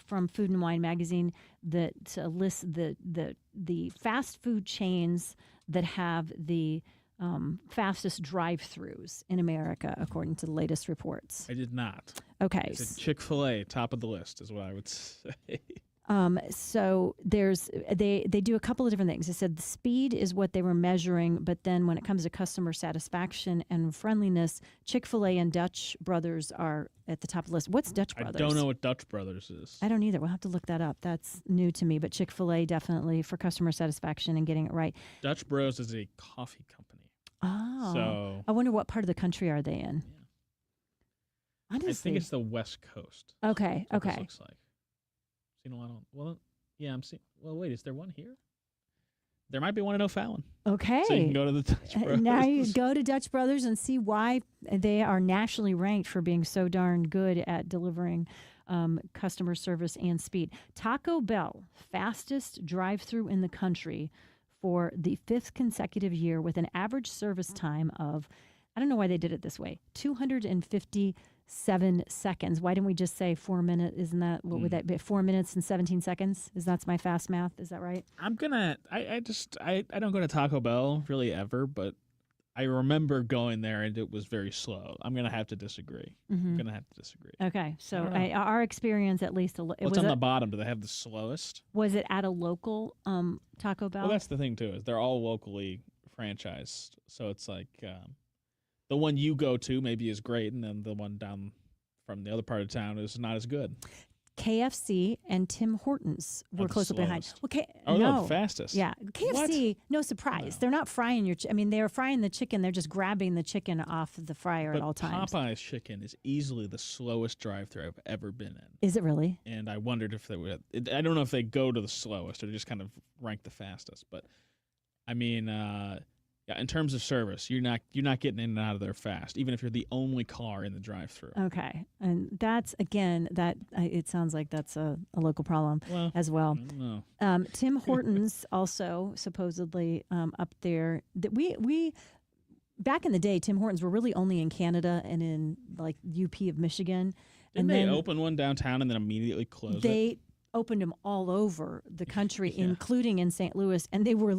Speaker 3: from Food and Wine magazine that lists the fast food chains that have the fastest drive-throughs in America, according to the latest reports?
Speaker 5: I did not.
Speaker 3: Okay.
Speaker 5: Chick-fil-A, top of the list is what I would say.
Speaker 3: So they do a couple of different things. They said the speed is what they were measuring, but then when it comes to customer satisfaction and friendliness, Chick-fil-A and Dutch Brothers are at the top of the list. What's Dutch Brothers?
Speaker 5: I don't know what Dutch Brothers is.
Speaker 3: I don't either. We'll have to look that up. That's new to me, but Chick-fil-A definitely for customer satisfaction and getting it right.
Speaker 5: Dutch Bros is a coffee company.
Speaker 3: Oh.
Speaker 5: So
Speaker 3: I wonder what part of the country are they in?
Speaker 5: Yeah.
Speaker 3: Honestly.
Speaker 5: I think it's the West Coast.
Speaker 3: Okay.
Speaker 5: That's what this looks like. Seen a lot on. Well, yeah, I'm seeing. Well, wait, is there one here? There might be one in O'Fallon.
Speaker 3: Okay.
Speaker 5: So you can go to the Dutch Brothers.
Speaker 3: Now you go to Dutch Brothers and see why they are nationally ranked for being so darn good at delivering customer service and speed. Taco Bell, fastest drive-through in the country for the 5th consecutive year with an average service time of, I don't know why they did it this way, 257 seconds. Why didn't we just say 4 minutes? Isn't that, what would that be? 4 minutes and 17 seconds? That's my fast math. Is that right?
Speaker 5: I don't go to Taco Bell really ever, but I remember going there and it was very slow. I'm going to have to disagree. I'm going to have to disagree.
Speaker 3: Okay. So
Speaker 5: I don't know.
Speaker 3: our experience, at least,
Speaker 5: What's on the bottom? Do they have the slowest?
Speaker 3: Was it at a local Taco Bell?
Speaker 5: Well, that's the thing, too, is they're all locally franchised. So it's like the one you go to maybe is great, and then the one down from the other part of town is not as good.
Speaker 3: KFC and Tim Hortons were closely behind.
Speaker 5: Okay,
Speaker 3: no,
Speaker 5: the fastest.
Speaker 3: Yeah, KFC. No surprise. They're not frying your. They're frying the chicken. They're just grabbing the chicken off the fryer at all times.
Speaker 5: Popeye's chicken is easily the slowest drive-through I've ever been in.
Speaker 3: Is it really?
Speaker 5: And I wondered if they would. I don't know if they go to the slowest or just kind of rank the fastest. But I mean, in terms of service, you're not getting in and out of there fast, even if you're the only car in the drive-through.
Speaker 3: Okay, and that's again it sounds like that's a local problem as well. Tim Hortons also supposedly up there. That we back in the day, Tim Hortons were really only in Canada and in like UP of Michigan.
Speaker 5: Didn't they open one downtown and then immediately close it?
Speaker 3: They opened them all over the country, including in St. Louis, and they were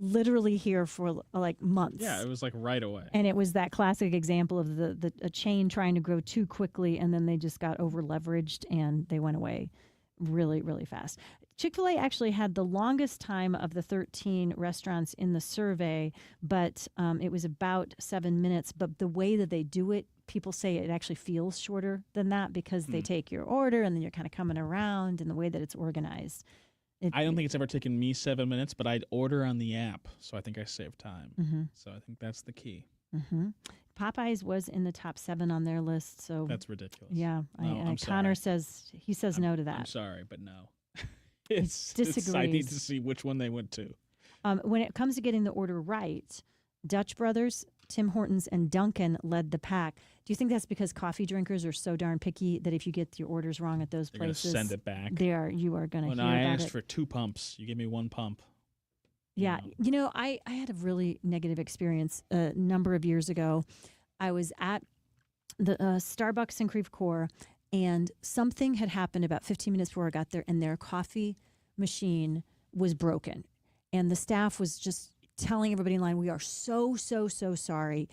Speaker 3: literally here for like months.
Speaker 5: Yeah, it was like right away.
Speaker 3: And it was that classic example of a chain trying to grow too quickly, and then they just got over leveraged and they went away really, really fast. Chick-fil-A actually had the longest time of the 13 restaurants in the survey, but it was about 7 minutes. But the way that they do it, people say it actually feels shorter than that because they take your order and then you're kind of coming around, and the way that it's organized.
Speaker 5: I don't think it's ever taken me 7 minutes, but I'd order on the app, so I think I saved time.
Speaker 3: Mm-hmm.
Speaker 5: So I think that's the key.
Speaker 3: Mm-hmm. Popeyes was in the top 7 on their list, so
Speaker 5: that's ridiculous.
Speaker 3: Yeah, Connor says no to that.
Speaker 5: I'm sorry, but no.
Speaker 3: Disagrees.
Speaker 5: I need to see which one they went to.
Speaker 3: When it comes to getting the order right, Dutch Brothers, Tim Hortons, and Dunkin' led the pack. Do you think that's because coffee drinkers are so darn picky that if you get your orders wrong at those places,
Speaker 5: send it back?
Speaker 3: You are going to hear
Speaker 5: I
Speaker 3: about
Speaker 5: asked for 2 pumps. You give me 1 pump.
Speaker 3: Yeah. I had a really negative experience a number of years ago. I was at the Starbucks in Creve Coeur, and something had happened about 15 minutes before I got there, and their coffee machine was broken. And the staff was just telling everybody in line, we are so, so, so sorry.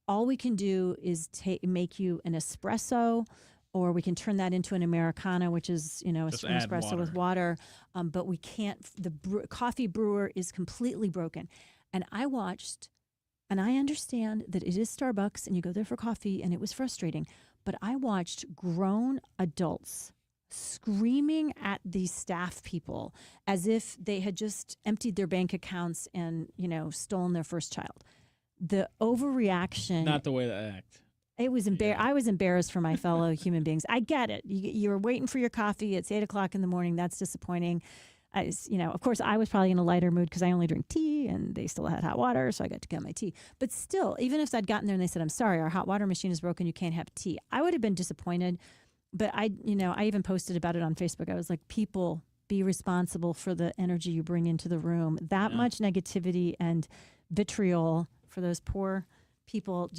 Speaker 3: All we can do is make you an espresso, or we can turn that into an Americano, which is, an espresso with water. But we can't, coffee brewer is completely broken. And I watched, and I understand that it is Starbucks and you go there for coffee, and it was frustrating, but I watched grown adults screaming at these staff people as if they had just emptied their bank accounts and, stolen their first child. The overreaction.
Speaker 5: Not the way to act.
Speaker 3: It was I was embarrassed for my fellow human beings. I get it. You're waiting for your coffee. It's 8:00 in the morning. That's disappointing. Of course, I was probably in a lighter mood because I only drink tea, and they still had hot water, so I got to get my tea. But still, even if I'd gotten there and they said, "I'm sorry, our hot water machine is broken. You can't have tea," I would have been disappointed. But I even posted about it on Facebook. I was like, people, be responsible for the energy you bring into the room. That much negativity and vitriol for those poor people,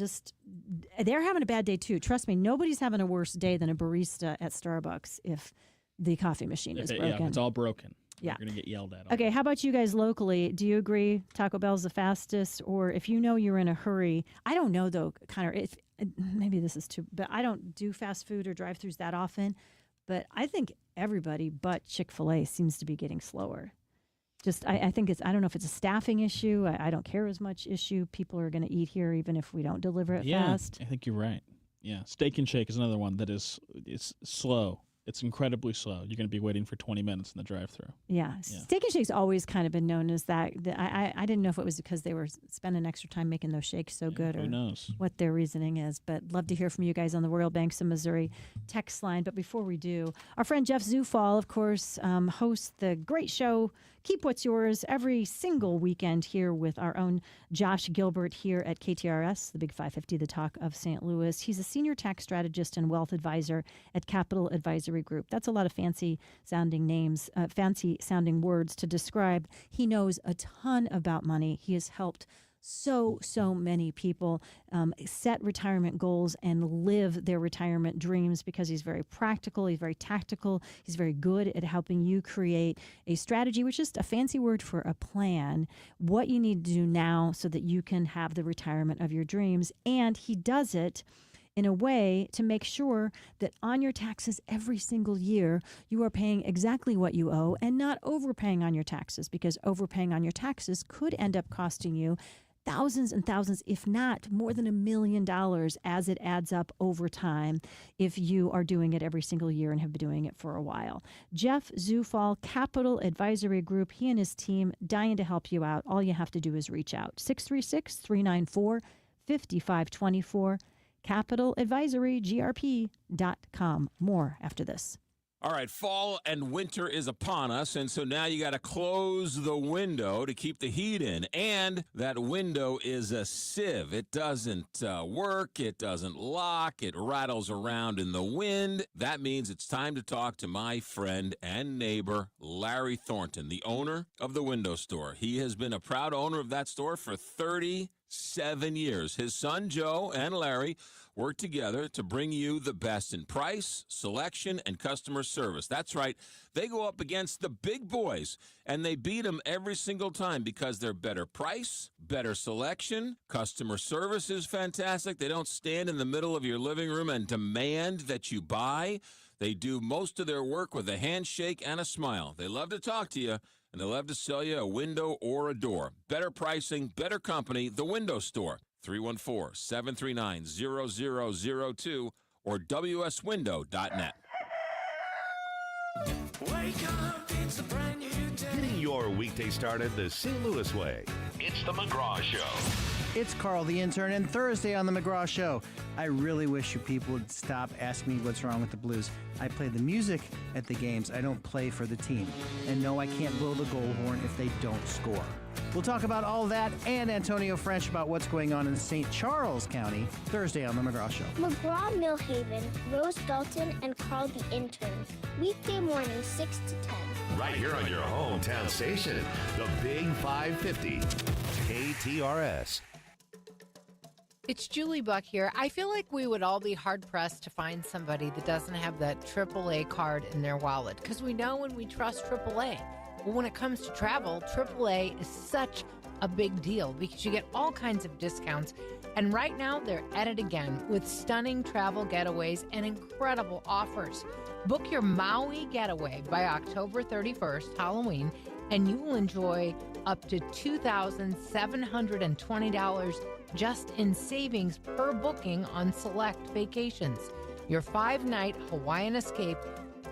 Speaker 3: they're having a bad day too. Trust me, nobody's having a worse day than a barista at Starbucks if the coffee machine is broken.
Speaker 5: Yeah, if it's all broken.
Speaker 3: Yeah.
Speaker 5: You're going to get yelled at.
Speaker 3: Okay, how about you guys locally? Do you agree Taco Bell's the fastest? Or if you're in a hurry, I don't know though, Connor, maybe this is too, but I don't do fast food or drive-thrus that often. But I think everybody but Chick-fil-A seems to be getting slower. I think I don't know if it's a staffing issue. I don't care as much issue. People are going to eat here even if we don't deliver it fast.
Speaker 5: I think you're right. Yeah, Steak and Shake is another one that it's slow. It's incredibly slow. You're going to be waiting for 20 minutes in the drive-thru.
Speaker 3: Yeah. Steak and Shake's always kind of been known as that. I didn't know if it was because they were spending extra time making those shakes so good, or
Speaker 5: who knows
Speaker 3: what their reasoning is. But love to hear from you guys on the Royal Banks of Missouri text line. But before we do, our friend Jeff Zufall, of course, hosts the great show Keep What's Yours every single weekend here with our own Josh Gilbert here at KTRS, the Big 550, the talk of St. Louis. He's a senior tax strategist and wealth advisor at Capital Advisory Group. That's a lot of fancy sounding names, fancy sounding words to describe. He knows a ton about money. He has helped so many people set retirement goals and live their retirement dreams because he's very practical, he's very tactical, he's very good at helping you create a strategy, which is a fancy word for a plan, what you need to do now so that you can have the retirement of your dreams. And he does it in a way to make sure that on your taxes every single year, you are paying exactly what you owe and not overpaying on your taxes, because overpaying on your taxes could end up costing you thousands and thousands, if not more than $1 million, as it adds up over time if you are doing it every single year and have been doing it for a while. Jeff Zufall, Capital Advisory Group, he and his team dying to help you out. All you have to do is reach out. 636-394-5524, capitaladvisorygrp.com. More after this.
Speaker 18: All right, fall and winter is upon us, and so now you got to close the window to keep the heat in. And that window is a sieve. It doesn't work. It doesn't lock. It rattles around in the wind. That means it's time to talk to my friend and neighbor, Larry Thornton, the owner of the window store. He has been a proud owner of that store for 37 years. His son, Joe, and Larry work together to bring you the best in price, selection, and customer service. That's right. They go up against the big boys, and they beat them every single time because they're better price, better selection, customer service is fantastic. They don't stand in the middle of your living room and demand that you buy. They do most of their work with a handshake and a smile. They love to talk to you, and they love to sell you a window or a door. Better pricing, better company, The Window Store. 314-739-0002 or WSWindow.net.
Speaker 4: Wake up, it's a brand new day.
Speaker 1: Getting your weekday started the St. Louis way. It's the McGraw Show.
Speaker 12: It's Carl the Intern, and Thursday on the McGraw Show. I really wish you people would stop asking me what's wrong with the Blues. I play the music at the games. I don't play for the team. And no, I can't blow the goal horn if they don't score. We'll talk about all that and Antonio French about what's going on in St. Charles County Thursday on the McGraw Show.
Speaker 13: McGraw Millhaven, Rose Dalton, and Carl the Intern. Weekday mornings 6 to 10.
Speaker 1: Right here on your hometown station, the Big 550, KTRS.
Speaker 9: It's Julie Buck here. I feel like we would all be hard-pressed to find somebody that doesn't have that AAA card in their wallet, because we know and we trust AAA. Well, when it comes to travel, AAA is such a big deal because you get all kinds of discounts. And right now, they're at it again with stunning travel getaways and incredible offers. Book your Maui getaway by October 31st, Halloween, and you will enjoy up to $2,720 just in savings per booking on select vacations. Your 5-night Hawaiian escape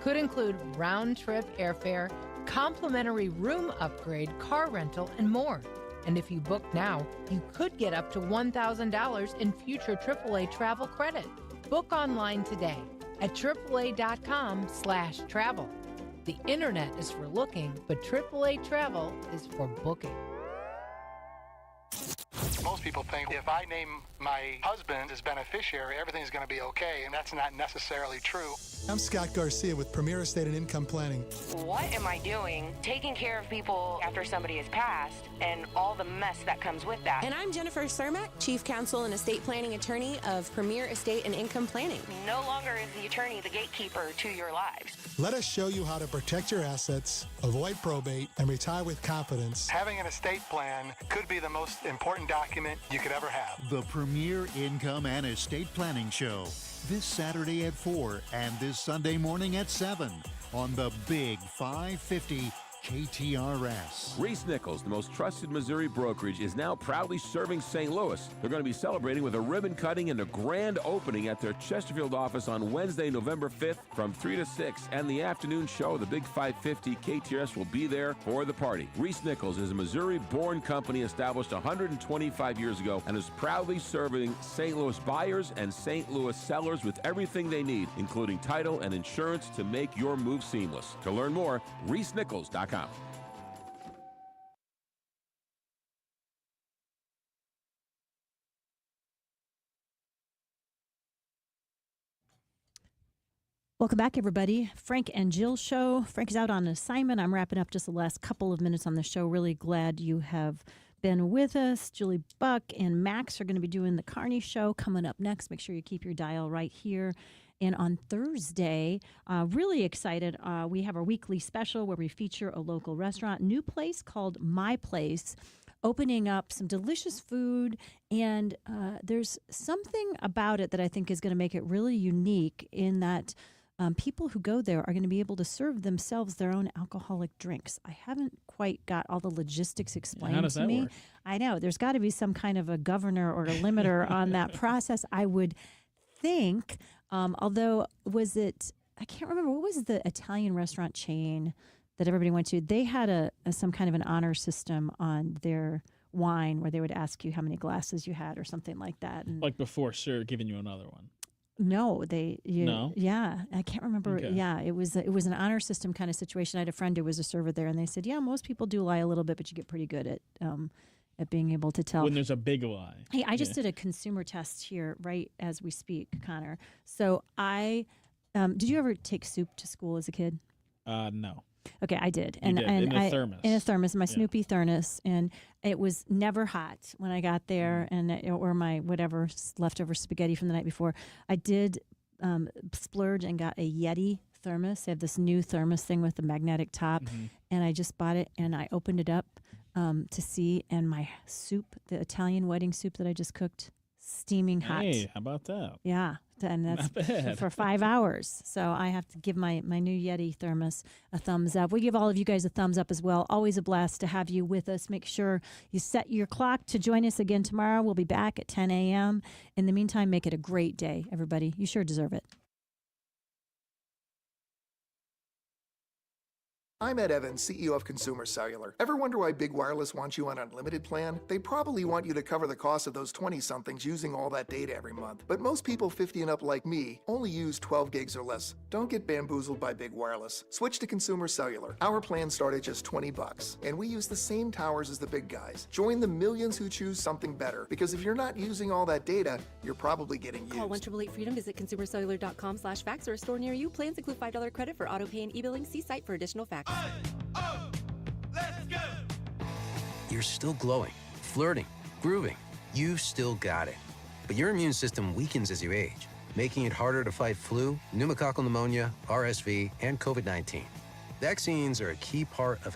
Speaker 9: could include round-trip airfare, complimentary room upgrade, car rental, and more. And if you book now, you could get up to $1,000 in future AAA travel credit. Book online today at AAA.com/travel. The internet is for looking, but AAA travel is for booking.
Speaker 23: Most people think if I name my husband as beneficiary, everything's going to be okay, and that's not necessarily true.
Speaker 24: I'm Scott Garcia with Premier Estate and Income Planning.
Speaker 25: What am I doing taking care of people after somebody has passed and all the mess that comes with that?
Speaker 26: And I'm Jennifer Cermak, Chief Counsel and Estate Planning Attorney of Premier Estate and Income Planning.
Speaker 25: No longer is the attorney the gatekeeper to your lives.
Speaker 24: Let us show you how to protect your assets, avoid probate, and retire with confidence.
Speaker 23: Having an estate plan could be the most important document you could ever have.
Speaker 20: The Premier Income and Estate Planning Show. This Saturday at 4 and this Sunday morning at 7 on the Big 550 KTRS.
Speaker 18: Reese Nichols, the most trusted Missouri brokerage, is now proudly serving St. Louis. They're going to be celebrating with a ribbon cutting and a grand opening at their Chesterfield office on Wednesday, November 5th from 3 to 6. And the afternoon show, the Big 550 KTRS, will be there for the party. Reese Nichols is a Missouri-born company established 125 years ago and is proudly serving St. Louis buyers and St. Louis sellers with everything they need, including title and insurance to make your move seamless. To learn more, ReeseNichols.com.
Speaker 3: Welcome back, everybody. Frank and Jill show. Frank is out on assignment. I'm wrapping up just the last couple of minutes on the show. Really glad you have been with us. Julie Buck and Max are going to be doing the Carney show coming up next. Make sure you keep your dial right here. And on Thursday, really excited, we have our weekly special where we feature a local restaurant, new place called My Place, opening up some delicious food. And there's something about it that I think is going to make it really unique in that people who go there are going to be able to serve themselves their own alcoholic drinks. I haven't quite got all the logistics explained
Speaker 5: How does
Speaker 3: to
Speaker 5: that
Speaker 3: me.
Speaker 5: work?
Speaker 3: I know. There's got to be some kind of a governor or a limiter on that process, I would think. Although, I can't remember, what was the Italian restaurant chain that everybody went to? They had some kind of an honor system on their wine where they would ask you how many glasses you had or something like that. And
Speaker 5: Like before, sir, giving you another one.
Speaker 3: no,
Speaker 5: No?
Speaker 3: Yeah, I can't remember.
Speaker 5: Okay.
Speaker 3: Yeah, it was an honor system kind of situation. I had a friend who was a server there, and they said, yeah, most people do lie a little bit, but you get pretty good at being able to tell.
Speaker 5: When there's a big lie.
Speaker 3: Hey, I just did a consumer test here right as we speak, Connor. So did you ever take soup to school as a kid?
Speaker 5: No.
Speaker 3: Okay, I did.
Speaker 5: You did, in a thermos.
Speaker 3: In a thermos, my
Speaker 5: Yeah.
Speaker 3: Snoopy thermos, and it was never hot when I got there, or my whatever leftover spaghetti from the night before. I did splurge and got a Yeti thermos. They have this new thermos thing with the magnetic top, and I just bought it, and I opened it up to see, and my soup, the Italian wedding soup that I just cooked, steaming hot.
Speaker 5: Hey, how about that?
Speaker 3: Yeah, and that's
Speaker 5: Not bad.
Speaker 3: for 5 hours. So I have to give my new Yeti thermos a thumbs up. We give all of you guys a thumbs up as well. Always a blast to have you with us. Make sure you set your clock to join us again tomorrow. We'll be back at 10 a.m. In the meantime, make it a great day, everybody. You sure deserve it.
Speaker 6: I'm Ed Evans, CEO of Consumer Cellular. Ever wonder why Big Wireless wants you on an unlimited plan? They probably want you to cover the cost of those 20-somethings using all that data every month. But most people 50 and up like me only use 12 gigs or less. Don't get bamboozled by Big Wireless. Switch to Consumer Cellular. Our plans start at just $20, and we use the same towers as the big guys. Join the millions who choose something better, because if you're not using all that data, you're probably getting used.
Speaker 10: Call 1-888-FREEDOM, visit consumercellular.com/facts or a store near you. Plans include $5 credit for auto pay and e-billing. See site for additional facts.
Speaker 14: You're still glowing, flirting, grooving. You've still got it. But your immune system weakens as you age, making it harder to fight flu, pneumococcal pneumonia, RSV, and COVID-19. Vaccines are a key part of